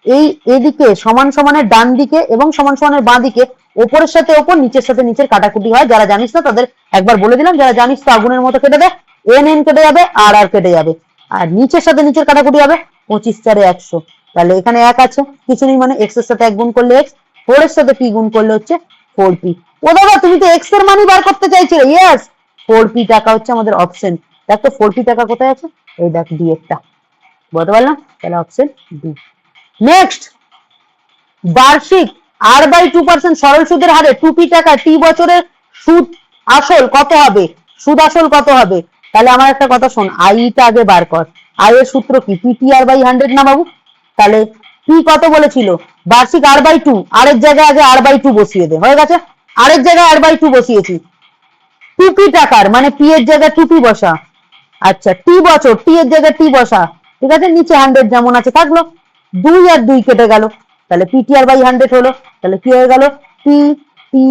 এই এদিকে সমান সমানের ডান দিকে এবং সমান সমানের বাঁ দিকে ওপরের সাথে ওপর নিচের সাথে নিচের কাটাকুটি হয়, যারা জানিস না তাদের একবার বলে দিলাম, যারা জানিস তো আগুনের মতো কেটে দে, এন এন কেটে যাবে আর আর কেটে যাবে, আর নিচের সাথে নিচের কাটাকুটি হবে 25 4 100, তাহলে এখানে এক আছে কিছু নেই মানে এক্স এর সাথে এক গুণ করলে এক্স, 4 এর সাথে পি গুণ করলে হচ্ছে 4p। ও দাদা তুমি তো এক্স এর মানই বার করতে চাইছিলে, ইয়েস 4p টাকা হচ্ছে আমাদের অপশন। দেখ তো 4p টাকা কোথায় আছে, এই দেখ ডি একটা, বলতে পারলাম, তাহলে অপশন ডি। নেক্সট, বার্ষিক r/2% সরল সুদের হারে 2p টাকা টি বছরের সুদ আসল কত হবে, সুদ আসল কত হবে? তাহলে আমার একটা কথা শোন, আইটা আগে বার কর, আই এর সূত্র কি পিটিআর বাই 100 না বাবু, তাহলে পি কত বলেছিল বার্ষিক r/2, আরেক জায়গায় আগে r/2 বসিয়ে দে, হয়ে গেছে, আরেক জায়গায় r/2 বসিয়েছি, টুপি টাকার মানে পি এর জায়গায় টুপি বসা। আচ্ছা টি বছর, টি এর জায়গায় টি বসা, ঠিক আছে, নিচে 100 যেমন আছে থাকলো, 2 আর 2 কেটে গেল, তাহলে পিটিআর বাই 100 হলো। তাহলে কি হয়ে গেল, পি টি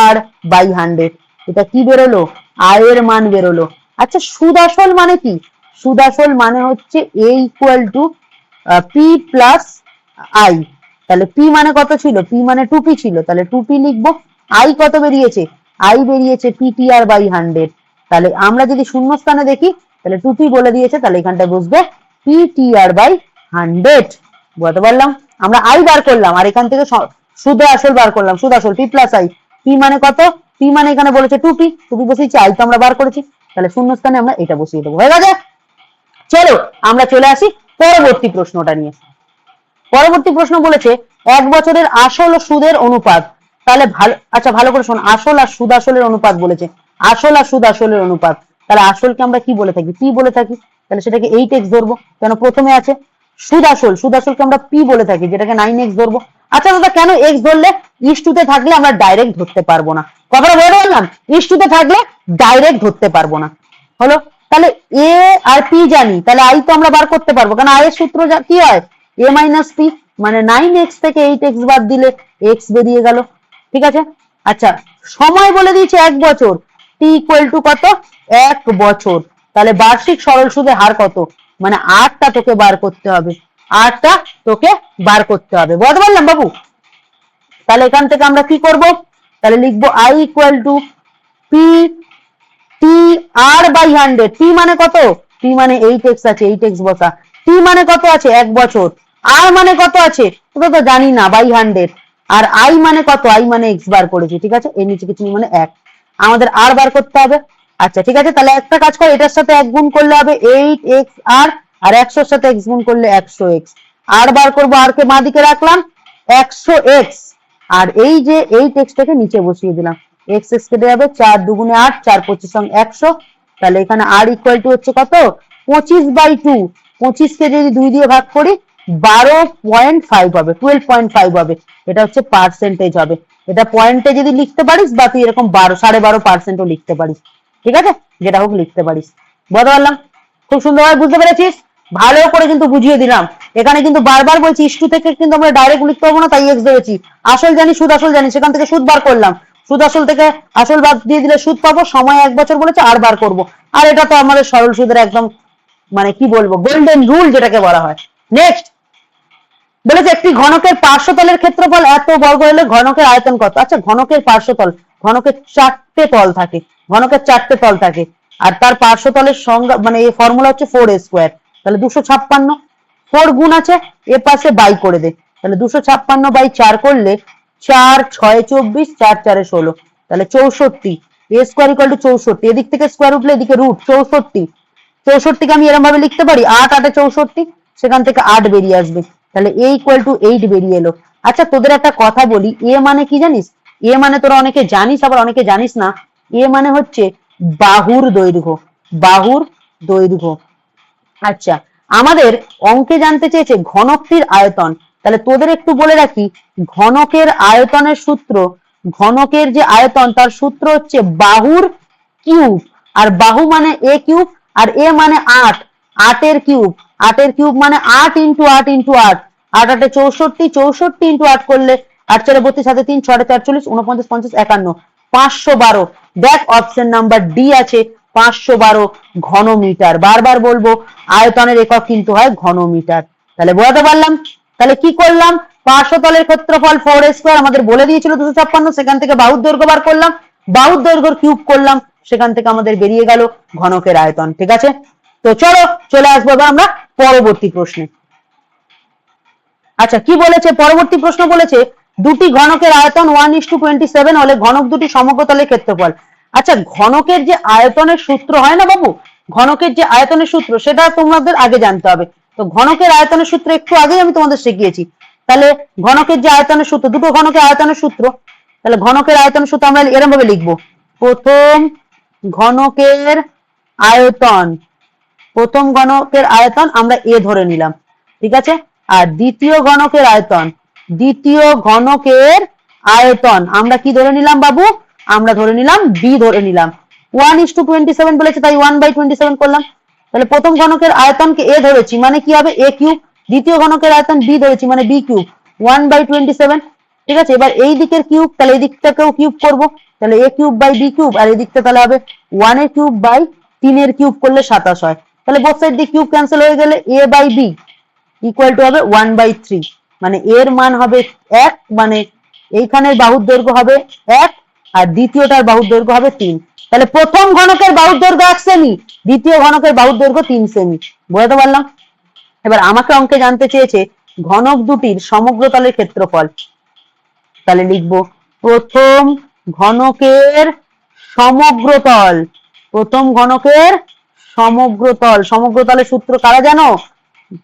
আর বাই 100। এটা কি বেরোলো, আয়ের মান বেরোলো। আচ্ছা সুদ আসল মানে কি, সুদ আসল মানে হচ্ছে A equal to P plus I. তাহলে পি মানে কত ছিল, পি মানে টুপি ছিল, তাহলে টুপি লিখবো। আই কত বেরিয়েছে, আই বেরিয়েছে পিটিআর বাই 100। তাহলে আমরা যদি শূন্য স্থানে দেখি তাহলে টুপি বলে দিয়েছে, তাহলে এখানটা বসবে পিটিআর বাই 100। বুঝতে পারলাম, আমরা আই বার করলাম আর এখান থেকে সুদ আসল বার করলাম, সুদ আসল পি প্লাস আই। পি মানে কত, পি মানে এখানে বলেছে টুপি, টুপি বসিয়েছি, আই তো আমরা বার করেছি, তাহলে শূন্য স্থানে আমরা এটা বসিয়ে দেবো। হয়ে গেছে। চলো আমরা চলে আসি পরবর্তী প্রশ্নটা নিয়ে। পরবর্তী প্রশ্ন বলেছে 1 বছরের আসল ও সুদের অনুপাত। তাহলে ভালো, আচ্ছা ভালো করে শোন, আসল আর সুদ আসলের অনুপাত বলেছে, আসল আর সুদ আসলের অনুপাত। তাহলে আসলকে আমরা কি বলে থাকি, পি বলে থাকি, তাহলে সেটাকে 8x ধরবো, কেন প্রথমে আছে। সুদ আসল, সুদ আসলকে আমরা পি বলে থাকি, যেটাকে 9x ধরবো। আচ্ছা দাদা কেন এক্স ধরলে, ইস্টুতে থাকলে আমরা ডাইরেক্ট ধরতে পারবো না, কথাটা বলে বললাম, ইস্টুতে থাকলে ডাইরেক্ট ধরতে পারবো না। হলো, তাহলে এ আর পি জানি, তাহলে আই তো আমরা বার করতে পারবো, কারণ আয়ের সূত্র কি হয়, এ মাইনাস পি, মানে 9x থেকে 8x বাদ দিলে এক্স বেরিয়ে গেল, ঠিক আছে। আচ্ছা সময় বলে দিয়েছে 1 বছর, টি ইকুয়াল টু কত, 1 বছর। তাহলে বার্ষিক সরল সুদের হার কত, মানে 8টা তোকে বার করতে হবে, 8টা তোকে বার করতে হবে। বুঝতে পারলাম বাবু। তাহলে এখান থেকে আমরা কি করব, তাহলে লিখবো I equal to p t r by 100। T মানে কত, টি মানে 8x আছে, 8x বসা। টি মানে কত আছে, 1 বছর। আর মানে কত আছে ওটা তো জানি না, বাই 100। আর আই মানে কত, আই মানে এক্স বার করেছি, ঠিক আছে, এর নিচে কিছু নেই মানে 1, আমাদের আর বার করতে হবে। আচ্ছা ঠিক আছে, তাহলে একটা কাজ করে, এটার সাথে 1 গুণ করলে হবে 8x আর 100 এর সাথে x গুণ করলে 100x। আর বার করবো, আর কে বাঁ দিকে রাখলাম 100x, আর এই যে 8x টাকে নিচে বসিয়ে দিলাম, এক্স এক্স কেটে যাবে, 4 দুগুণে 8, 4 25 100। তাহলে এখানে আর ইকুয়াল টু হচ্ছে কত, 25/2। 25 কে যদি 2 দিয়ে ভাগ করি 12.5 হবে, 12.5 হবে। এটা হচ্ছে পার্সেন্টেজ হবে, এটা পয়েন্টে যদি লিখতে পারিস বা তুই এরকম 12.5%ও লিখতে পারিস, ঠিক আছে, যেটা হোক লিখতে পারিস। বুঝতে পারলাম, খুব সুন্দরভাবে বুঝতে পেরেছিস, ভালো করে কিন্তু বুঝিয়ে দিলাম। এখানে কিন্তু বারবার বলছি ইস্টু থেকে কিন্তু আমরা ডাইরেক্ট লিখতে পারবো না, তাই এক্স ধরেছি। আসল জানি, সুদ আসল জানি, সেখান থেকে সুদ বার করলাম, সুদ আসল থেকে আসল বাদ দিয়ে দিলে সুদ পাবো, সময় 1 বছর বলেছে, আর বার করব। আর এটা তো আমাদের সরল সুদের একদম মানে কি বলবো, গোল্ডেন রুল যেটাকে বলা হয়। নেক্সট বলেছে একটি ঘনকের পার্শ্বতলের ক্ষেত্রফল এত বর্গ হলে ঘনকের আয়তন কত। আচ্ছা ঘনকের পার্শ্বতল, ঘনকের 4টে তল থাকে, ঘনকের 4টে তল থাকে, আর তার পার্শ্বতলের সংজ্ঞা মানে এই ফর্মুলা হচ্ছে 4a²। তাহলে 256, 4 গুণ আছে এ পাশে বাই করে দে, তাহলে 256/4 করলে 4 6 24, 4 4 16, তাহলে 64। a² = 64, এদিক থেকে স্কোয়ার উঠলে এদিকে রুট, 64। 64কে আমি এরকম ভাবে লিখতে পারি 8 8 64, সেখান থেকে 8 বেরিয়ে আসবে, তাহলে a = 8 বেরিয়ে এলো। আচ্ছা তোদের একটা কথা বলি, এ মানে কি জানিস, এ মানে তোরা অনেকে জানিস আবার অনেকে জানিস না, এ মানে হচ্ছে বাহুর দৈর্ঘ্য, বাহুর দৈর্ঘ্য। আচ্ছা আমাদের অঙ্কে জানতে চেয়েছে ঘনকটির আয়তন, তাহলে তোদের একটু বলে রাখি, ঘনকের আয়তনের সূত্র, ঘনকের যে আয়তন তার সূত্র হচ্ছে বাহুর কিউব, আর বাহু মানে a কিউব, আর a মানে 8, 8 এর কিউব, 8 এর কিউব মানে 8 × 8 × 8, 8 8 64, 64 × 8 করলে 8 4 32, 7 3 6 4 40, 49 50 51, 512। দেখ অপশন নাম্বার ডি আছে 512 ঘনমিটার। বারবার বলবো আয়তনের একক কিন্তু হয় ঘনমিটার। তাহলে বোঝাতে পারলাম, তাহলে কি করলাম, পার্শ্বতলের ক্ষেত্রফল 4a², আমাদের বলে দিয়েছিল 256, সেখান থেকে বাহুর দৈর্ঘ্য বার করলাম, বাহুর দৈর্ঘ্য কিউব করলাম, সেখান থেকে আমাদের বেরিয়ে গেল ঘনকের আয়তন, ঠিক আছে। তো চলো চলে আসবো এবার আমরা পরবর্তী প্রশ্নে। আচ্ছা কি বলেছে, পরবর্তী প্রশ্ন বলেছে দুটি ঘনকের আয়তন 1:27 হলে ঘনক দুটি সমগ্রতলের ক্ষেত্রফল। আচ্ছা ঘনকের যে আয়তনের সূত্র হয় না বাবু, ঘনকের যে আয়তনের সূত্র সেটা তোমাদের আগে জানতে হবে। তো ঘনকের আয়তনের সূত্র একটু আগেই আমি তোমাদের শিখিয়েছি। তাহলে ঘনকের যে আয়তনের সূত্র, দুটো ঘনকের আয়তনের সূত্র, তাহলে ঘনকের আয়তনের সূত্র আমরা এরকম ভাবে লিখবো, প্রথম ঘনকের আয়তন, প্রথম ঘনকের আয়তন আমরা এ ধরে নিলাম, ঠিক আছে, আর দ্বিতীয় ঘনকের আয়তন, দ্বিতীয় ঘনকের আয়তন আমরা কি ধরে নিলাম বাবু, আমরা ধরে নিলাম বি ধরে নিলাম। 1:27 বলেছে, তাই 1/27 করলাম। তাহলে প্রথম ঘনকের আয়তনকে এ ধরেছি, মানে কি হবে এ কিউব। দ্বিতীয় ঘনকের আয়তন বি ধরেছি, মানে বি কিউব, 1/27। ঠিক আছে, এবার এই দিকের কিউব, তাহলে এই দিকটাকেও কিউব করব, তাহলে এ কিউব বাই বি কিউব, আর এই দিকটা তাহলে হবে 1 এর কিউব বাই 3 এর কিউব করলে 27 হয়। তাহলে বোথ সাইড দিয়ে কিউব ক্যান্সেল হয়ে গেলে এ বাই বি ইকুয়াল টু হবে 1/3, মানে এর মান হবে 1, মানে এইখানের বাহুর দৈর্ঘ্য হবে 1 আর দ্বিতীয়টার বাহুর দৈর্ঘ্য হবে 3। তাহলে প্রথম ঘনকের বাহুর দৈর্ঘ্য 1 সেমি, দ্বিতীয় ঘনকের বাহুর দৈর্ঘ্য 3 সেমি। বুঝতে পারলাম? এবার আমাকে অঙ্কে জানতে চেয়েছে ঘনক দুটির সমগ্রতলের ক্ষেত্রফল। তাহলে লিখবো প্রথম ঘনকের সমগ্রতল, প্রথম ঘনকের সমগ্রতল। সমগ্রতলের সূত্র কারা জানো?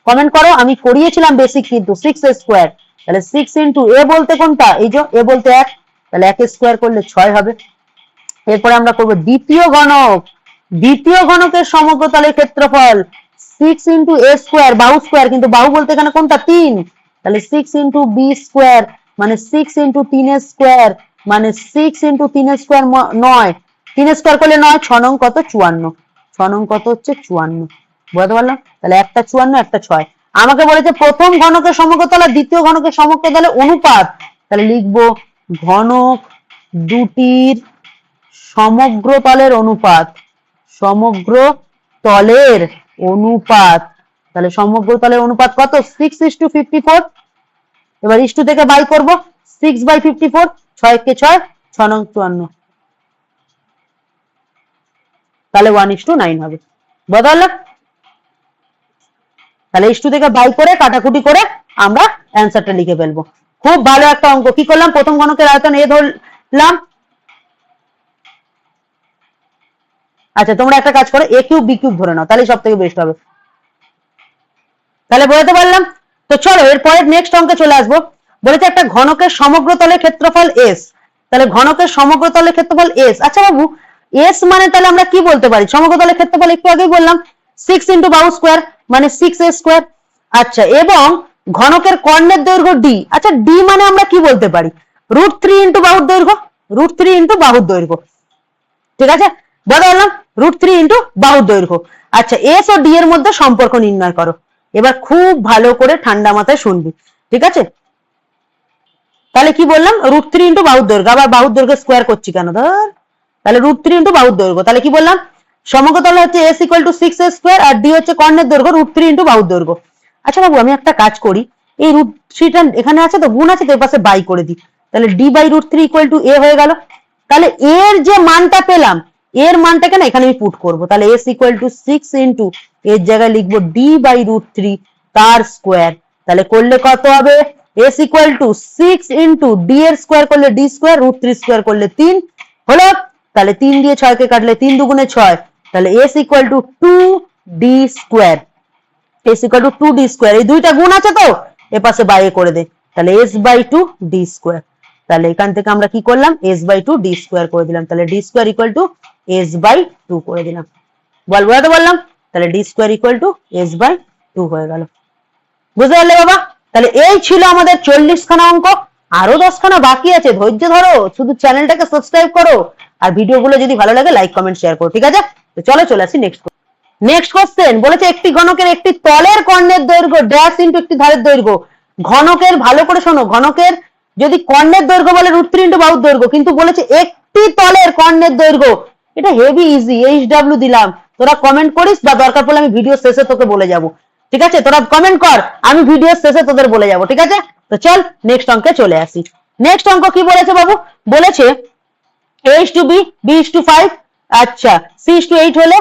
কমেন্ট করো, আমি করিয়েছিলাম বেসিক, কিন্তু 6a²। তাহলে 6 ইন্টু এ বলতে কোনটা, এই যে এ বলতে 1, তাহলে 1 স্কোয়ার করলে 6 হবে। এরপরে আমরা করব দ্বিতীয় ঘনক, দ্বিতীয় ঘনকের সমগ্রতলের ক্ষেত্রফল 6 ইন্টু এ স্কোয়ার, বাহু স্কোয়ার, কিন্তু বাহু বলতে এখানে কোনটা 3, তাহলে 6 ইন্টু বি স্কোয়ার, মানে 6 ইন্টু 3 স্কোয়ার, মানে 6 ইন্টু 3 স্কোয়ার 9, 3 স্কোয়ার করলে 9, 6 নং কত 54, 6 নং কত হচ্ছে 54। বুঝতে পারলাম? তাহলে একটা 54 একটা 6। আমাকে বলেছে প্রথম ঘনকের সমগ্রতল আর দ্বিতীয় ঘনকের সমগ্রতলের অনুপাত। তাহলে লিখবো ঘনক দুটির সমগ্রতলের অনুপাত, সমগ্র তলের অনুপাত। তাহলে সমগ্রতলের অনুপাত কত, 6:54। এবার ইস্টু থেকে বাই করব, 6/54, 6 কে 6, 6 নং 54, তাহলে 1:9 হবে। বদলাম, তাহলে ইস্টু থেকে বাই করে কাটাকুটি করে আমরা অ্যান্সারটা লিখে ফেলবো। খুব ভালো একটা অঙ্ক। কি করলাম, প্রথম ঘনকের আয়তন এ ধরলাম। আচ্ছা, তোমরা একটা কাজ করো, এ কিউব বি কিউব ধরে নাও, তাহলে সব থেকে বেস্ট হবে। তাহলে বোঝাতে পারলাম? তো চলো এরপরে নেক্সট অঙ্কে চলে আসবো। বলেছে একটা ঘনকের সমগ্রতলের ক্ষেত্রফল এস। তাহলে ঘনকের সমগ্রতলের ক্ষেত্রফল এস। আচ্ছা বাবু, এস মানে তাহলে আমরা কি বলতে পারি? সমগ্রতলের ক্ষেত্রফল একটু আগেই বললাম 6 ইন্টু বাহু স্কোয়ার, মানে 6a স্কোয়ার। আচ্ছা, এবং ঘনকের কর্ণের দৈর্ঘ্য ডি। আচ্ছা, ডি মানে আমরা কি বলতে পারি? √3 ইন্টু বাহুর দৈর্ঘ্য, √3 ইন্টু বাহুর দৈর্ঘ্য। ঠিক আছে, বললাম √3 ইন্টু বাহুর দৈর্ঘ্য। আচ্ছা, এস ও ডি এর মধ্যে সম্পর্ক নির্ণয় করো। এবার খুব ভালো করে ঠান্ডা মাথায় শুনবি, ঠিক আছে? তাহলে কি বললাম, √3 ইন্টু বাহুর দৈর্ঘ্য, আবার বাহুর দৈর্ঘ্য স্কোয়ার করছি কেন ধর। তাহলে √3 ইন্টু বাহুর দৈর্ঘ্য, তাহলে কি বললাম, সমগ্রতল হচ্ছে s equal to 6a square আর ডি হচ্ছে কর্ণের দৈর্ঘ্য √3 ইন্টু বাহুর দৈর্ঘ্য। আচ্ছা বাবু, আমি একটা কাজ করি, এই √3টা এখানে আছে তো, গুণ আছে তো, এর পাশে বাই করে দিই। তাহলে ডি বাই √3 ইকুয়াল টু এ হয়ে গেল। তাহলে এর যে মানটা পেলাম, এর মানটাকে না এখানে আমি পুট করবো। তাহলে এস ইকুয়াল টু 6 ইন্টু এর জায়গায় লিখবো ডি বাই √3 তার স্কোয়ার। তাহলে করলে কত হবে, S equal to 6 into D এর স্কোয়ার করলে ডি স্কোয়ার, √3 স্কোয়ার করলে 3 হলো। তাহলে 3 দিয়ে 6 কে কাটলে 3 দুগুণে 6, তাহলে S equal two 2d square, S equal two 2d square. এই দুইটা গুণ আছে তো, এ পাশে বাইরে করে দে, তাহলে s বাই 2d স্কোয়ার। তাহলে এখান থেকে আমরা কি করলাম, s বাই 2d স্কোয়ার করে দিলাম। তাহলে d square equal to s by 2 করে দিলাম। বুঝতে বললাম? তাহলে d square equal to s by 2 হয়ে গেল। বুঝতে পারলে বাবা? তাহলে এই ছিল আমাদের 40 খানা অঙ্ক। আরো 10 খানা বাকি আছে, ধৈর্য ধরো, শুধু চ্যানেলটাকে সাবস্ক্রাইব করো আর ভিডিওগুলো যদি ভালো লাগে লাইক কমেন্ট শেয়ার করো, ঠিক আছে? তো চলো চলে আসি নেক্সট কোশ্চেন। বলেছে একটি ঘনকের একটি তলের কর্ণের দৈর্ঘ্য ড্যাশ ইন্টু একটি ধারের দৈর্ঘ্য। ঘনকের, ভালো করে শোনো, ঘনকের যদি কর্ণের দৈর্ঘ্য বলে √3 ইন্টু বাহুর দৈর্ঘ্য, কিন্তু বলেছে একটি তলের কর্ণের দৈর্ঘ্য। এটা হেভি ইজি, HW দিলাম, তোরা কমেন্ট করিস বা দরকার পড়লে আমি ভিডিও শেষে তোকে বলে যাব, ঠিক আছে? তোরা কমেন্ট কর, আমি ভিডিও শেষে তোদের বলে যাব, ঠিক আছে? তো চল নেক্সট অঙ্কে চলে আসি। নেক্সট অঙ্ক কি বলেছে বাবু? বলেছে a:b, b:5, আচ্ছা c:8 হলে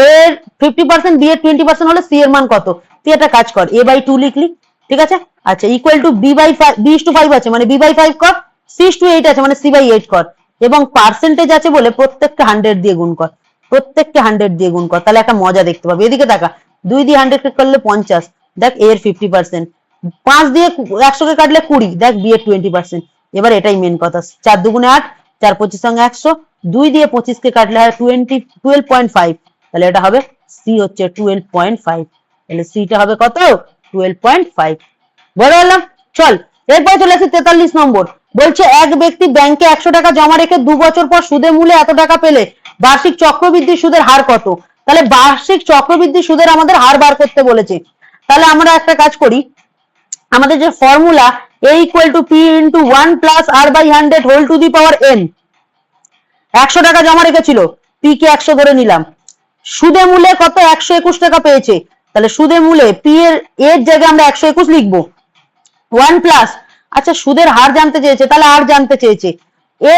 এর 50%, b এর 20% হলে c এর মান কত? তুই একটা কাজ কর, a/2 লিখলি, ঠিক আছে? আচ্ছা, ইকুয়াল টু b/5 আছে মানে b/5 কর, c:8 আছে মানে c/8 কর, এবং পার্সেন্টেজ আছে বলে প্রত্যেককে 100 দিয়ে গুণ কর, প্রত্যেককে 100 দিয়ে গুণ কর। তাহলে একটা মজা দেখতে পাবি। এদিকে তাকা, 2 দিয়ে 100 কে করলে 50, দেখ এর 50%, 5 দিয়ে 100 কে কাটলে 20, দেখ b এর 20%। এবার এটাই মেন কথা, 4 দুগুণে 8, 4 25 সঙ্গে 100, 2 দিয়ে 25 কে কাটলে হয় 12.5, তাহলে এটা হবে c হচ্ছে 12.5। তাহলে c টা হবে কত, 12.5। বললাম, চল এরপর চলে আসি 43 নম্বর। বলছে এক ব্যক্তি ব্যাংকে 100 টাকা জমা রেখে 2 বছর পর সুদে মূলে এত টাকা পেলে বার্ষিক চক্রবৃদ্ধি সুদের হার কত? তাহলে বার্ষিক চক্রবৃদ্ধি সুদের আমাদের হার বার করতে বলেছে। তাহলে আমরা একটা কাজ করি, আমাদের যে formula a equal to p into 1 plus r by 100 whole to the power n, 100 টাকা জমা রেখেছিল, p কে 100 ধরে নিলাম, সুদে মূলে কত 121 টাকা পেয়েছে, তাহলে সুদে মূলে p এর জায়গায় আমরা 121 লিখবো, 1 প্লাস, আচ্ছা সুদের হার জানতে চেয়েছে, তাহলে আর জানতে চেয়েছে,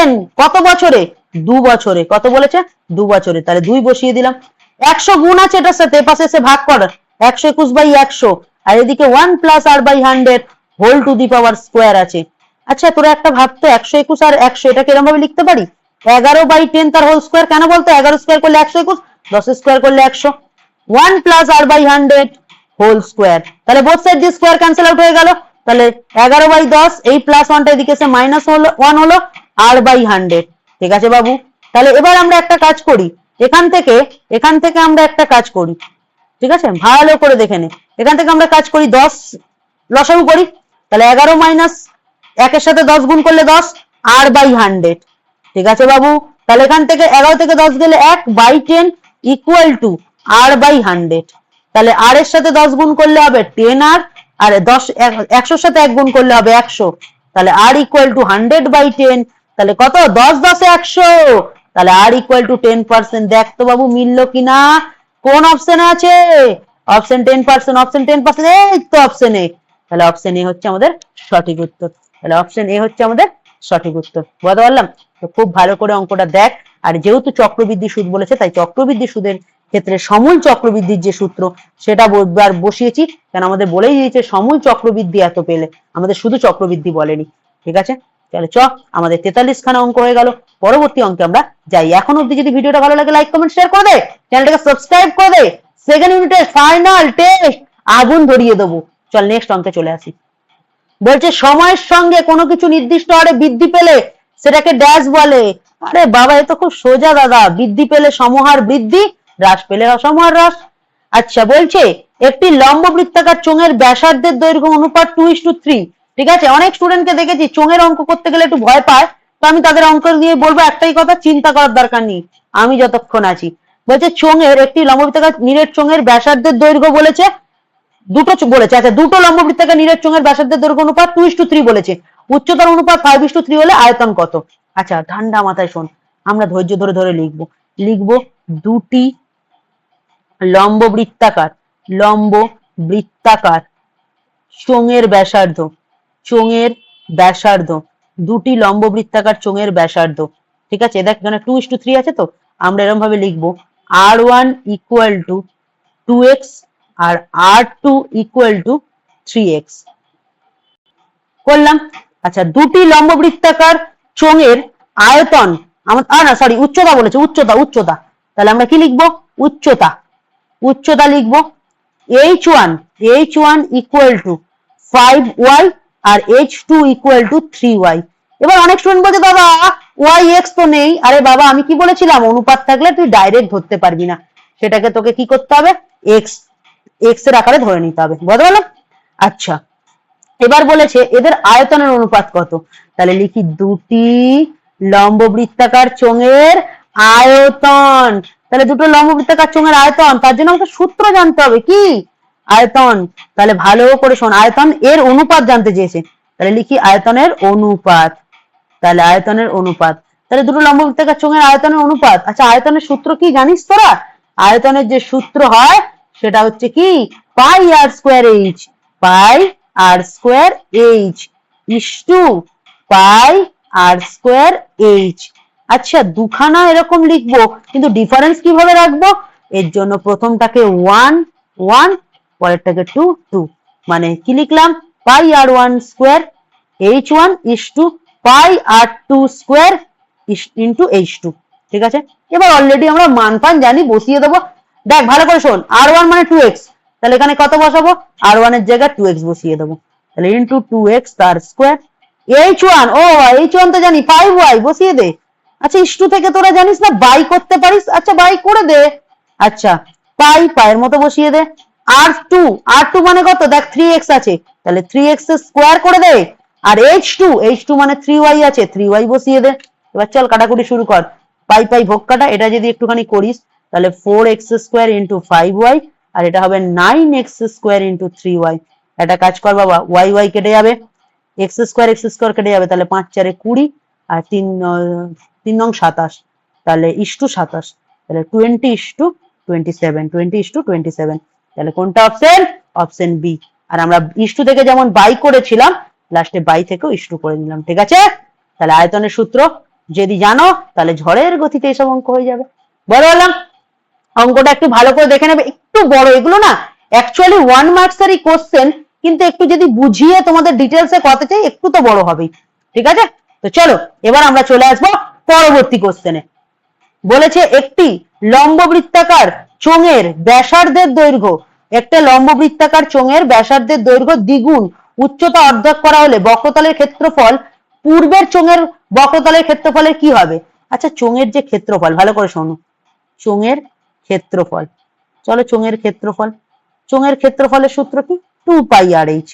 n কত বছরে, 2 বছরে, কত বলেছে 2 বছরে, তাহলে 2 বসিয়ে দিলাম, 100 গুণ আছে এটার সাথে, পাশে এসে ভাগ কর, 121 বাই 100, আর এদিকে 1 plus r by 100 whole to the power square আছে। আচ্ছা তোরা একটা ভাবতো 121 আর 100 এটাকে এরকম ভাবে লিখতে পারি, 11 বাই 10 তার হোল স্কোয়ার, কেন বলতো 11 স্কোয়ার করলে 121, 10 স্কোয়ার করলে 100, 1 plus r by 100 whole square, তাহলে বোথ সাইড দিয়ে স্কোয়ার ক্যান্সেল আউট হয়ে গেল, তাহলে 11 বাই 10, এই প্লাস 1টা এদিকে এসে মাইনাস 1 হলো r বাই 100। ঠিক আছে বাবু, তাহলে এবার আমরা একটা কাজ করি, এখান থেকে আমরা একটা কাজ করি, ঠিক আছে ভালো করে দেখে নে, এখান থেকে আমরা কাজ করি 10 লসাগু করি, তাহলে 11 মাইনাস 1 এর সাথে 10 গুণ করলে 10 r বাই 100। ঠিক আছে বাবু, তাহলে এখান থেকে 11 থেকে 10 গেলে 1 by 10 equal to r by 100, তাহলে r এর সাথে 10 গুণ করলে হবে 10r, আর 10 100 এর সাথে 1 গুণ করলে হবে 100, তাহলে r ইকুয়াল টু 100 বাই 10, তাহলে কত 10 10 100, তাহলে r ইকুয়াল টু 10%। দেখ তো বাবু মিললো কিনা, কোন অপশনে আছে, অপশন 10%, অপশন 10%, এই তো অপশন এ, তাহলে অপশন এ হচ্ছে আমাদের সঠিক উত্তর, তাহলে অপশন এ হচ্ছে আমাদের সঠিক উত্তর, বুঝতে পারলাম তো, খুব ভালো করে অঙ্কটা দেখ। আর যেহেতু চক্রবৃদ্ধি সুদ বলেছে, তাই চক্রবৃদ্ধি সুদের ক্ষেত্রে সমূল চক্রবৃদ্ধির যে সূত্র সেটা বসিয়েছি, কারণ আমাদের বলেই দিয়েছে সমূল চক্রবৃদ্ধি এত পেলে, আমাদের শুধু চক্রবৃদ্ধি বলেনি। ঠিক আছে, তাহলে চ আমাদের 43 খানা অঙ্ক হয়ে গেল, পরবর্তী অঙ্কে আমরা যাই। এখন অব্দি যদি ভিডিওটা ভালো লাগে লাইক কমেন্ট শেয়ার করে দে, চ্যানেলটাকে সাবস্ক্রাইব করে দে, সেকেন্ড ইউনিটের ফাইনাল টেস্ট আগুন ধরিয়ে দেবো। চল নেক্সট অঙ্কে চলে আসি। বলছে সময়ের সঙ্গে কোনো কিছু নির্দিষ্ট হারে বৃদ্ধি পেলে সেটাকে ড্যাশ বলে। আরে বাবা এ তো খুব সোজা দাদা, বৃদ্ধি পেলে সমহার বৃদ্ধি, হ্রাস পেলে সমহার হ্রাস। আচ্ছা বলছে একটি লম্ব বৃত্তাকার চোঙের ব্যাসার্ধের দৈর্ঘ্য অনুপাত 2:3। ঠিক আছে, অনেক স্টুডেন্টকে দেখেছি চোঙের অঙ্ক করতে গেলে একটু ভয় পায়, তো আমি তাদের অঙ্ক নিয়ে বলবো একটাই কথা, চিন্তা করার দরকার নেই, আমি যতক্ষণ আছি। বলছে চোঙের একটি লম্ব বৃত্তাকার নিরেট চোঙের ব্যাসার্ধের দৈর্ঘ্য বলেছে, দুটো বলেছে, আচ্ছা দুটো লম্ব বৃত্তাকার নিরেট চোঙের ব্যাসার্ধের দৈর্ঘ্য অনুপাত 2:3 বলেছে, উচ্চতার অনুপাত 5:3 হলে আয়তন কত? আচ্ছা ঠান্ডা মাথায় শোন, আমরা ধৈর্য ধরে ধরে লিখবো দুটি লম্ব বৃত্তাকার চোঙের ব্যাসার্ধ, দুটি লম্ব বৃত্তাকার চোঙের ব্যাসার্ধ। ঠিক আছে, দেখ এখানে 2:3 আছে, তো আমরা এরকম ভাবে লিখবো r1 ইকুয়াল টু 2x আর r2 ইকুয়াল টু 3x করলাম। আচ্ছা দুটি লম্ব বৃত্তাকার চোঙের আয়তন, উচ্চতা বলেছে, উচ্চতা, তাহলে আমরা কি লিখবো, উচ্চতা লিখবো h1 ইকুয়াল টু 5y আর h2 ইকুয়াল টু 3y। এবার অনেক স্টুডেন্ট বলছে দাদা yx তো নেই, আরে বাবা আমি কি বলেছিলাম, অনুপাত থাকলে তুই ডাইরেক্ট ধরতে পারবি না, সেটাকে তোকে কি করতে হবে, x এর আকারে ধরে নিতে হবে, বুঝতে পারলাম। আচ্ছা এবার বলেছে এদের আয়তনের অনুপাত কত, তাহলে লিখি দুটি লম্ব বৃত্তাকার চোঙের আয়তন, তাহলে দুটো লম্ব বৃত্তাকার চোঙের আয়তন, তার জন্য আমাকে সূত্র জানতে হবে কি, আয়তন। তাহলে ভালো করে শোন, আয়তন এর অনুপাত জানতে চেয়েছে, তাহলে লিখি আয়তনের অনুপাত, তাহলে দুটো লম্ব বৃত্তাকার চোঙের আয়তনের অনুপাত। আচ্ছা আয়তনের সূত্র কি জানিস তোরা, আয়তনের যে সূত্র হয় সেটা হচ্ছে কি পাই আর square H is to pi R square H. আচ্ছা দুখানা এরকম লিখবো, কিন্তু ডিফারেন্স কিভাবে রাখবো, এর জন্য প্রথমটাকে 1 1, পরেরটাকে 2 2, মানে কি লিখলাম পাই আর 1 square h1 is to pi R 2 square into h2। ঠিক আছে, এবার অলরেডি আমরা মান পান জানি, বসিয়ে দেবো। দেখ ভালো করে শোন, r1 মানে 2x, তাহলে এখানে কত বসাবো, r1 এর জায়গায় 2x বসিয়ে দেবো, তাহলে ইন্টু 2x তার স্কোয়ার, h1 h1 তো জানি 5y বসিয়ে দে। আচ্ছা ইস2 থেকে তোরা জানিস না বাই করতে পারিস, আচ্ছা বাই করে দে। আচ্ছা পায়ের মতো বসিয়ে দে, r2 মানে কত, দেখ 3x আছে, তাহলে 3x এর স্কোয়ার করে দে, আর h2 মানে 3y আছে, 3y বসিয়ে দে। এবার চল কাটাকুটি শুরু কর, পাই পাই ভোগ কাটা, এটা যদি একটুখানি করিস তাহলে 4x² ইন্টু 5y, আর এটা হবে 9x² ইন্টু 3y। একটা কাজ কর বাবা, y কেটে যাবে, x² কেটে যাবে, তাহলে 5 4 20, আর 3 নং 27, তাহলে ইস্টু 27, তাহলে 20:27, তাহলে কোনটা অপশন? Option B. আর আমরা ইস্টু থেকে যেমন বাই করেছিলাম, লাস্টে বাই থেকেও ইস্টু করে নিলাম, ঠিক আছে? তাহলে আয়তনের সূত্র যদি জানো তাহলে ঝড়ের গতিতে এসব অঙ্ক হয়ে যাবে। বললাম অঙ্কটা একটু ভালো করে দেখে নেবে, একটু বড়, এগুলো না অ্যাকচুয়ালি 1 মার্কসেরই কোশ্চেন, কিন্তু একটু যদি বুঝিয়ে তোমাদের ডিটেলসে কথা চাই একটু তো বড় হবেই, ঠিক আছে? তো চলো এবার আমরা চলে আসবো পরবর্তী কোশ্চেনে। বলেছে একটি লম্ববৃত্তাকার চোঙের ব্যাসার্ধের দৈর্ঘ্য, একটা লম্ববৃত্তাকার চোঙের ব্যাসার্ধের দৈর্ঘ্য দ্বিগুণ উচ্চতা অর্ধেক করা হলে বক্রতলের ক্ষেত্রফল পূর্বের চোঙের বক্রতলের ক্ষেত্রফলের কি হবে? আচ্ছা, চোঙের যে ক্ষেত্রফল, ভালো করে শোনো, চোঙের ক্ষেত্রফল, চলো চোঙের ক্ষেত্রফল, চোঙের ক্ষেত্রফলের সূত্র কি? 2πr/h,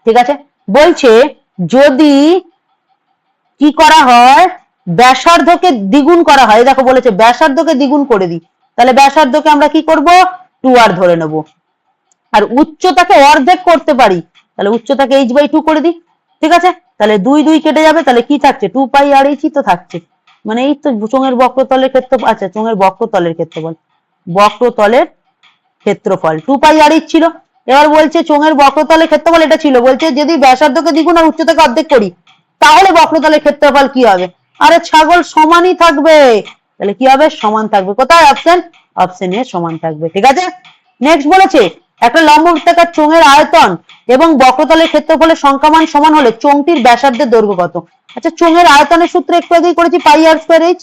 ঠিক আছে? বলছে যদি কি করা হয়, ব্যাসার্ধকে দ্বিগুণ করা হয়, দেখো বলেছে ব্যাসার্ধকে দ্বিগুণ করে দিই, তাহলে ব্যাসার্ধকে আমরা কি করব? 2r ধরে নেব। আর উচ্চতাকে অর্ধেক করতে পারি, তাহলে উচ্চতাকে h/2 করে দিই, ঠিক আছে? তাহলে 2 2 কেটে যাবে, তাহলে কি থাকছে? 2πr/h তো থাকছে, মানে এই তো চোঙের বক্রতলের ক্ষেত্রফল। আচ্ছা, চোঙের বক্রতলের ক্ষেত্রফল, বক্রতলের ক্ষেত্রফল 2πr/h ছিল। এবার বলছে চোঙের বক্রতলের ক্ষেত্রফল এটা ছিল, বলছে যদি ব্যাসার্ধকে দ্বিগুণ আর উচ্চতাকে অর্ধেক করি তাহলে বক্রতলের ক্ষেত্রফল কি হবে? আরে ছাগল, সমানই থাকবে, তাহলে কি হবে? সমান থাকবে। কোথায়? অপশন, অপশন এ সমান থাকবে, ঠিক আছে? নেক্সট বলেছে একটা লম্ববৃত্তাকার চোঙের আয়তন এবং বক্রতলের ক্ষেত্রফলের সংখ্যামান সমান হলে চোঙটির ব্যাসার্ধের দৈর্ঘ্য কত? আচ্ছা, চোঙের আয়তনের সূত্র একটু আগেই করেছি πr²h,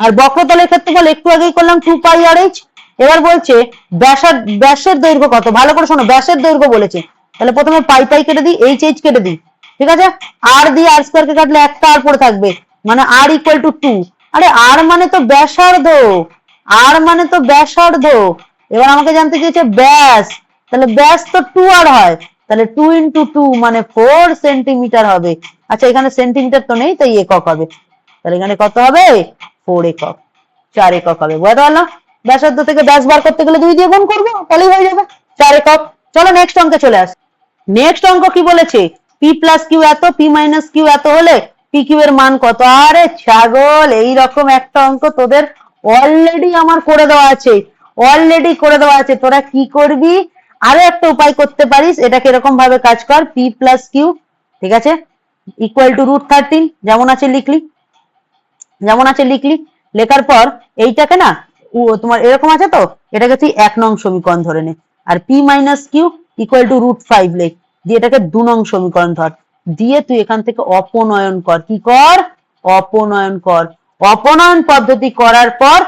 আর বক্রতলের ক্ষেত্রফল একটু আগেই করলাম 2πr/h। এবার বলছে ব্যাসের দৈর্ঘ্য কত? ভালো করে শোনো, ব্যাসের দৈর্ঘ্য বলেছে, তাহলে প্রথমে পাই কেটে দিই, h কেটে দিই, ঠিক আছে? আর দিয়ে r² কে কাটলে একটা আর পড়ে থাকবে, মানে r = 2। আরে r মানে তো ব্যাসার্ধ, r মানে তো ব্যাসার্ধ। এবার আমাকে জানতে চেয়েছে ব্যাস, তাহলে ব্যাস তো 2r হয়, তাহলে 2 × 2 মানে 4 সেন্টিমিটার হবে। আচ্ছা, এখানে সেন্টিমিটার তো নেই, তাই একক হবে, তাহলে এখানে কত হবে? 4 একক, 4 একক হবে। বুঝতে পারলাম? ব্যাসার্ধ থেকে ব্যাস বার করতে গেলে 2 দিয়ে গুণ করবো, তাহলেই হয়ে যাবে 4 একক। চলো নেক্সট অঙ্কে চলে আস। নেক্সট অঙ্ক কি বলেছে? p + q এত, p - q এত হলে pq এর মান কত? আরে ছাগল, এই রকম একটা অঙ্ক তোদের অলরেডি আমার করে দেওয়া আছে, অলরেডি করে দেওয়া আছে। তোরা কি করবি? আরো একটা উপায় করতে পারিস, এটাকে এরকম ভাবে কাজ কর, p + q, ঠিক আছে, = √13, যেমন আছে লিখলি, যেমন আছে লিখলি, লেখার পর এইটাকে না তোমার এরকম আছে তো, এটাকে তুই 1 নং সমীকরণ ধরে নে, আর p - q = √5 লেখ, দিয়ে এটাকে 2 নং সমীকরণ ধর, দিয়ে তুই এখান থেকে অপনয়ন কর। কি কর? অপনয়ন কর। অপনয়ন পদ্ধতি করার পর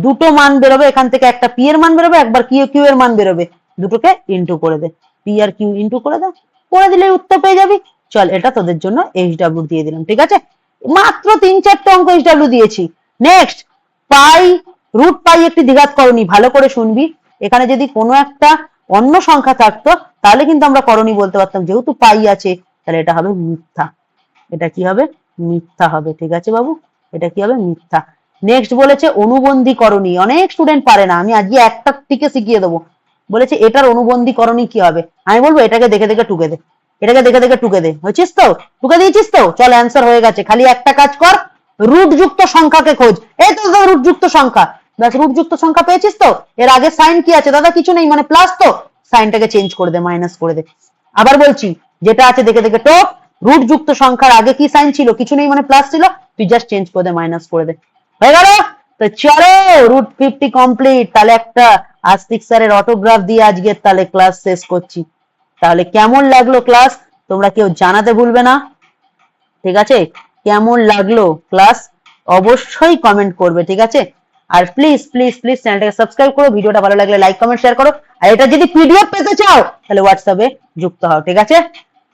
দুটো মান বেরোবে, এখান থেকে একটা p এর মান বেরোবে, একবার q এর মান বেরোবে, দুটোকে ইনটু করে দে, p আর q ইনটু করে দে, করে দিলেই উত্তর পেয়ে যাবি। চল, এটা তোদের জন্য HW দিয়ে দিলাম, ঠিক আছে? মাত্র 3-4টা অঙ্ক HW দিয়েছি। নেক্সট, পাই √পাই একটি দ্বিঘাত করণী, ভালো করে শুনবি। এখানে যদি কোনো একটা অন্য সংখ্যা থাকতো তাহলে কিন্তু আমরা করণী বলতে পারতাম, যেহেতু পাই আছে তাহলে এটা হবে মিথ্যা, এটা কি হবে? মিথ্যা হবে, ঠিক আছে বাবু, এটা কি হবে? মিথ্যা। নেক্সট বলেছে অনুবন্ধী করণী, অনেক স্টুডেন্ট পারে না, আমি আজকে একটা টিকে শিখিয়ে দেবো। বলেছে এটার অনুবন্ধী করণী কি হবে? আমি বলবো এটাকে দেখে দেখে টুকে দে, এটাকে দেখে দেখে টুকে দে। হয়েছিস তো? টুকে দিয়েছিস তো? চল, অ্যান্সার হয়ে গেছে। খালি একটা কাজ কর, রুটযুক্ত সংখ্যাকে খোঁজ। এই তো রুটযুক্ত সংখ্যা, ব্যাস রুটযুক্ত সংখ্যা পেয়েছিস তো? এর আগে সাইন কি আছে দাদা? কিছু নেই, মানে প্লাস, তো সাইনটাকে চেঞ্জ করে দে, মাইনাস করে দে। আবার বলছি, যেটা আছে দেখে দেখে টোপ, রুটযুক্ত সংখ্যার আগে কি সাইন ছিল? কিছু নেই, মানে প্লাস ছিল, তুই জাস্ট চেঞ্জ করে দে, মাইনাস করে দে, হয়ে গেল। তো চলো, √50 কমপ্লিট। তাহলে একটা আস্তিক স্যারের অটোগ্রাফ দিয়ে আজকে তাহলে ক্লাস শেষ করছি। তাহলে কেমন লাগলো ক্লাস তোমরা কেউ জানাতে ভুলবে না, ঠিক আছে? কেমন লাগলো ক্লাস অবশ্যই কমেন্ট করবে, ঠিক আছে? আর প্লিজ প্লিজ প্লিজ চ্যানেলটাকে সাবস্ক্রাইব করো, ভিডিওটা ভালো লাগলে লাইক কমেন্ট শেয়ার করো, আর এটা যদি পিডিএফ পেতে চাও তাহলে হোয়াটসঅ্যাপে যুক্ত হও, ঠিক আছে?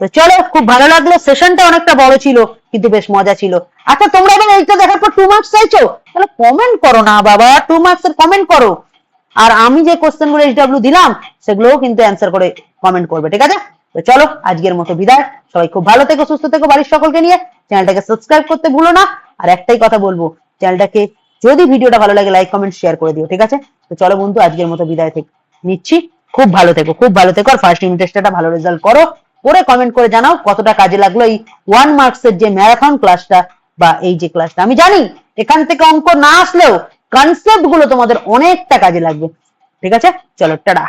তো চলো, খুব ভালো লাগলো, সেশনটা অনেকটা বড় ছিল কিন্তু বেশ মজা ছিল। আচ্ছা, তোমরা এবার এইটা দেখার পর 2 মার্কস চাইছো, তাহলে কমেন্ট করো না বাবা, 2 মার্কসের কমেন্ট করো। আর আমি যে কোশ্চেনগুলো HW দিলাম সেগুলোও কিন্তু অ্যান্সার করে কমেন্ট করবে, ঠিক আছে? তো চলো, আজকের মতো বিদায়। সবাই খুব ভালো থেকো, সুস্থ থেকো, বাড়ির সকলকে নিয়ে চ্যানেলটাকে সাবস্ক্রাইব করতে ভুলো না। আর একটাই কথা বলবো, চ্যানেলটাকে যদি ভিডিওটা ভালো লাগে লাইক কমেন্ট শেয়ার করে দিও, ঠিক আছে? তো চলো বন্ধু, আজকের মতো বিদায় থেকে নিচ্ছি। খুব ভালো থেকো, খুব ভালো থেকো, আর ফার্স্ট ইউনিট টেস্টটা ভালো রেজাল্ট করো, করে কমেন্ট করে জানাও কতটা কাজে লাগলো এই 1 মার্কসের যে ম্যারাথন ক্লাসটা বা এই যে ক্লাসটা। আমি জানি এখান থেকে অঙ্ক না আসলেও কনসেপ্ট গুলো তোমাদের অনেকটা কাজে লাগবে, ঠিক আছে? চলো টাটা।